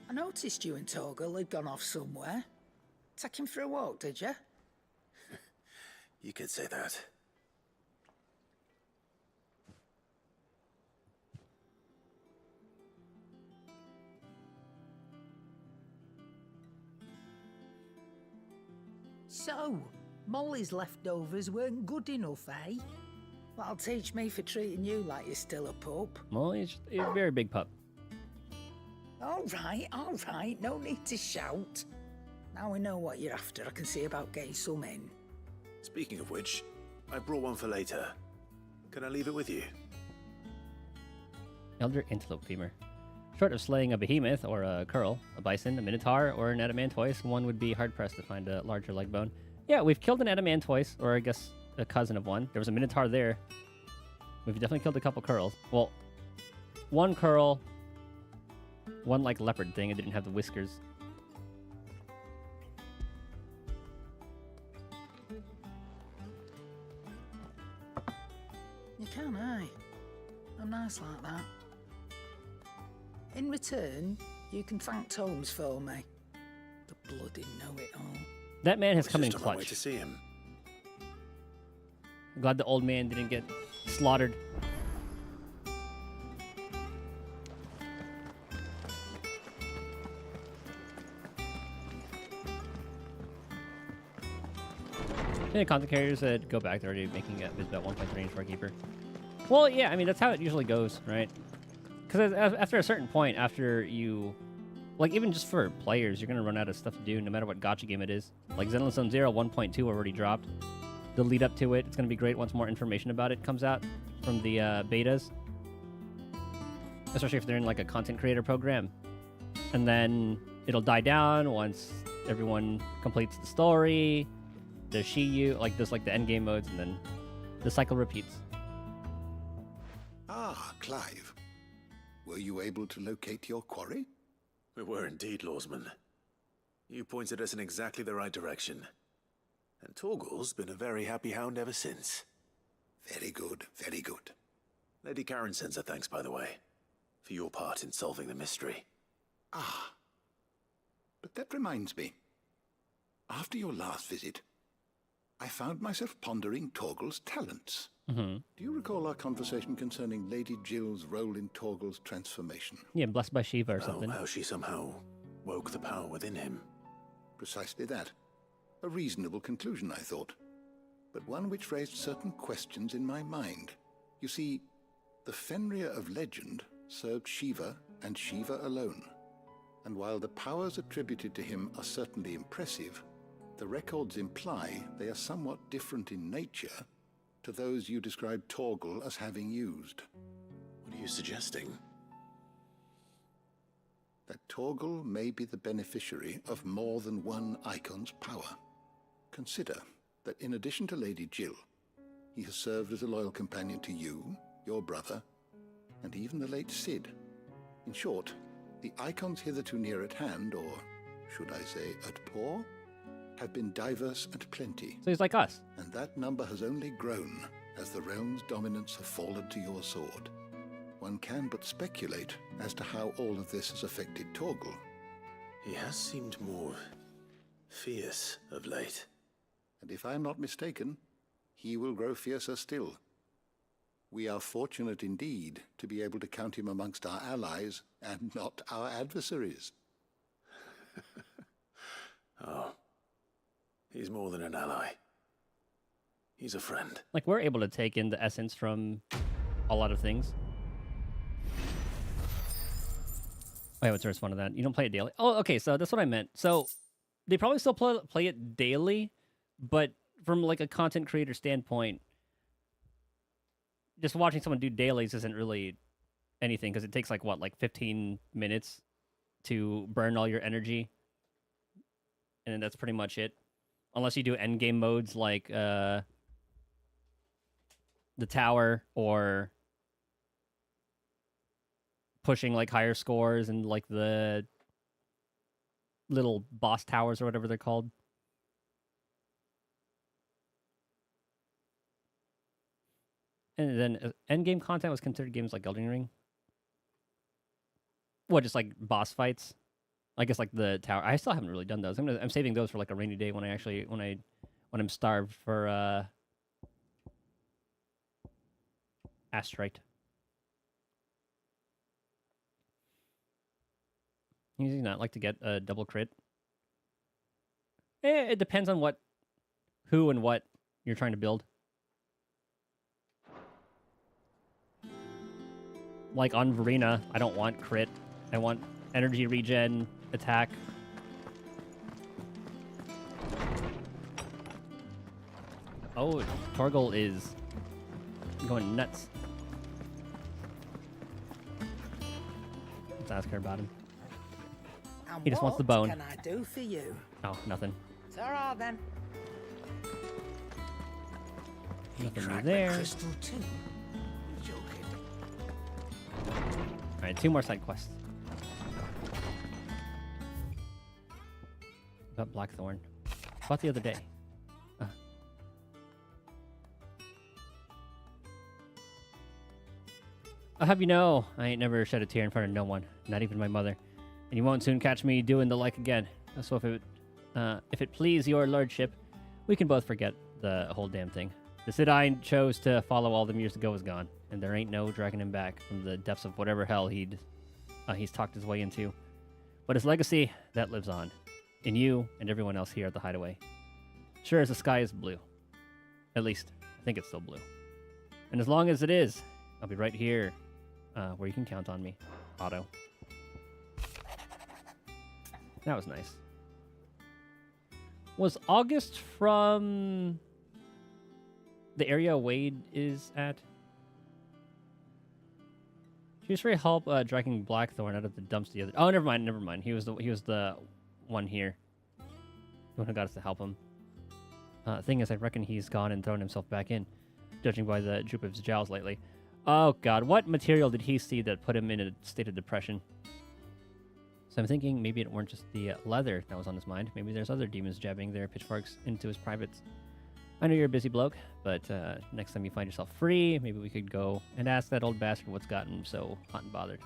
I noticed you and Torgal had gone off somewhere. Take him for a walk, did you? You could say that. So, Molly's leftovers weren't good enough, eh? That'll teach me for treating you like you're still a pup. Molly's a very big pup. All right, no need to shout. Now we know what you're after, I can see about getting some in. Speaking of which, I brought one for later. Can I leave it with you? Elder Antelope Femur. Short of slaying a behemoth or a curl, a bison, a minotaur, or an adamantoise, one would be hard-pressed to find a larger leg bone. Yeah, we've killed an adamantoise, or I guess a cousin of one. There was a minotaur there. We've definitely killed a couple curls. Well, one curl, one like leopard thing, it didn't have the whiskers. You can, eh? I'm nice like that. In return, you can thank Tomes for me. The bloody know-it-all. That man has come in Just on my way clutch. to see him. I'm glad the old man didn't get slaughtered. The content carriers that go back, they're already making it about 1.3 inch for a keeper. Well, yeah, I mean, that's how it usually goes, right? Because after a certain point, after you... Like, even just for players, you're going to run out of stuff to do, no matter what gacha game it is. Like, Zenless Zone Zero 1.2 already dropped. The lead up to it, it's going to be great once more information about it comes out from the betas. Especially if they're in, like, a content creator program. And then it'll die down once everyone completes the story. There's Shiyu, like, there's, like, the endgame modes, and then the cycle repeats. Ah, Clive. Were you able to locate your quarry? We were indeed, Lawsman. You pointed us in exactly the right direction. And Torgal's been a very happy hound ever since. Very good, very good. Lady Karen sends her thanks, by the way, for your part in solving the mystery. Ah. But that reminds me. After your last visit, I found myself pondering Torgal's talents. Mm-hmm. Do you recall our conversation concerning Lady Jill's role in Torgal's transformation? Yeah, blessed by Shiva or something. How she somehow woke the power within him. Precisely that. A reasonable conclusion, I thought. But one which raised certain questions in my mind. You see, the Fenrir of legend served Shiva and Shiva alone. And while the powers attributed to him are certainly impressive, the records imply they are somewhat different in nature to those you described Torgal as having used. What are you suggesting? That Torgal may be the beneficiary of more than one icon's power. Consider that in addition to Lady Jill, he has served as a loyal companion to you, your brother, and even the late Cid. In short, the icons hitherto near at hand, or should I say at paw, have been diverse and plenty. So he's like us. And that number has only grown as the realm's dominance have fallen to your sword. One can but speculate as to how all of this has affected Torgal. He has seemed more fierce of late. And if I am not mistaken, he will grow fiercer still. We are fortunate indeed to be able to count him amongst our allies and not our adversaries. Oh, he's more than an ally. He's a friend. Like, we're able to take in the essence from a lot of things. Wait, what's the response to that? You don't play it daily? Oh, okay, so that's what I meant. So, they probably still play it daily, but from, like, a content creator standpoint, just watching someone do dailies isn't really anything, because it takes, like, what, like 15 minutes to burn all your energy? And then that's pretty much it. Unless you do endgame modes like the tower, or pushing like higher scores and like the little boss towers or whatever they're called. And then endgame content was considered games like Elden Ring. What, just like boss fights? I guess like the tower. I still haven't really done those. I'm saving those for like a rainy day when I'm starved for Astrite. Usually not like to get a double crit. It depends on who and what you're trying to build. Like on Verena, I don't want crit. I want energy regen, attack. Oh, Torgal is going nuts. Let's ask her about him. And He just wants the bone. What can I do for you? Oh, nothing. It's all right then. Nothing there. Crystal too. Joking. Alright, 2 more side quests. About Blackthorn. About the other day. I'll have you know, I ain't never shed a tear in front of no one, not even my mother. And you won't soon catch me doing the like again. So if it please your lordship, we can both forget the whole damn thing. The Sid I chose to follow all them years ago is gone, and there ain't no dragging him back from the depths of whatever hell he's talked his way into. But his legacy, that lives on. In you and everyone else here at the Hideaway. Sure as the sky is blue. At least, I think it's still blue. And as long as it is, I'll be right here, where you can count on me. Otto. That was nice. Was August from the area Wade is at? She was for help dragging Blackthorn out of the dumps the other. Oh, never mind. He was the one here. The one who got us to help him. Thing is, I reckon he's gone and thrown himself back in, judging by the droop of his jowls lately. Oh God, what material did he see that put him in a state of depression? So I'm thinking maybe it weren't just the leather that was on his mind. Maybe there's other demons jabbing their pitchforks into his privates. I know you're a busy bloke, but next time you find yourself free, maybe we could go and ask that old bastard what's gotten him so hot and bothered.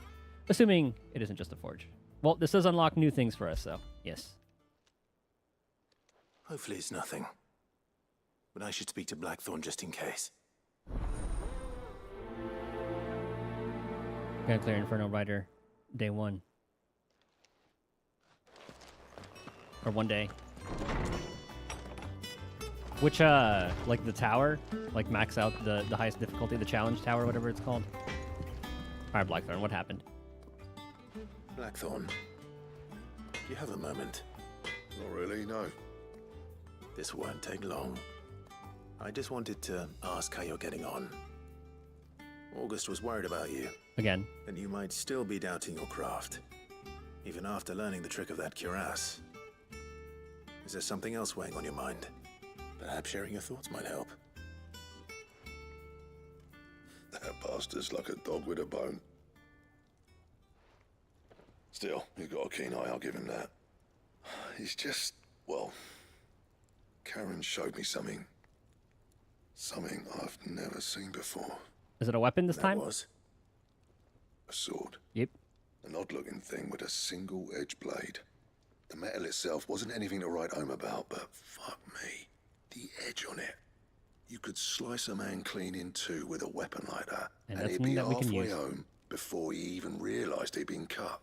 Assuming it isn't just a forge. Well, this does unlock new things for us, so yes. Hopefully it's nothing. But I should speak to Blackthorn just in case. Gonna clear Inferno Rider day 1. Or one day. Which, like the tower, like max out the highest difficulty, the challenge tower, whatever it's called. Alright, Blackthorn, what happened? Blackthorn, do you have a moment? Not really, no. This won't take long. I just wanted to ask how you're getting on. August was worried about you. Again. And you might still be doubting your craft, even after learning the trick of that cuirass. Is there something else weighing on your mind? Perhaps sharing your thoughts might help. That bastard's like a dog with a bone. Still, he's got a keen eye, I'll give him that. He's just, well, Karen showed me something. Something I've never seen before. Is it a weapon this time? Was a sword. Yep. An odd-looking thing with a single-edged blade. The metal itself wasn't anything to write home about, but fuck me, the edge on it. You could slice a man clean in two with a weapon like that, And and that's he'd something be that we can halfway use. home before he even realised he'd been cut.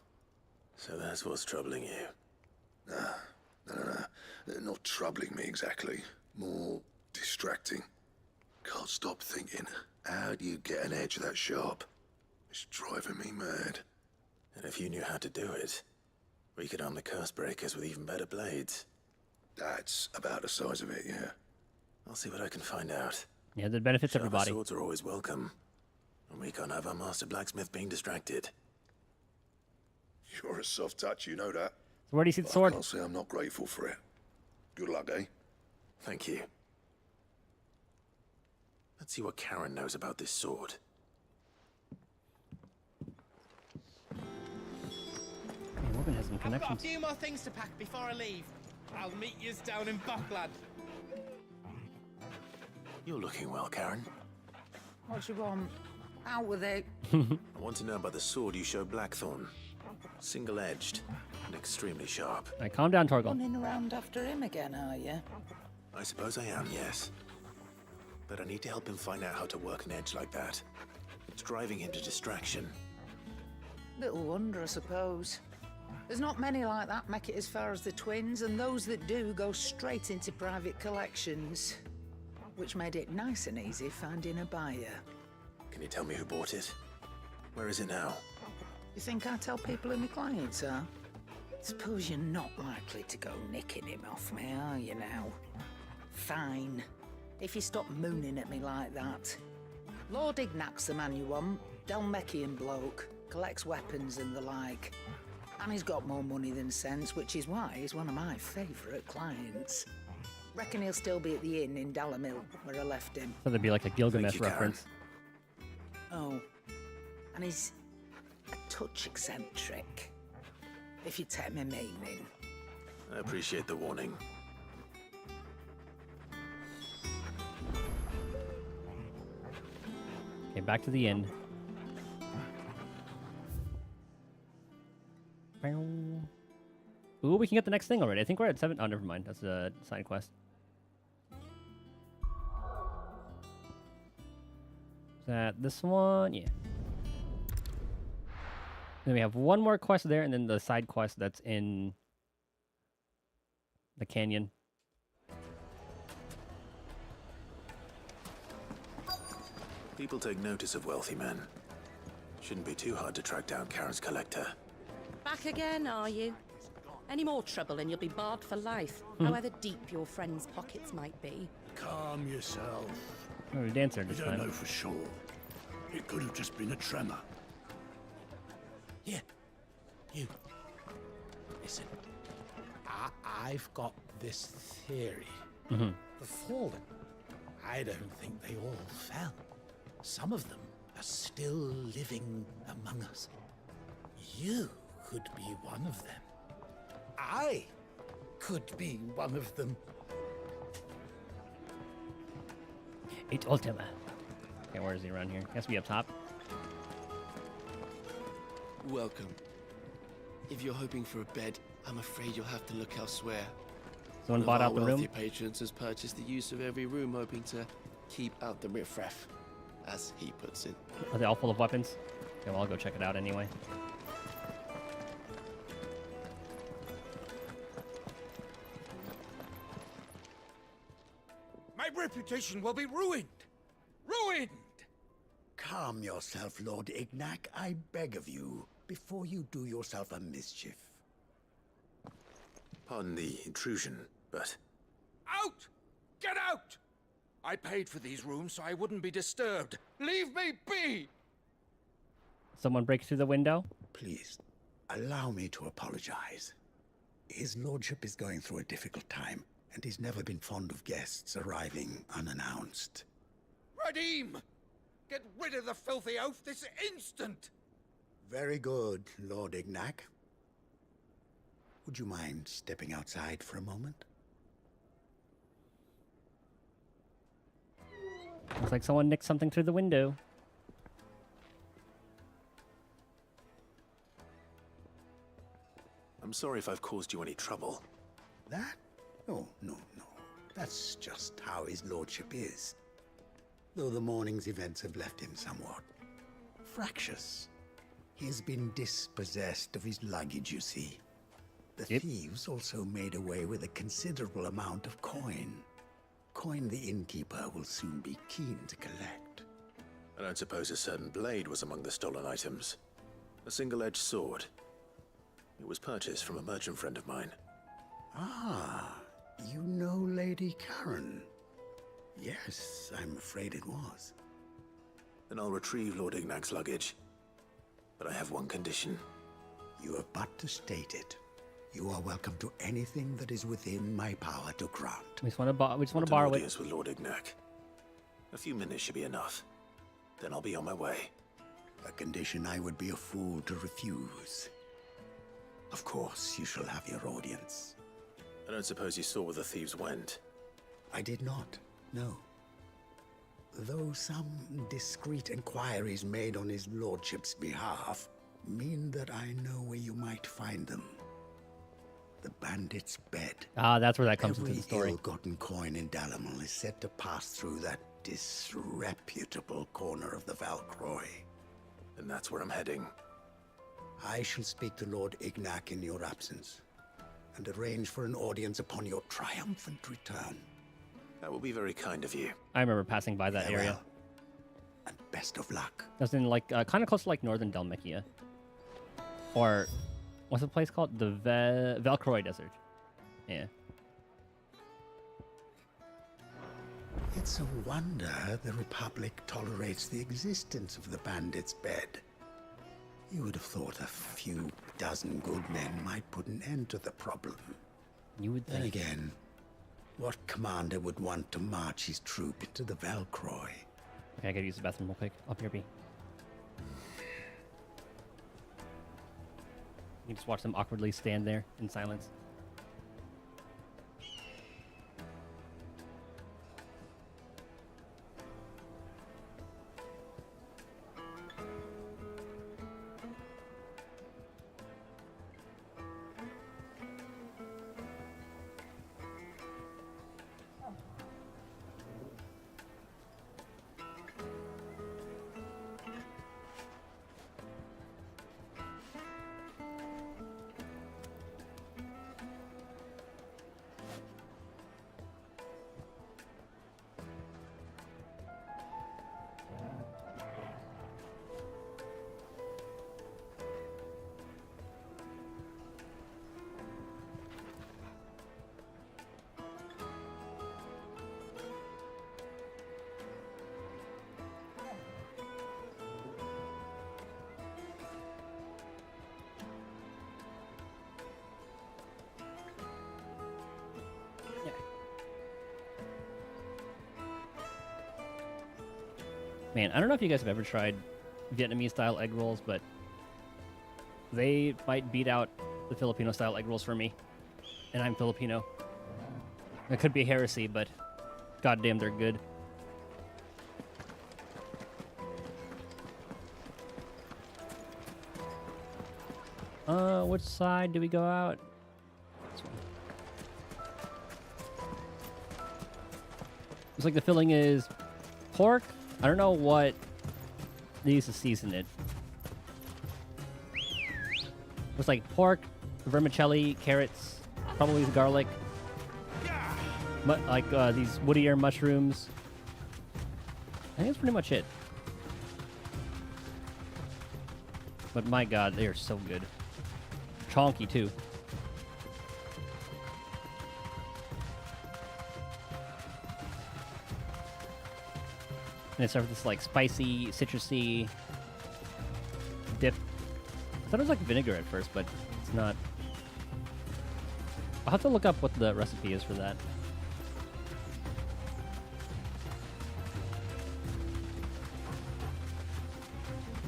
So that's what's troubling you. No. They're not troubling me exactly. More distracting. Can't stop thinking, how do you get an edge that sharp? It's driving me mad. And if you knew how to do it, we could arm the curse breakers with even better blades. That's about the size of it, yeah. I'll see what I can find out. Yeah, that benefits Sharper everybody. swords are always welcome. And we can't have our master blacksmith being distracted. You're a soft touch, you know that. So where do you see the But sword? I can't say I'm not grateful for it. Good luck, eh? Thank you. Let's see what Karen knows about this sword. Man, Morgan has some I've got a connections. few more things to pack before I leave. I'll meet yous down in Buckland. You're looking well, Karen. What do you want? Out with it. I want to know about the sword you showed Blackthorn. Single-edged and extremely sharp. All right, calm down, Torgal. Running around after him again, are you? I suppose I am, yes. But I need to help him find out how to work an edge like that. It's driving him to distraction. Little wonder, I suppose. There's not many like that make it as far as the twins, and those that do go straight into private collections. Which made it nice and easy finding a buyer. Can you tell me who bought it? Where is it now? You think I tell people who my clients are? Suppose you're not likely to go nicking him off me, are you now? Fine. If you stop mooning at me like that. Lord Ignac's the man you want. Dalmekian bloke. Collects weapons and the like. And he's got more money than sense, which is why he's one of my favourite clients. Reckon he'll still be at the inn in Dalamil, where I left him. So there'd be like a Gilgamesh reference. Oh. And he's a touch eccentric. If you take my meaning. I appreciate the warning. Okay, back to the inn. Ooh, we can get the next thing already. I think we're at 7. Oh, never mind. That's a side quest. Is that this one? Yeah. Then we have one more quest there, and then the side quest that's in the canyon. People take notice of wealthy men. Shouldn't be too hard to track down Karen's collector. Back again, are you? Any more trouble and you'll be barred for life, however deep your friend's pockets might be. Calm yourself. Oh, we danced there You this don't time. know for sure. It could have just been a tremor. Here, you. Listen, I've got this theory. Mhm. The fallen, I don't think they all fell. Some of them are still living among us. You could be one of them. I could be one of them. It's Ultima. Okay, where is he around here? Has to be up top. Welcome. If you're hoping for a bed, I'm afraid you'll have to look elsewhere. Someone One bought of out the our room? wealthy patrons has purchased the use of every room, hoping to keep out the riffraff, as he puts it. Are they all full of weapons? Okay, well, I'll go check it out anyway. My reputation will be ruined! Ruined! Calm yourself, Lord Ignac, I beg of you, before you do yourself a mischief. Pardon the intrusion, but Out! Get out! I paid for these rooms so I wouldn't be disturbed. Leave me be! Someone breaks through the window? Please, allow me to apologize. His lordship is going through a difficult time, and he's never been fond of guests arriving unannounced. Radim! Get rid of the filthy oaf this instant! Very good, Lord Ignac. Would you mind stepping outside for a moment? Looks like someone nicked something through the window. I'm sorry if I've caused you any trouble. That? No. That's just how his lordship is. though the morning's events have left him somewhat fractious. He has been dispossessed of his luggage, you see. The thieves also made away with a considerable amount of coin. Coin the innkeeper will soon be keen to collect. I don't suppose a certain blade was among the stolen items. A single-edged sword. It was purchased from a merchant friend of mine. Ah, you know Lady Karen. Yes, I'm afraid it was. Then I'll retrieve Lord Ignac's luggage. But I have one condition. You have but to state it. You are welcome to anything that is within my power to grant. We just want to borrow it. Audience with Lord Ignac. A few minutes should be enough. Then I'll be on my way. A condition I would be a fool to refuse. Of course, you shall have your audience. I don't suppose you saw where the thieves went. I did not, no. Though some discreet inquiries made on his lordship's behalf mean that I know where you might find them. The bandit's bed. Ah, that's where that comes into the story. Every ill-gotten coin in Dalamil is said to pass through that disreputable corner of the Valcroy. And that's where I'm heading. I shall speak to Lord Ignac in your absence, and arrange for an audience upon your triumphant return. That will be very kind of you. I remember passing by that area. And best of luck. That's in like kind of close to like northern Dalmatia, or what's the place called? The Valcroy Desert. Yeah. It's a wonder the Republic tolerates the existence of the bandit's bed. You would have thought a few dozen good men might put an end to the problem. You would think. Then again, what commander would want to march his troop into the Valcroy? Okay, I gotta use the bathroom real quick. Up here, B. You just watch them awkwardly stand there in silence. Man, I don't know if you guys have ever tried Vietnamese-style egg rolls, but they might beat out the Filipino-style egg rolls for me. And I'm Filipino. It could be heresy, but goddamn, they're good. Which side do we go out? This one. Looks like the filling is pork. I don't know what they used to season it. Looks like pork, vermicelli, carrots, probably garlic, these woodier mushrooms. I think that's pretty much it. But my god, they are so good. Chonky too. And it's sort of this like spicy, citrusy dip. I thought it was like vinegar at first, but it's not. I'll have to look up what the recipe is for that.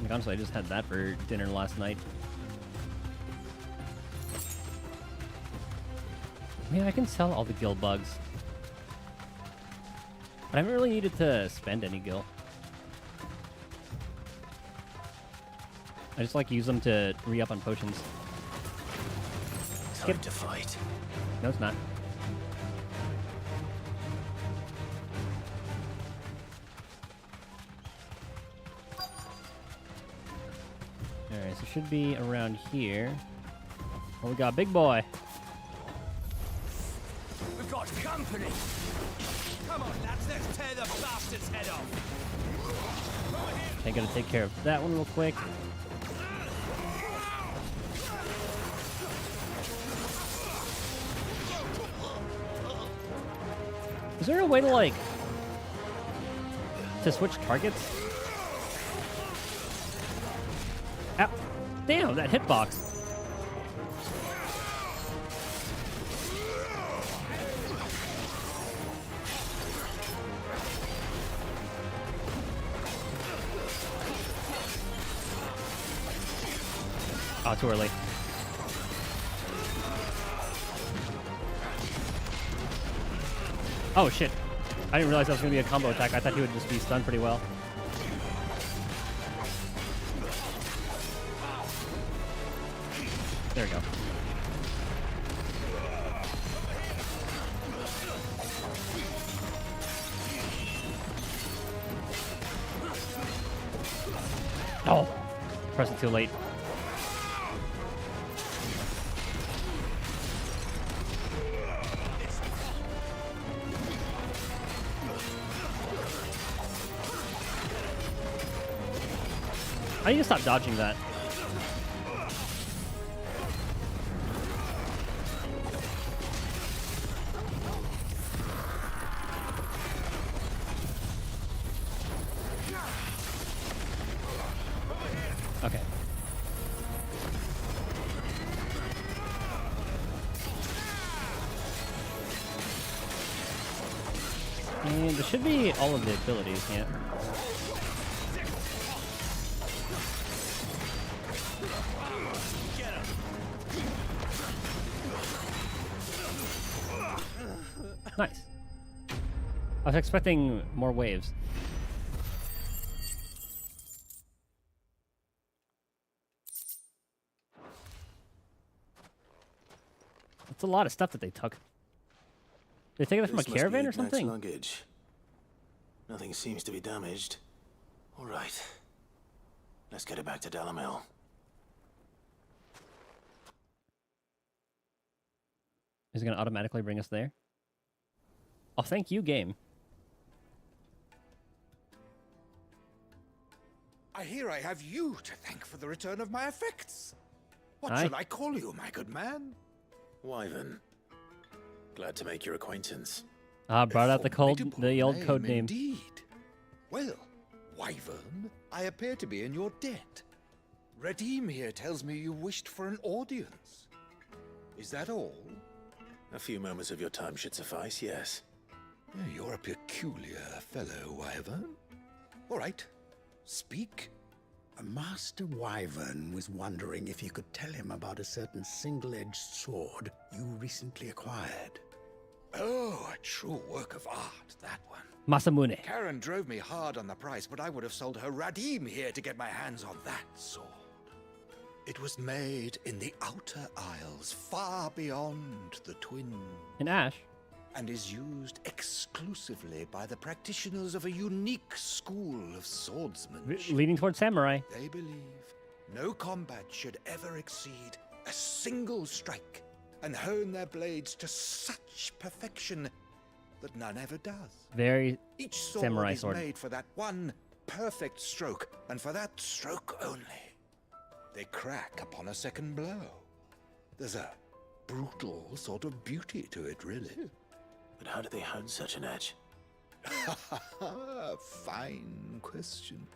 Like, honestly, I just had that for dinner last night. Man, I can sell all the gill bugs. But I haven't really needed to spend any gill. I just like use them to re-up on potions. Time to fight. No, it's not. Alright, so it should be around here. Oh, we got a big boy. We've got company. Come on, lads, let's tear the bastard's head off. Okay, gotta take care of that one real quick. Is there a way to, like, to switch targets? Ow. Damn, that hitbox. Oh, too early. Oh shit. I didn't realize that was going to be a combo attack. I thought he would just be stunned pretty well. There we go. Oh! Pressed it too late. I need to stop dodging that. Okay. And there should be all of the abilities, yeah. Nice. I was expecting more waves. That's a lot of stuff that they took. Did they take it from a caravan or something? Luggage. Nothing seems to be damaged. All right. Let's get it back to Dalamil. Is it going to automatically bring us there? Oh, thank you, game. I hear I have you to thank for the return of my effects. What Aye. shall I call you, my good man? Wyvern. Glad to make your acquaintance. Ah, brought out the old code name. Indeed. Well, Wyvern, I appear to be in your debt. Redeem here tells me you wished for an audience. Is that all? A few moments of your time should suffice, yes. You're a peculiar fellow, Wyvern. All right, speak. Master Wyvern was wondering if you could tell him about a certain single-edged sword you recently acquired. Oh, a true work of art, that one. Masamune. Karen drove me hard on the price, but I would have sold her Radim here to get my hands on that sword. It was made in the Outer Isles, far beyond the Twin. In Ash. And is used exclusively by the practitioners of a unique school of swordsmanship. Leading towards samurai. They believe no combat should ever exceed a single strike and hone their blades to such perfection that none ever does. Very Each sword samurai is sword. made for that one perfect stroke, and for that stroke only. They crack upon a second blow. There's a brutal sort of beauty to it, really. But how do they hone such an edge? Fine question.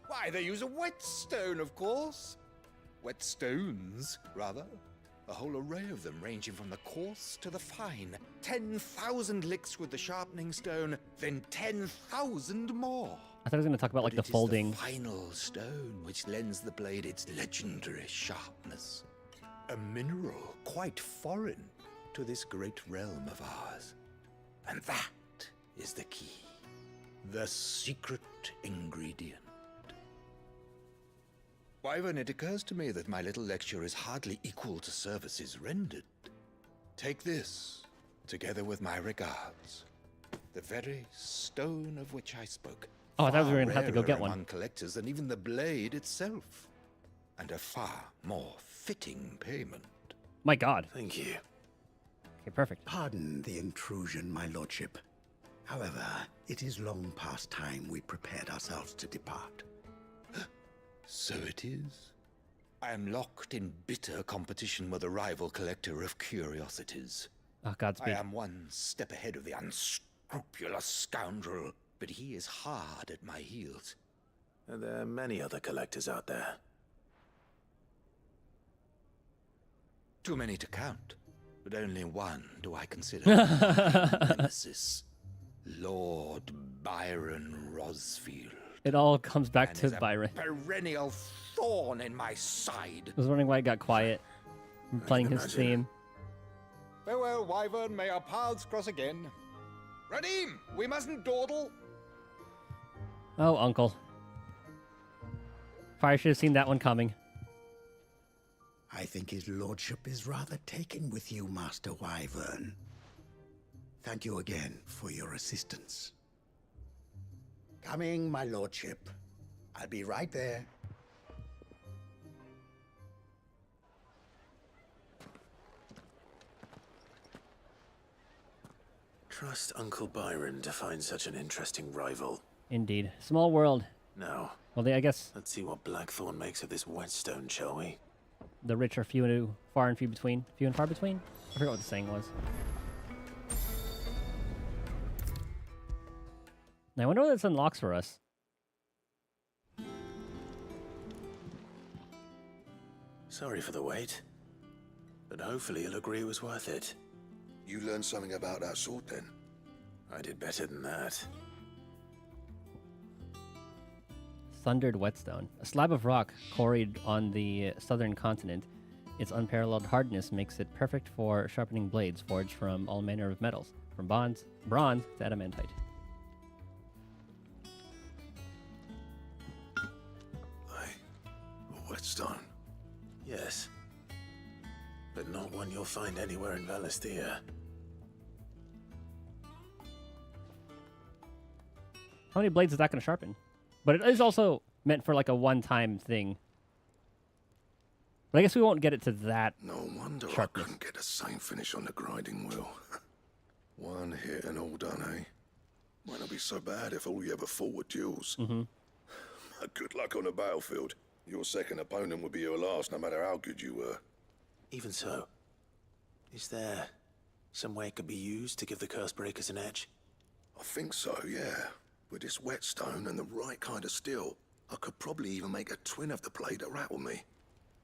Why, they use a whetstone, of course. Whetstones, rather. A whole array of them, ranging from the coarse to the fine. 10,000 licks with the sharpening stone, then 10,000 more. I thought I was going to talk about like But the it is folding. the final stone which lends the blade its legendary sharpness. A mineral quite foreign to this great realm of ours. And that is the key. The secret ingredient. Wyvern, it occurs to me that my little lecture is hardly equal to services rendered. Take this, together with my regards. The very stone of which I spoke. Oh, I thought we were Far going to have to go rarer get one. among collectors than even the blade itself. and a far more fitting payment. My God. Thank you. Okay, perfect. Pardon the intrusion, my lordship. However, it is long past time we prepared ourselves to depart. So it is. I am locked in bitter competition with a rival collector of curiosities. Oh, Godspeed. I am one step ahead of the unscrupulous scoundrel, but he is hard at my heels. Are there many other collectors out there? Too many to count, but only one do I consider my nemesis. Lord Byron Rosfield. It all comes back And to is a Byron. perennial thorn in my side. I was wondering why it got quiet. I'm playing his theme. Farewell, Wyvern. May our paths cross again. Radim, we mustn't dawdle. Oh, Uncle. Probably should have seen that one coming. I think his lordship is rather taken with you, Master Wyvern. Thank you again for your assistance. Coming, my lordship. I'll be right there. Trust Uncle Byron to find such an interesting rival. Indeed. Small world. Now, Well, I guess let's see what Blackthorn makes of this whetstone, shall we? the rich are few and far and few between. Few and far between? I forgot what the saying was. Now, I wonder what this unlocks for us. Sorry for the wait, but hopefully you'll agree it was worth it. You learned something about that sword then? I did better than that. Thundered whetstone. A slab of rock quarried on the southern continent. Its unparalleled hardness makes it perfect for sharpening blades forged from all manner of metals, from bronze to adamantite. A whetstone? Yes, but not one you'll find anywhere in Valisthea. How many blades is that going to sharpen? But it is also meant for like a one-time thing. But I guess we won't get it to that. No wonder sharpness. I couldn't get the same finish on the grinding wheel. One hit and all done, eh? Might not be so bad if all you ever fought were duels. Good luck on the battlefield. Your second opponent would be your last, no matter how good you were. Even so, is there some way it could be used to give the curse breakers an edge? I think so, yeah. With this whetstone and the right kind of steel, I could probably even make a twin of the blade that rattled me.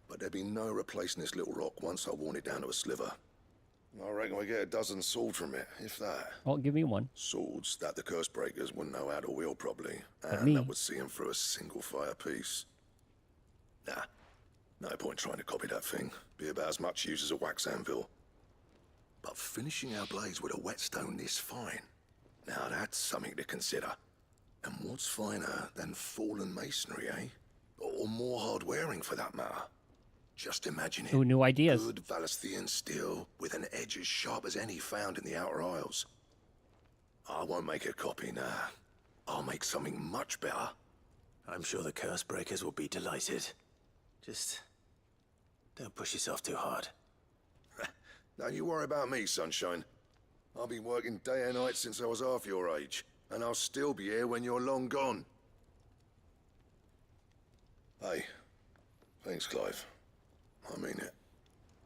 But there'd be no replacing this little rock once I worn it down to a sliver. I reckon we get a dozen swords from it, if that. Well, give me one. Swords that the curse breakers wouldn't know how to wield properly, But and me. that would see them through a single fire piece. Nah, no point trying to copy that thing. Be about as much use as a wax anvil. But finishing our blades with a whetstone this fine, now that's something to consider. And what's finer than fallen masonry, eh? Or more hard-wearing, for that matter. Just imagine it. Ooh, new ideas. Good Valisthean steel with an edge as sharp as any found in the Outer Isles. I won't make a copy, nah. I'll make something much better. I'm sure the curse breakers will be delighted. Just don't push yourself too hard. Don't you worry about me, sunshine. I've been working day and night since I was half your age, and I'll still be here when you're long gone. Hey, thanks, Clive. I mean it.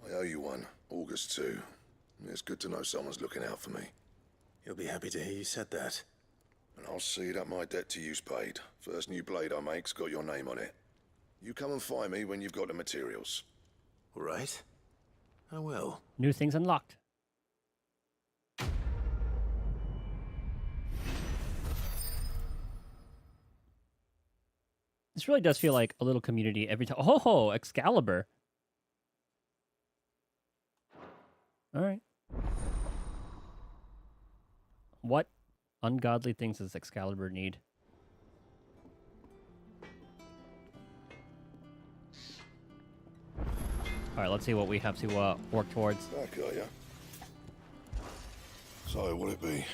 I owe you one. August too. It's good to know someone's looking out for me. You'll be happy to hear you said that. And I'll see that my debt to you's paid. First new blade I make's got your name on it. You come and find me when you've got the materials. All right. I will. New things unlocked. This really does feel like a little community every time. Oh, Excalibur. All right. What ungodly things does Excalibur need? All right, let's see what we have to work towards. Back, are ya? So, what'll it be?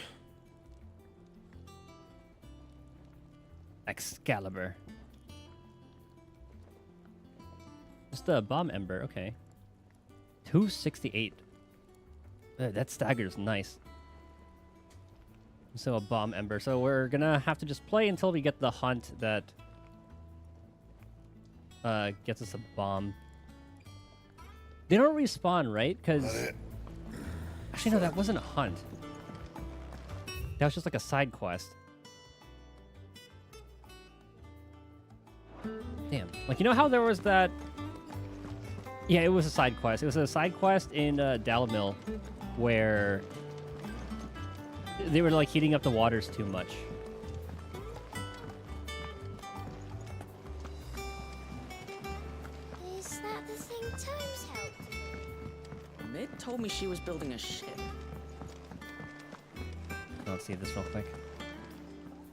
Excalibur. Just a bomb ember, okay. 268. That stagger's nice. So a bomb ember. So we're gonna have to just play until we get the hunt that gets us a bomb. They don't respawn, right? Because actually, no, that wasn't a hunt. That was just like a side quest. Damn. Like, you know how there was that... Yeah, it was a side quest. It was a side quest in Dalamil where they were, like, heating up the waters too much. Is that the thing Tomes helped? Mid told me she was building a ship. Let's see this real quick.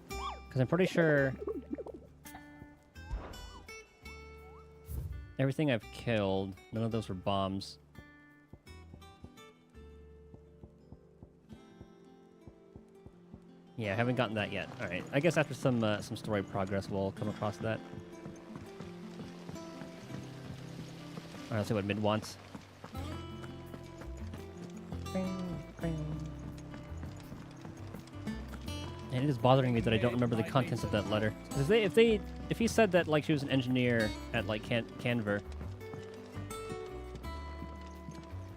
Because I'm pretty sure... everything I've killed, none of those were bombs. Yeah, I haven't gotten that yet. All right, I guess after some story progress, we'll come across that. All right, let's see what Mid wants. And it is bothering me that I don't remember the contents of that letter. Because if he said that like she was an engineer at like Canver.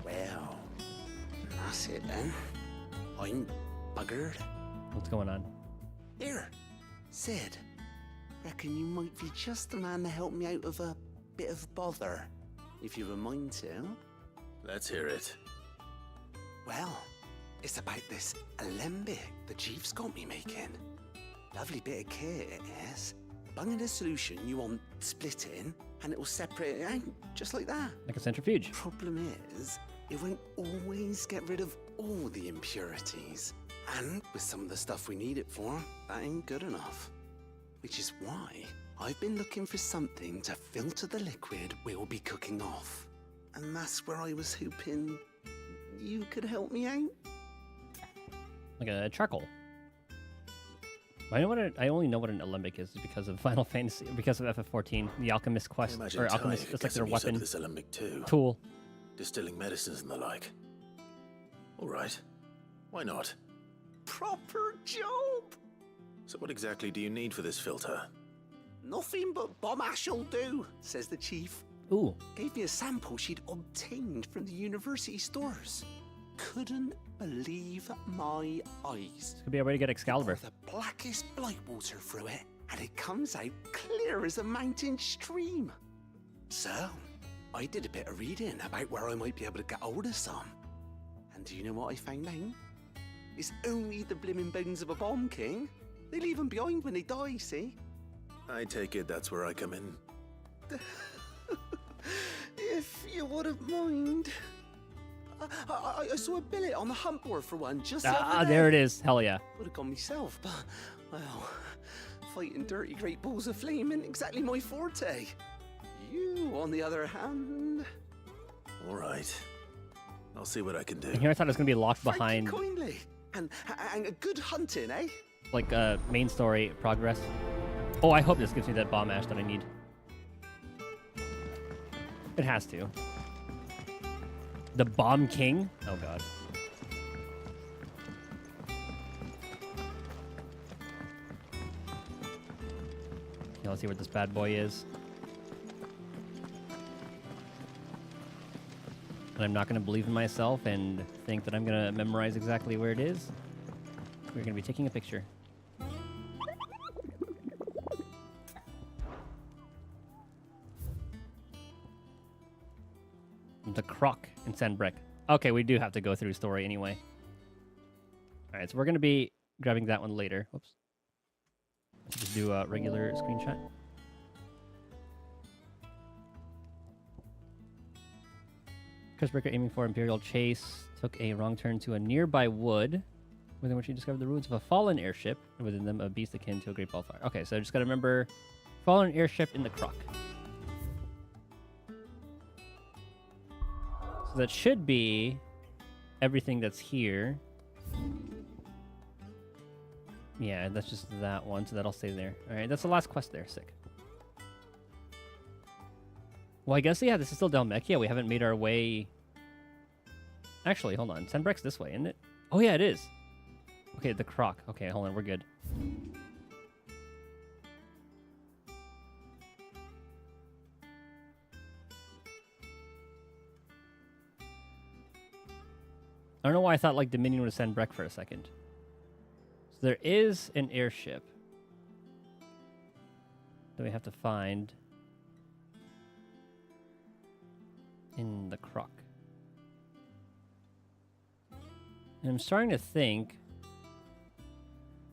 Well, that's it then. I'm buggered. What's going on? Here, Sid. Reckon you might be just the man to help me out of a bit of bother, if you have a mind to. Let's hear it. Well, it's about this alembic the chief's got me making. Lovely bit of kit it is. Bung in a solution you want splitting, and it'll separate it out just like that. Like a centrifuge. Problem is, it won't always get rid of all the impurities. And with some of the stuff we need it for, that ain't good enough. Which is why I've been looking for something to filter the liquid we'll be cooking off. And that's where I was hoping you could help me out. Like a charcoal. I only know what an alembic is because of Final Fantasy, because of FF14, the alchemist quest, Imagine or alchemist. Ty It's like their guessing use up weapon this alembic too. tool. Distilling medicines and the like. All right. Why not? Proper job! So what exactly do you need for this filter? Nothing but bomb ash'll do, says the chief. Ooh. Gave me a sample she'd obtained from the university stores. Couldn't believe my eyes. This could be a way to get Excalibur. Pour the blackest blight water through it, and it comes out clear as a mountain stream. So, I did a bit of reading about where I might be able to get hold of some. And do you know what I found out? It's only the blimmin' bones of a bomb king. They leave them behind when they die, see? I take it that's where I come in. If you wouldn't mind. I saw a billet on the hunt board for one just the other day. There it is. Hell yeah. Would have gone myself, but, well, fighting dirty great balls of flame ain't exactly my forte. You, on the other hand... All right. I'll see what I can do. And here I thought it was going to be locked Thank behind... you kindly. And a good hunting, eh? like main story progress. Oh, I hope this gives me that bomb ash that I need. It has to. The Bomb King? Oh god. Okay, let's see where this bad boy is. And I'm not going to believe in myself and think that I'm going to memorize exactly where it is. We're going to be taking a picture. The Croc in Sandbreck. Okay, we do have to go through story anyway. Alright, so we're going to be grabbing that one later. Whoops. Let's just do a regular screenshot. Cursebreaker aiming for Imperial Chase took a wrong turn to a nearby wood, within which he discovered the ruins of a fallen airship, and within them a beast akin to a great ballfire. Okay, so I just got to remember fallen airship in the Croc. So that should be everything that's here. Yeah, that's just that one, so that'll stay there. Alright, that's the last quest there. Sick. Well, I guess, yeah, this is still Dalmekia. We haven't made our way... Actually, hold on. Senbreck's this way, isn't it? Oh, yeah, it is. Okay, the croc. Okay, hold on. We're good. I don't know why I thought, like, Dominion would send Breck for a second. So there is an airship that we have to find in the croc. And I'm starting to think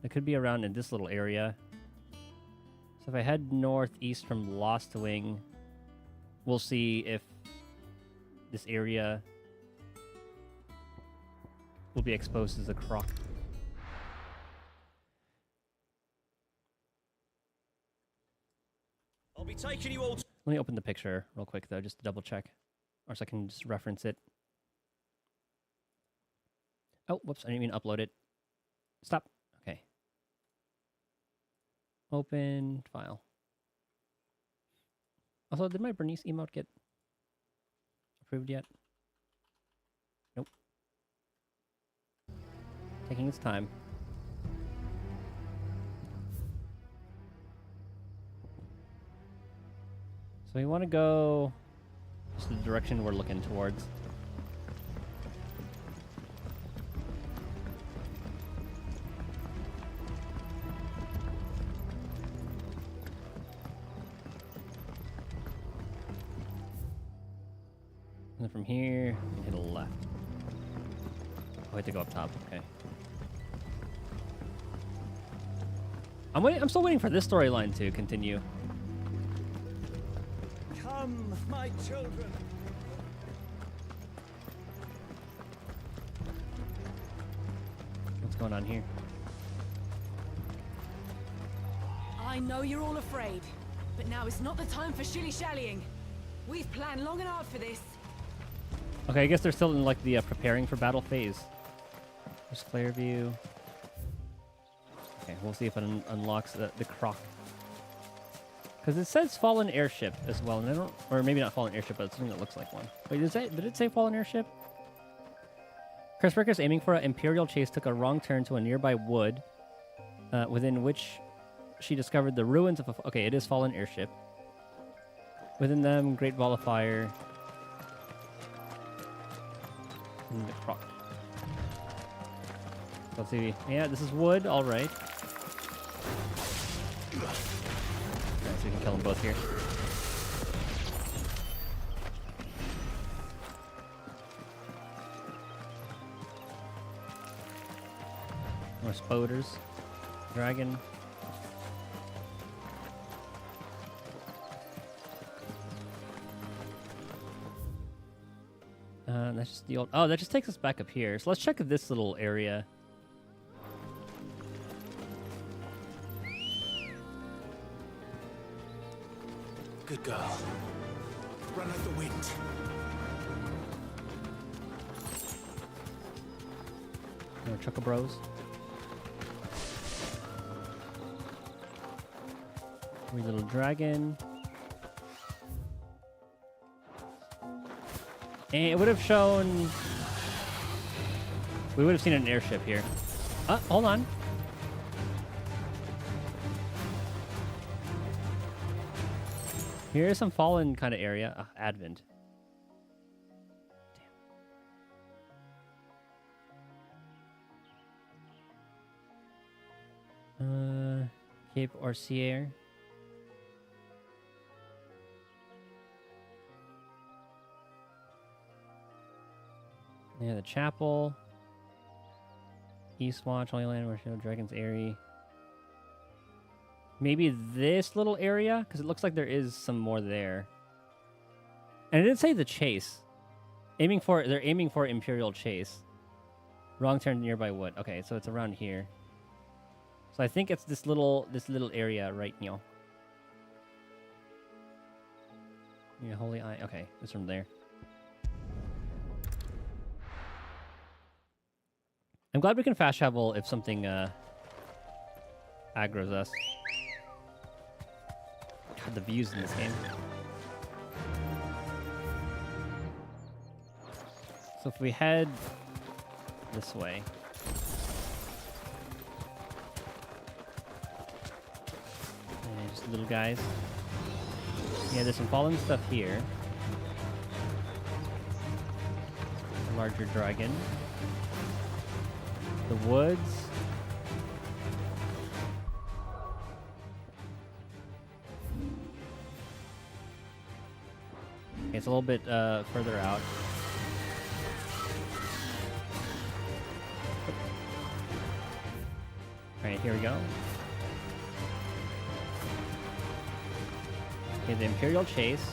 it could be around in this little area. So if I head northeast from Lost Wing, we'll see if this area will be exposed as a croc. I'll be taking you all to... Let me open the picture real quick, though, just to double check. Or so I can just reference it. Oh, whoops, I didn't mean to upload it. Stop. Okay. Open file. Also, did my Bernice emote get approved yet? Nope. Taking its time. So we want to go just the direction we're looking towards. And then from here, we hit a left. Oh, I have to go up top. Okay. I'm still waiting for this storyline to continue. Come, my children. What's going on here? I know you're all afraid, but now is not the time for shilly-shallying. We've planned long and hard for this. Okay, I guess they're still in like the preparing for battle phase. There's flare view. Okay, we'll see if it unlocks the croc. Because it says fallen airship as well, and I don't, or maybe not fallen airship, but it's something that looks like one. Wait, did it say fallen airship? Chris Rickers aiming for an Imperial chase took a wrong turn to a nearby wood, within which she discovered the ruins of a... Okay, it is fallen airship. Within them, great ball of fire. And the croc. So let's see. Yeah, this is wood. All right. Okay, so we can kill them both here. More spoders. Dragon. That's just the old... Oh, that just takes us back up here. So let's check this little area. Good girl. Run like the wind. More Chuckle Bros. Wee little dragon. And it would have shown... We would have seen an airship here. Hold on. Here is some fallen kind of area. Advent. Damn. Cape Orsier. Yeah, the chapel. Eastwatch, Holy Land, where Dragon's Eyrie. Maybe this little area? Because it looks like there is some more there. And it did say the chase. They're aiming for Imperial Chase. Wrong turn nearby wood. Okay, so it's around here. So I think it's this little area right now. Yeah, Holy Eye. Okay, it's from there. I'm glad we can fast travel if something aggroes us. God, the views in this game. So if we head this way. And just little guys. Yeah, there's some fallen stuff here. A larger dragon. The woods. Okay, it's a little bit further out. Alright, here we go. Okay, the Imperial Chase.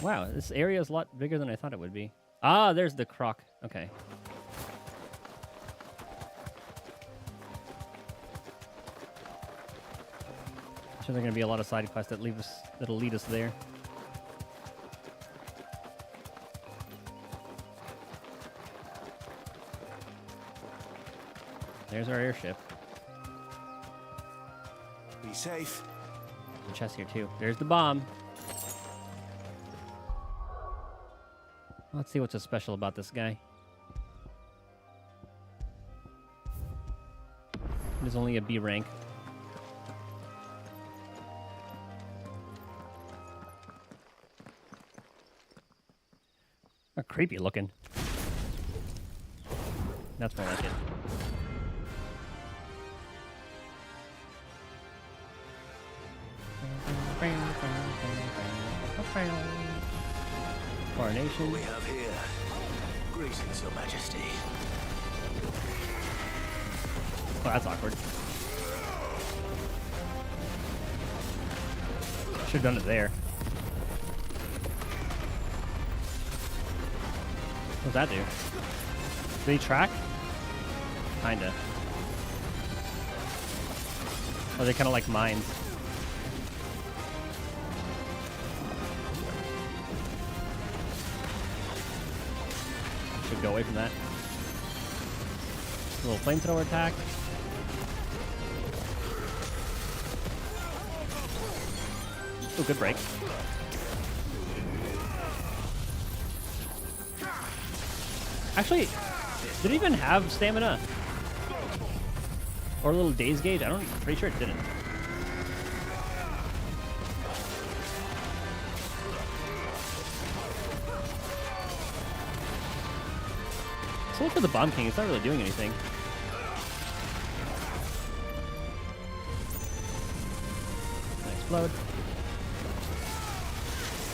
Wow, this area is a lot bigger than I thought it would be. Ah, there's the croc. Okay. I'm sure there are going to be a lot of side quests that'll lead us there. There's our airship. Be safe. The chest here too. There's the bomb. Let's see what's so special about this guy. There's only a B rank. Creepy looking. That's more like it. Coronation. What we have here. Greetings, Your Majesty. Oh, that's awkward. Should have done it there. What's that do? Do they track? Kinda. Are they kind of like mines? Should go away from that. A little flamethrower attack. Oh, good break. Actually, did it even have stamina? Or a little daze gauge? I'm pretty sure it didn't. So look at the Bomb King, it's not really doing anything. Explode.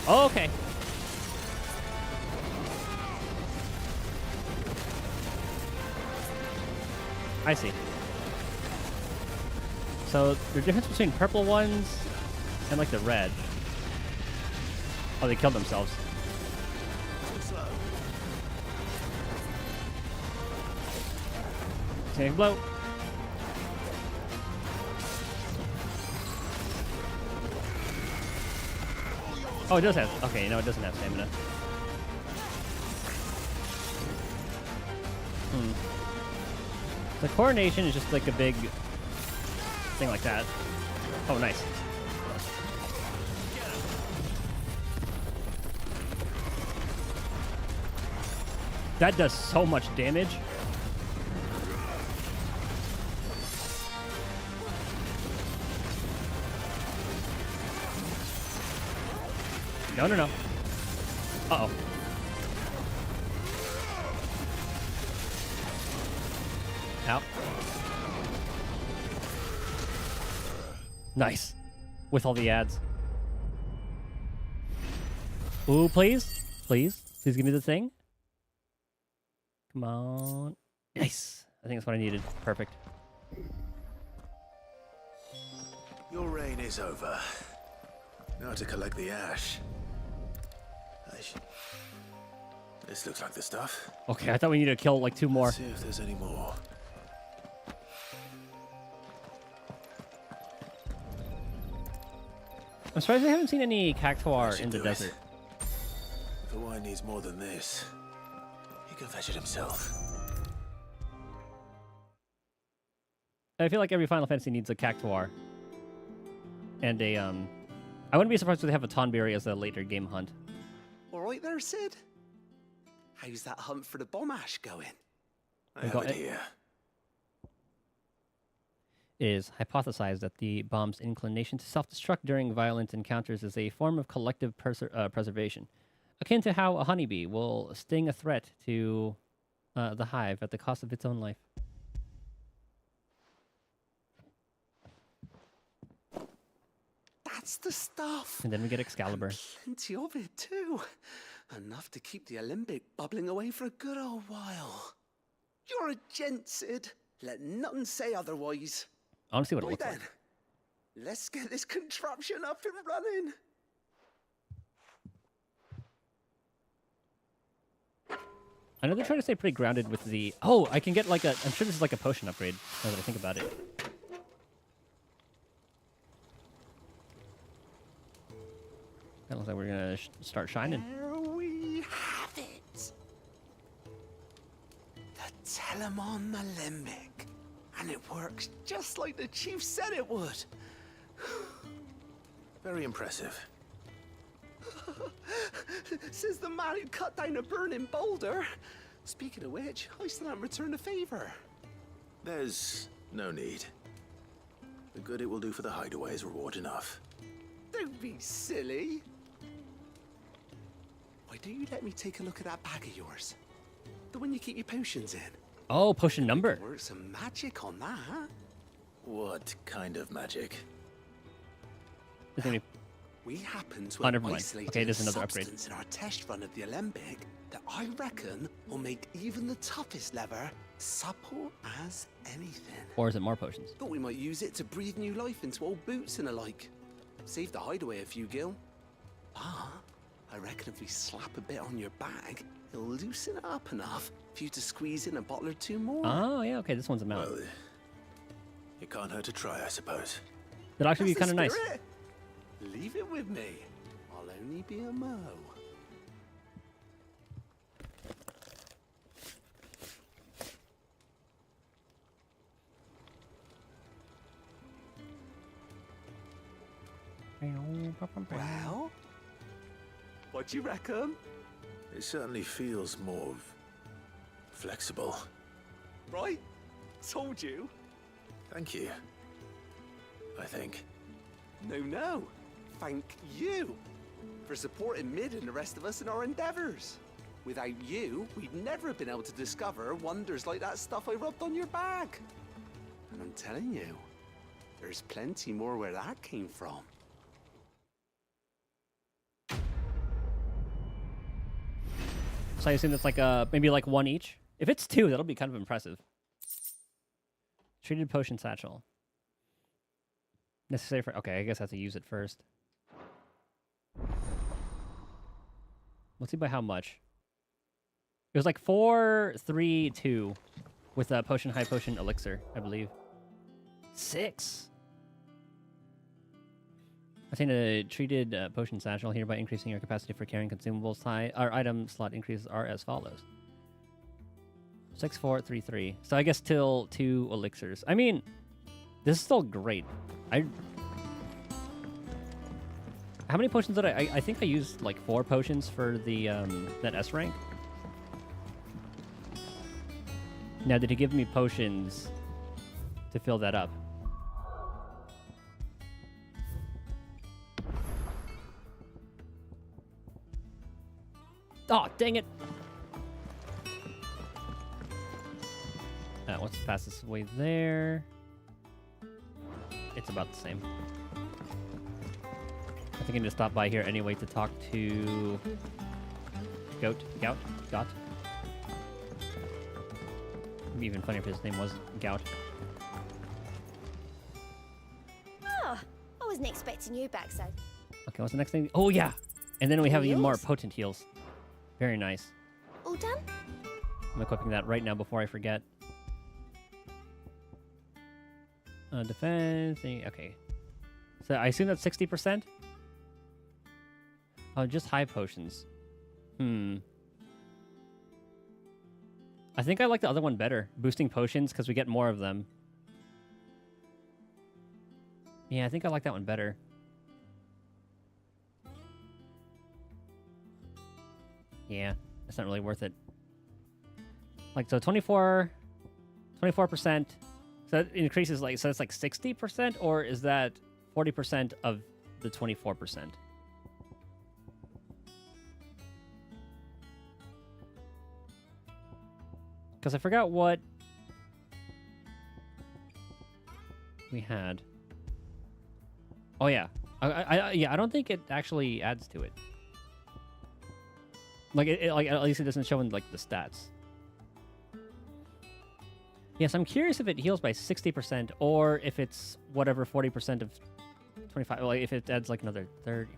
Oh, okay. I see. So the difference between purple ones and like the red. Oh, they killed themselves. Sonic blow. Oh, it does have. Okay, no, it doesn't have stamina. The coronation is just like a big thing like that. Oh, nice. That does so much damage. No, no, no. Uh-oh. Out. Nice. With all the ads. Ooh, please. Please. Please give me the thing. Come on. Nice. I think that's what I needed. Perfect. Your reign is over. Now to collect the ash. This looks like the stuff. Okay, I thought we needed to kill like 2 more. Let's see if there's any more. I'm surprised I haven't seen any cactuar in the desert. If the wine needs more than this, he can fetch it himself. I feel like every Final Fantasy needs a cactuar. And a I wouldn't be surprised if they have a Tonberry as a later game hunt. All right there, Sid. How's that hunt for the bomb ash going? I have it here. It is hypothesized that the bomb's inclination to self-destruct during violent encounters is a form of collective preservation, akin to how a honeybee will sting a threat to the hive at the cost of its own life. That's the stuff. And then we get Excalibur. And plenty of it, too. Enough to keep the Alembic bubbling away for a good old while. You're a gent, Sid. Let none say otherwise. I want to see what it Right looks then, like. let's get this contraption up and running. I know they're trying to stay pretty grounded with the... Oh, I can get like a... I'm sure this is like a potion upgrade, now that I think about it. That looks like we're going to start shining. There we have it. The Telemon Alembic. And it works just like the chief said it would. Very impressive. Says the man who cut down a burning boulder. Speaking of which, I still haven't returned the favor. There's no need. The good it will do for the hideaway is reward enough. Don't be silly. Why don't you let me take a look at that bag of yours? The one you keep your potions in. Oh, potion number. Work some magic on that. What kind of magic? It's gonna be... We happen to Oh, have never mind. isolated Okay, there's a another upgrade. substance in our test run of the Alembic that I reckon will make even the toughest lever supple as anything. Or is it more potions? Thought we might use it to breathe new life into old boots and the like. Save the hideaway a few gil. Ah, I reckon if we slap a bit on your bag, it'll loosen it up enough for you to squeeze in a bottle or two more. Oh, yeah, okay, this one's a mount. Well, it can't hurt to try, I suppose. That'll actually be That's kind the of nice. spirit. Leave it with me. I'll only be a mo. Well, what do you reckon? It certainly feels more flexible. Right? Told you. Thank you. I think. No. Thank you for supporting Mid and the rest of us in our endeavors. Without you, we'd never have been able to discover wonders like that stuff I rubbed on your bag. And I'm telling you, there's plenty more where that came from. So I assume that's like maybe like one each? If it's two, that'll be kind of impressive. Treated potion satchel. Necessary for... Okay, I guess I have to use it first. Let's see by how much. It was like 4, 3, 2 with a potion, high potion, elixir, I believe. 6. Obtain a treated potion satchel here by increasing your capacity for carrying consumables. Our item slot increases are as follows. 6, 4, 3, 3. So I guess till 2 elixirs. I mean, this is still great. How many potions did I think I used like 4 potions for the that S rank. Now, did he give me potions to fill that up? Oh, dang it! What's the fastest way there? It's about the same. I think I need to stop by here anyway to talk to... Goat? It'd be even funnier if his name was Gout. Oh, I wasn't expecting you back, so. Okay, what's the next thing? Oh, yeah! And then we have even more Heals? potent heals. Very nice. All done? I'm equipping that right now before I forget. Defense... Okay. So I assume that's 60%? Oh, just high potions. I think I like the other one better. Boosting potions, because we get more of them. Yeah, I think I like that one better. Yeah, it's not really worth it. Like, so 24%. So that increases, like, so it's like 60%, or is that 40% of the 24%? Because I forgot what we had. Oh yeah, I don't think it actually adds to it. Like like at least it doesn't show in like the stats. Yes, I'm curious if it heals by 60% or if it's whatever 40% of 25. Like if it adds like another 30.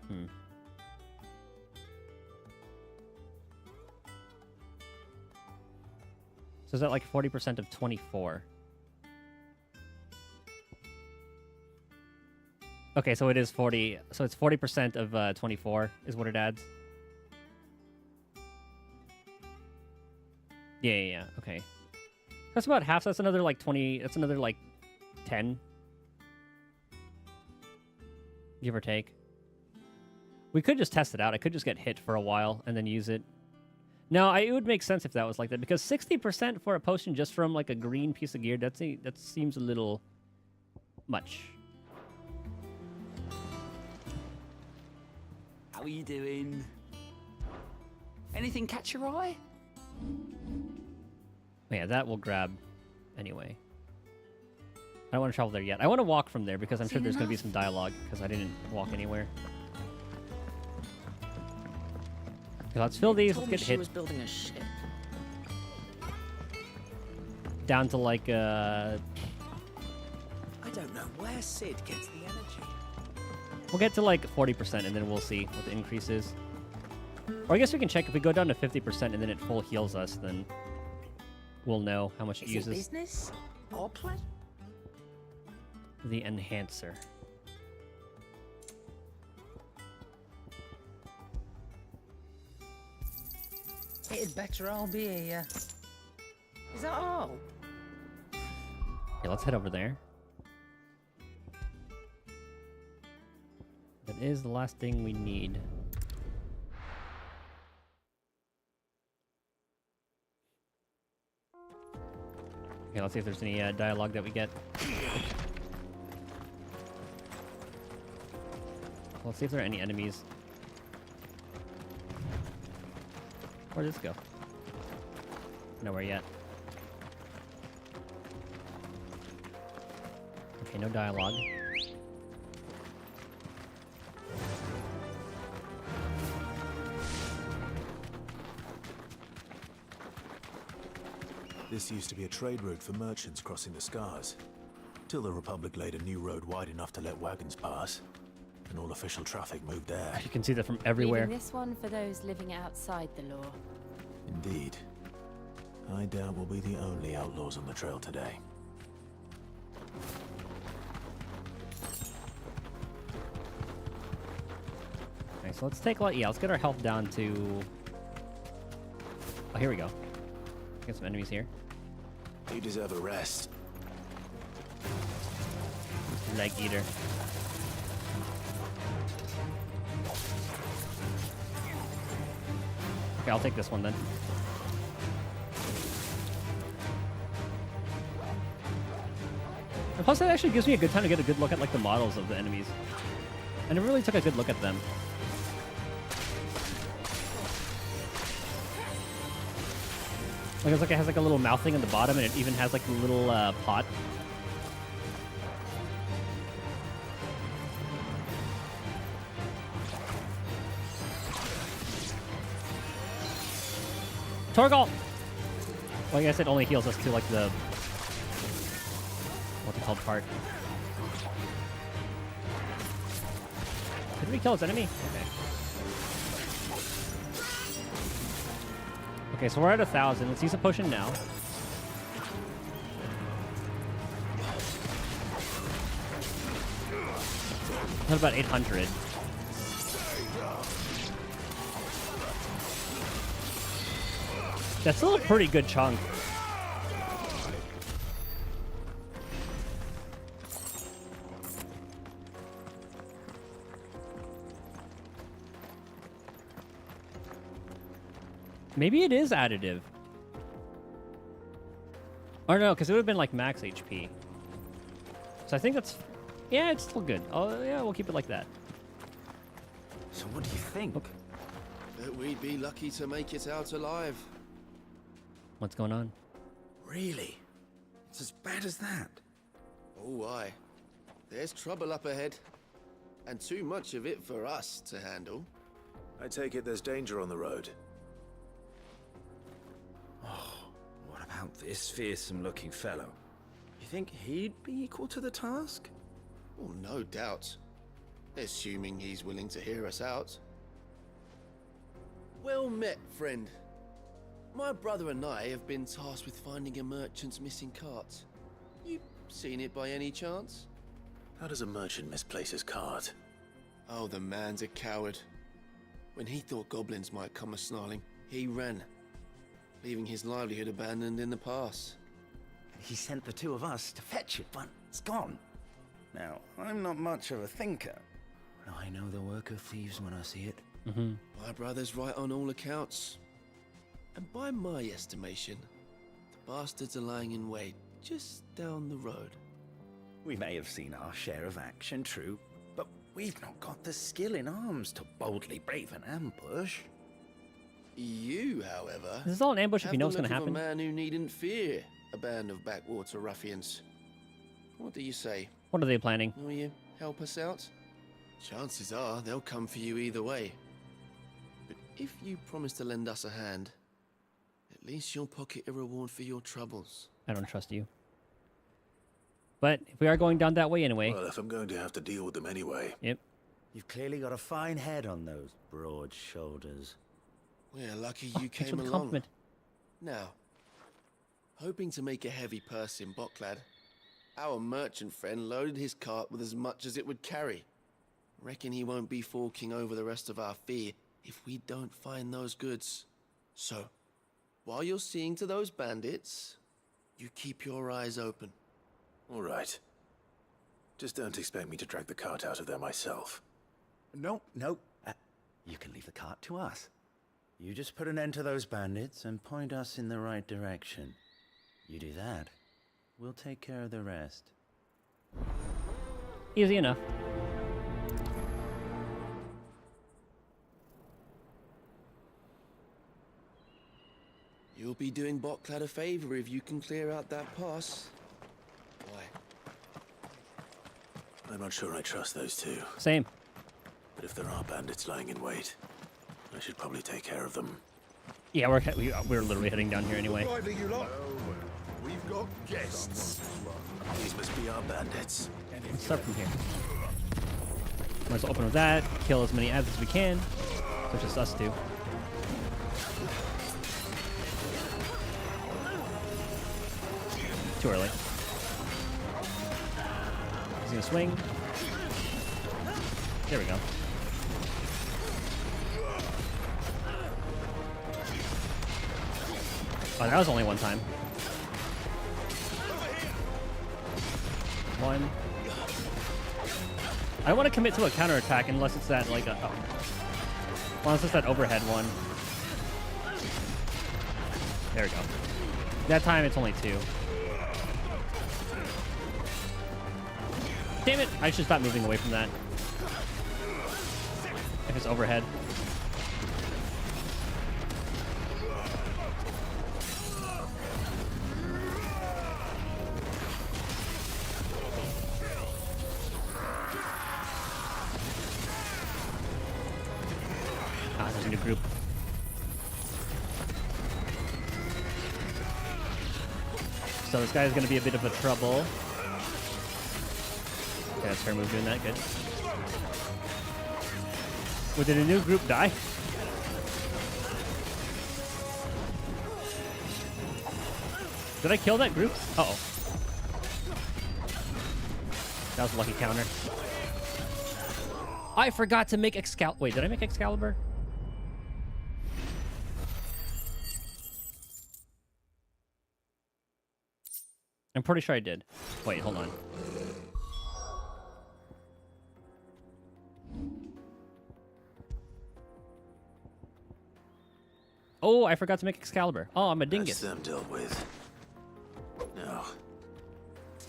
So is that like 40% of 24? Okay, so it is 40. So it's 40% of 24 is what it adds. Yeah. Okay. That's about half. So that's another like 20. That's another like 10. Give or take. We could just test it out. I could just get hit for a while and then use it. No, it would make sense if that was like that, because 60% for a potion just from like a green piece of gear, that seems a little much. How are you doing? Anything catch your eye? Yeah, that will grab anyway. I don't want to travel there yet. I want to walk from there because I'm sure there's going to be some dialogue because I didn't walk anywhere. Okay, let's fill these. Let's get hit. She was building a ship. Down to like I don't know where Sid gets the energy. we'll get to like 40% and then we'll see what the increase is. Or I guess we can check if we go down to 50% and then it full heals us, then we'll know how much it Is uses. it business or play? The enhancer. It'd better all be here. Is that all? Okay, let's head over there. That is the last thing we need. Okay, let's see if there's any dialogue that we get. Let's see if there are any enemies. Where'd this go? Nowhere yet. Okay, no dialogue. This used to be a trade route for merchants crossing the Scars, till the Republic laid a new road wide enough to let wagons pass, and all official traffic moved there. You can see that from everywhere. Leaving this one for those living outside the law. Indeed. I doubt we'll be the only outlaws on the trail today. Okay, so let's take a lot. Yeah, let's get our health down to. Oh, here we go. Get some enemies here. You deserve a rest. Leg eater. Okay, I'll take this one then. And plus, it actually gives me a good time to get a good look at like the models of the enemies. I never really took a good look at them. Like, it's like it has like a little mouth thing on the bottom, and it even has like a little pot. Torgal! Well, I guess it only heals us to like the what's it called part. Did we kill his enemy? Okay. Okay, so we're at 1,000. Let's use a potion now. What about 800? That's still a pretty good chunk. Maybe it is additive. Or no, because it would have been like max HP. So I think that's... Yeah, it's still good. Oh, yeah, we'll keep it like that. So what do you think? That we'd be lucky to make it out alive. What's going on? Really? It's as bad as that? Oh, aye. There's trouble up ahead. And too much of it for us to handle. I take it there's danger on the road. What about this fearsome-looking fellow? You think he'd be equal to the task? Oh, no doubt. Assuming he's willing to hear us out. Well met, friend. My brother and I have been tasked with finding a merchant's missing cart. You seen it by any chance? How does a merchant misplace his cart? Oh, the man's a coward. When he thought goblins might come a-snarling, he ran, leaving his livelihood abandoned in the pass. He sent the two of us to fetch it, but it's gone. Now, I'm not much of a thinker, but I know the work of thieves when I see it. My brother's right on all accounts. And by my estimation, the bastards are lying in wait just down the road. We may have seen our share of action, true, but we've not got the skill in arms to boldly brave an ambush. You, however, This is all an ambush if have you know the what's going to look of happen. a man who needn't fear a band of backwater ruffians. What do you say? What are they planning? Will you help us out? Chances are they'll come for you either way. But if you promise to lend us a hand, at least you'll pocket a reward for your troubles. I don't trust you. But if we are going down that way anyway. Well, if I'm going to have to deal with them anyway. Yep. You've clearly got a fine head on those broad shoulders. We're lucky you Thanks for came the along. compliment. Now, hoping to make a heavy purse in Boklad, our merchant friend loaded his cart with as much as it would carry. Reckon he won't be forking over the rest of our fee if we don't find those goods. So, while you're seeing to those bandits, you keep your eyes open. All right. Just don't expect me to drag the cart out of there myself. No. You can leave the cart to us. You just put an end to those bandits and point us in the right direction. You do that, we'll take care of the rest. Easy enough. You'll be doing Boklad a favor if you can clear out that pass. Why? I'm not sure I trust those two. Same. But if there are bandits lying in wait, I should probably take care of them. Yeah, we're literally heading down here anyway. Lively, you lot. We've got guests. These must be our bandits. Let's start from here. Might as well open with that, kill as many ads as we can. So it's just us two. Too early. He's gonna swing. There we go. Oh, that was only one time. One. I don't want to commit to a counterattack unless it's that, like, unless it's that overhead one. There we go. That time it's only two. Damn it! I should stop moving away from that. If it's overhead. Ah, there's a new group. So this guy's gonna be a bit of a trouble. Okay, that's her move doing that, good. Well, did a new group die? Did I kill that group? Uh-oh. That was a lucky counter. I forgot to make Excalibur. Wait, did I make Excalibur? I'm pretty sure I did. Wait, hold on. Oh, I forgot to make Excalibur. Oh, I'm a dingus. That's them dealt with. Now,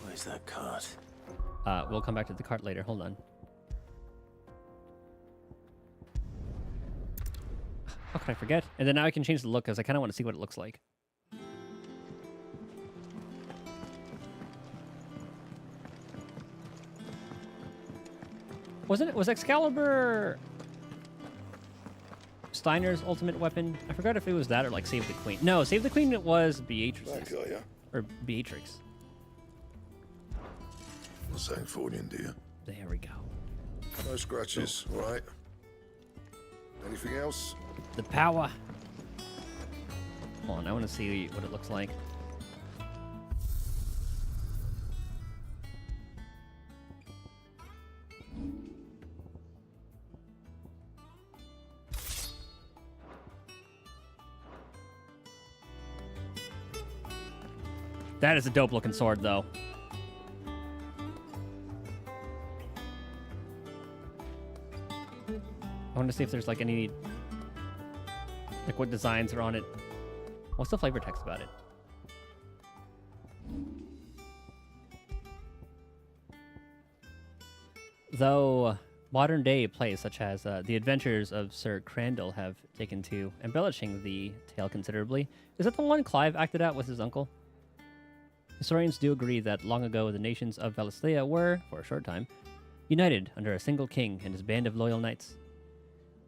where's that cart? We'll come back to the cart later. Hold on. How could I forget? And then now I can change the look because I kind of want to see what it looks like. Was Excalibur Steiner's ultimate weapon? I forgot if it was that or like Save the Queen. No, Save the Queen, it was Beatrix. That guy, yeah? Or Beatrix. The same for you, dear. There we go. No scratches, all right? Anything else? The power. Hold on, I want to see what it looks like. That is a dope looking sword, though. I want to see if there's like any, like what designs are on it. What's the flavor text about it? Though modern day plays such as The Adventures of Sir Crandall have taken to embellishing the tale considerably. Is that the one Clive acted out with his uncle? Historians do agree that long ago the nations of Valisthea were, for a short time, united under a single king and his band of loyal knights.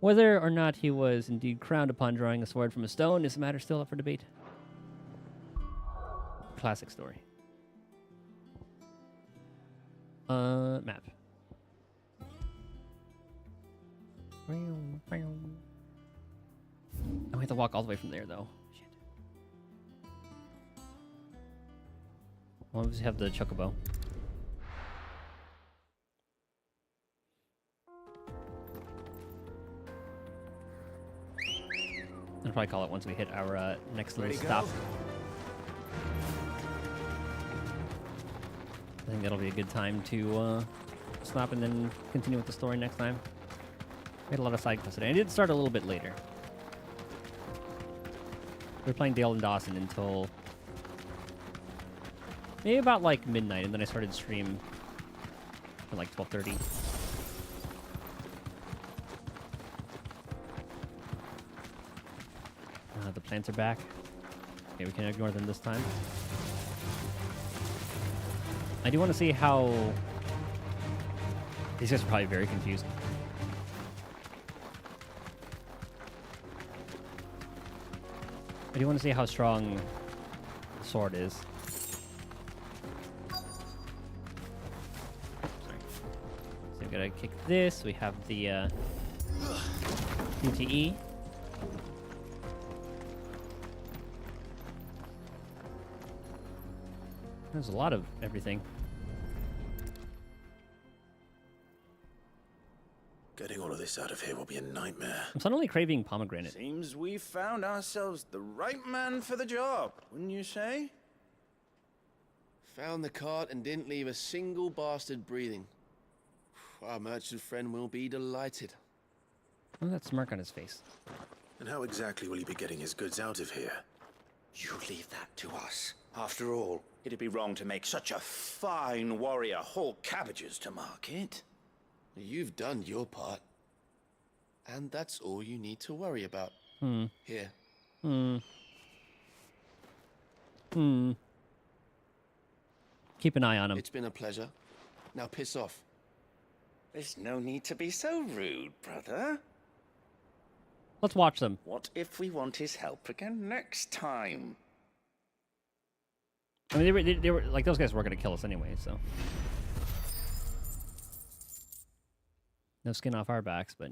Whether or not he was indeed crowned upon drawing a sword from a stone is a matter still up for debate. Classic story. Map. I have to walk all the way from there, though. Shit. We'll obviously have the chocobo. I'll probably call it once we hit our next little stop. I think that'll be a good time to stop and then continue with the story next time. We had a lot of side quests today. I did start a little bit later. We were playing Dale and Dawson until maybe about like midnight, and then I started stream at like 12:30. The plants are back. Okay, we can ignore them this time. I do want to see how... These guys are probably very confused. I do want to see how strong the sword is. So we gotta kick this. We have the QTE. There's a lot of everything. Getting all of this out of here will be a nightmare. I'm suddenly craving pomegranate. Seems we've found ourselves the right man for the job, wouldn't you say? Found the cart and didn't leave a single bastard breathing. Our merchant friend will be delighted. Look at that smirk on his face. And how exactly will he be getting his goods out of here? You leave that to us. After all, it'd be wrong to make such a fine warrior haul cabbages to market. You've done your part. And that's all you need to worry about. Here. Keep an eye on him. It's been a pleasure. Now piss off. There's no need to be so rude, brother. Let's watch them. What if we want his help again next time? I mean, they were like, those guys were going to kill us anyway, so. No skin off our backs, but.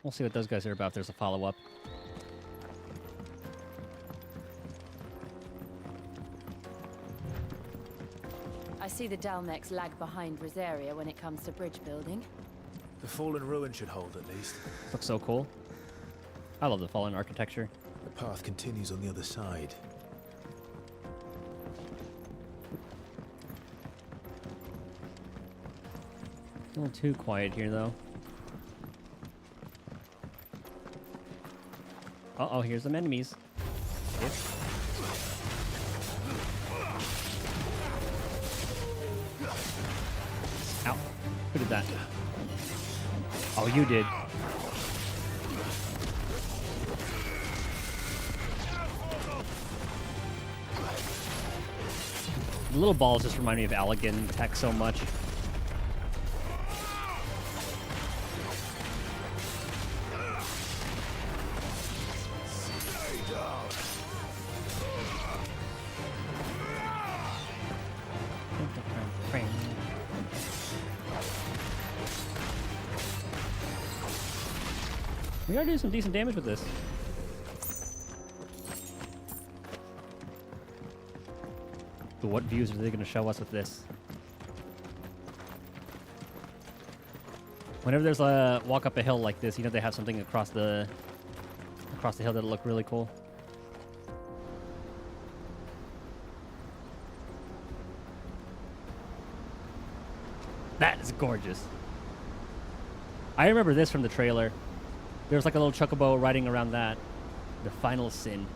We'll see what those guys are about. There's a follow-up. I see the Dalmex lag behind Rosaria when it comes to bridge building. The fallen ruin should hold at least. Looks so cool. I love the fallen architecture. The path continues on the other side. A little too quiet here, though. Uh-oh, here's some enemies. Yep. Ow. Who did that? Oh, you did. The little balls just remind me of Allegan tech so much. We are doing some decent damage with this. But what views are they going to show us with this? Whenever there's a walk up a hill like this, you know they have something across the hill that'll look really cool. That is gorgeous. I remember this from the trailer. There was like a little chocobo riding around that. The final sin.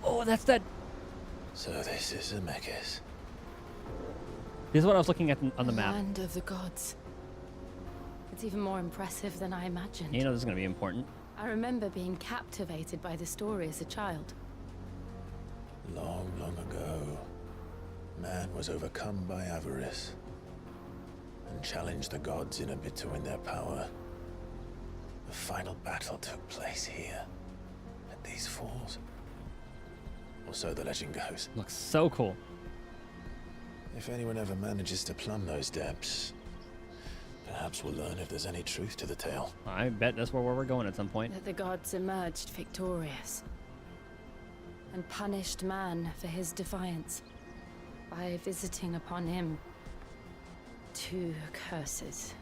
Oh, that's that. So this is Zemeckis. This is what I was looking at on the map. Land of the gods. It's even more impressive than I imagined. You know this is going to be important. I remember being captivated by the story as a child. Long, long ago, man was overcome by avarice and challenged the gods in a bid to win their power. The final battle took place here, at these falls. Or so the legend goes. Looks so cool. If anyone ever manages to plumb those depths, perhaps we'll learn if there's any truth to the tale. I bet that's where we're going at some point. That the gods emerged victorious and punished man for his defiance by visiting upon him 2 curses.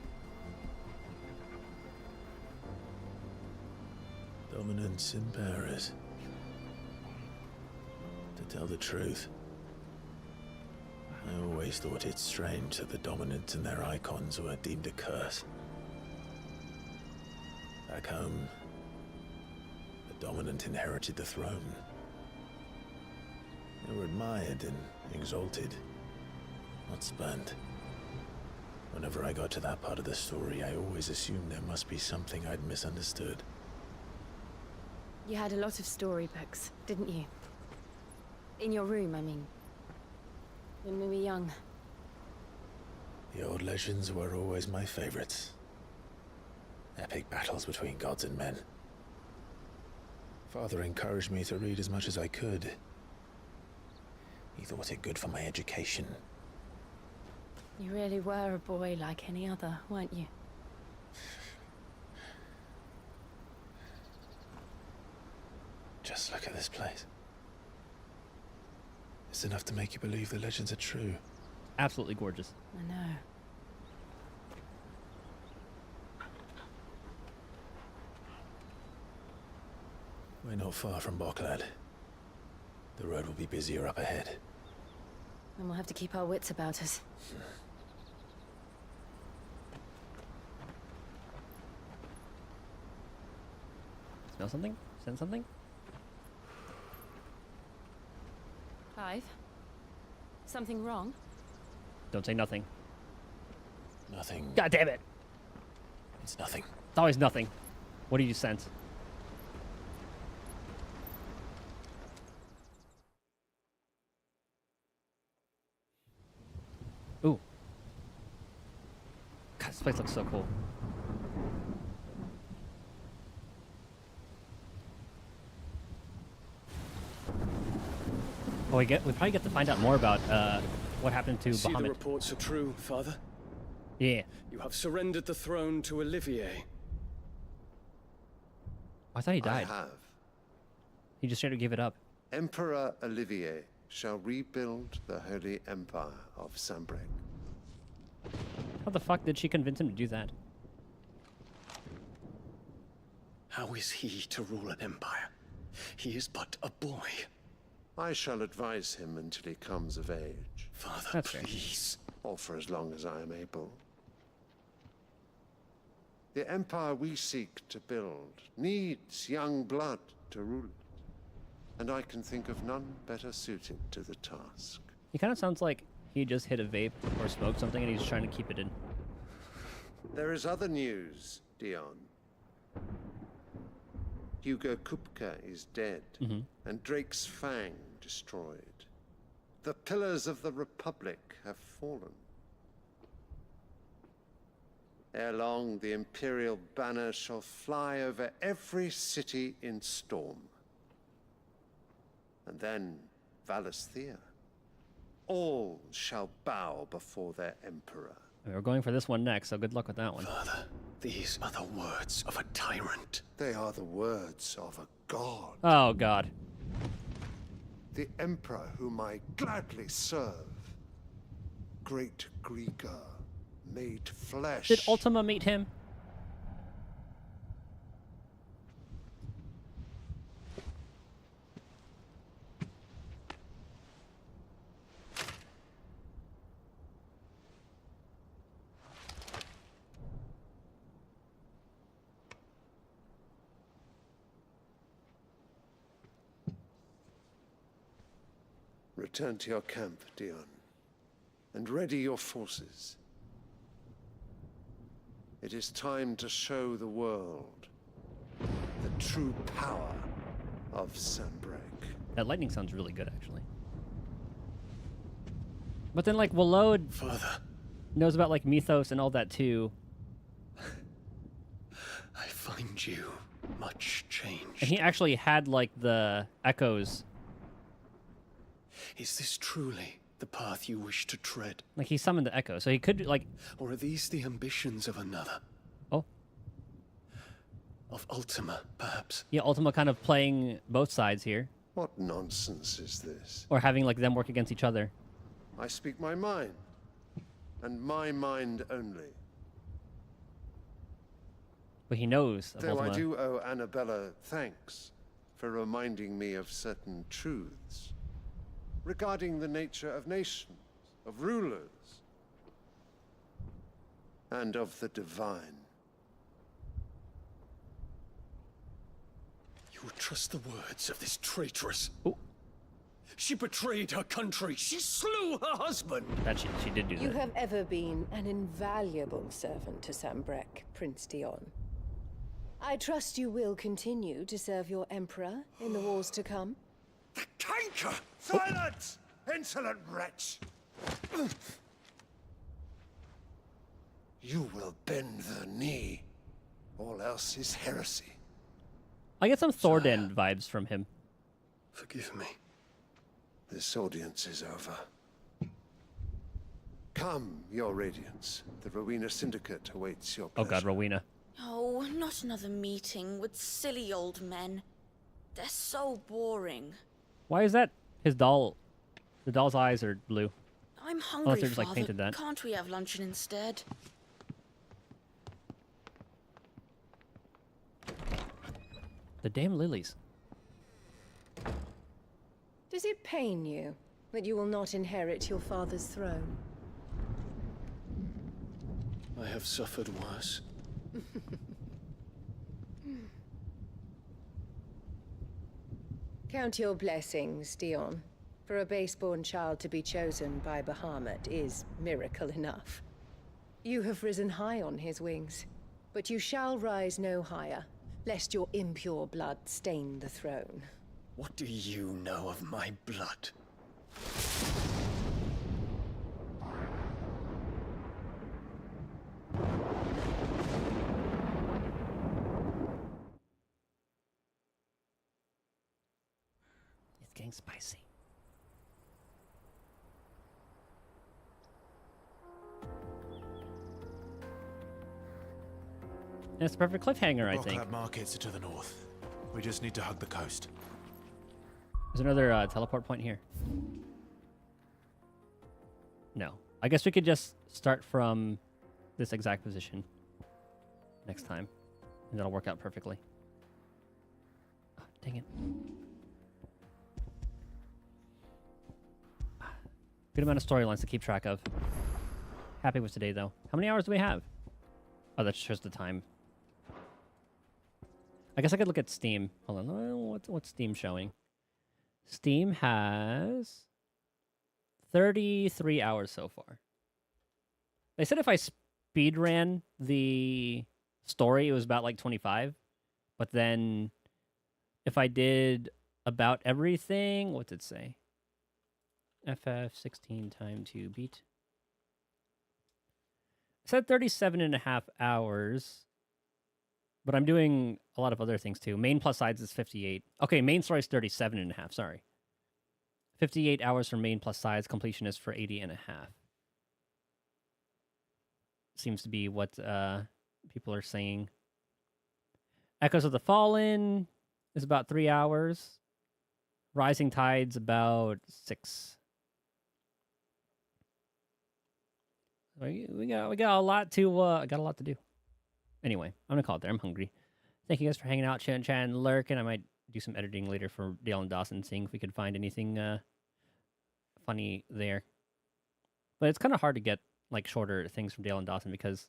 Dominance and bearers. To tell the truth, I always thought it strange that the dominant and their icons were deemed a curse. Back home, the dominant inherited the throne. They were admired and exalted, not spurned. Whenever I got to that part of the story, I always assumed there must be something I'd misunderstood. You had a lot of storybooks, didn't you? In your room, I mean. When we were young. The old legends were always my favorites. Epic battles between gods and men. Father encouraged me to read as much as I could. He thought it good for my education. You really were a boy like any other, weren't you? Just look at this place. It's enough to make you believe the legends are true. Absolutely gorgeous. I know. We're not far from Boklad. The road will be busier up ahead. And we'll have to keep our wits about us. Smell something? Sense something? Clive? Something wrong? Don't say nothing. Nothing. God damn it! It's nothing. It's always nothing. What do you sense? Ooh. God, this place looks so cool. Oh, we probably get to find out more about what happened to See, the Bahamut. reports are true, Father. Yeah. You have surrendered the throne to Olivier. I thought he died. I have. He just tried to give it up. Emperor Olivier shall rebuild the Holy Empire of Sanbreque. How the fuck did she convince him to do that? How is he to rule an empire? He is but a boy. I shall advise him until he comes of age. Father, That's fair. please. Or for as long as I am able. The empire we seek to build needs young blood to rule it. And I can think of none better suited to the task. He kind of sounds like he just hit a vape or smoked something and he's trying to keep it in. There is other news, Dion. Hugo Kupka is dead, and Drake's Fang destroyed. The pillars of the Republic have fallen. Ere long, the Imperial banner shall fly over every city in Storm. And then Valisthea. All shall bow before their Emperor. We're going for this one next, so good luck with that one. Father, these are the words of a tyrant. They are the words of a god. Oh, God. The Emperor whom I gladly serve. Great Greeker, made flesh. Did Ultima meet him? Return to your camp, Dion, and ready your forces. It is time to show the world the true power of Sanbreque. That lightning sounds really good, actually. But then, like, Walload knows about, like, mythos and all that, too. I find you much changed. And he actually had, like, the echoes. Is this truly the path you wish to tread? Like, he summoned the echo, so he could, like... Or are these the ambitions of another? Oh. Of Ultima, perhaps? Yeah, Ultima kind of playing both sides here. What nonsense is this? Or having, like, them work against each other. I speak my mind, and my mind only. But he knows of Though Ultima. I do owe Annabella thanks for reminding me of certain truths regarding the nature of nations, of rulers, and of the divine. You would trust the words of this traitress? She betrayed her country. She slew her husband. That she did do that. You have ever been an invaluable servant to Sanbreque, Prince Dion. I trust you will continue to serve your Emperor in the wars to come. Canker! Silence! Insolent wretch! You will bend the knee. All else is heresy. I get some Thornden vibes from him. Forgive me. This audience is over. Come, your Radiance. The Rowena Syndicate awaits your Oh pleasure. God, Rowena. Oh, not another meeting with silly old men. They're so boring. Why is that his doll? The doll's eyes are blue. I'm hungry, Unless they're just, like, Father. painted that. Can't we have luncheon instead? The damn lilies. Does it pain you that you will not inherit your father's throne? I have suffered worse. Count your blessings, Dion. For a base-born child to be chosen by Bahamut is miracle enough. You have risen high on his wings, but you shall rise no higher, lest your impure blood stain the throne. What do you know of my blood? It's getting spicy. And it's a perfect cliffhanger, I think. Rockland markets are to the north. We just need to hug the coast. There's another teleport point here. No. I guess we could just start from this exact position next time. And that'll work out perfectly. Oh, dang it. Good amount of storylines to keep track of. Happy with today, though. How many hours do we have? Oh, that's just the time. I guess I could look at Steam. Hold on. What's Steam showing? Steam has 33 hours so far. They said if I speed ran the story, it was about like 25. But then if I did about everything, what did it say? FF16 time to beat. It said 37 and a half hours. But I'm doing a lot of other things too. Main plus sides is 58. Okay, main story is 37 and a half, sorry. 58 hours for main plus sides. Completion is for 80 and a half. Seems to be what people are saying. Echoes of the Fallen is about 3 hours. Rising Tide's about 6. We got a lot to do. Anyway, I'm gonna call it there. I'm hungry. Thank you guys for hanging out, chat and lurking. I might do some editing later for Dale and Dawson, seeing if we could find anything funny there. But it's kind of hard to get like shorter things from Dale and Dawson because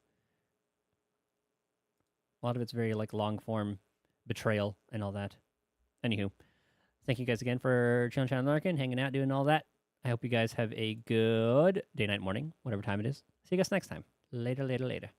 a lot of it's very like long form betrayal and all that. Anywho, thank you guys again for chat and lurking, hanging out, doing all that. I hope you guys have a good day, night, morning, whatever time it is. See you guys next time. Later.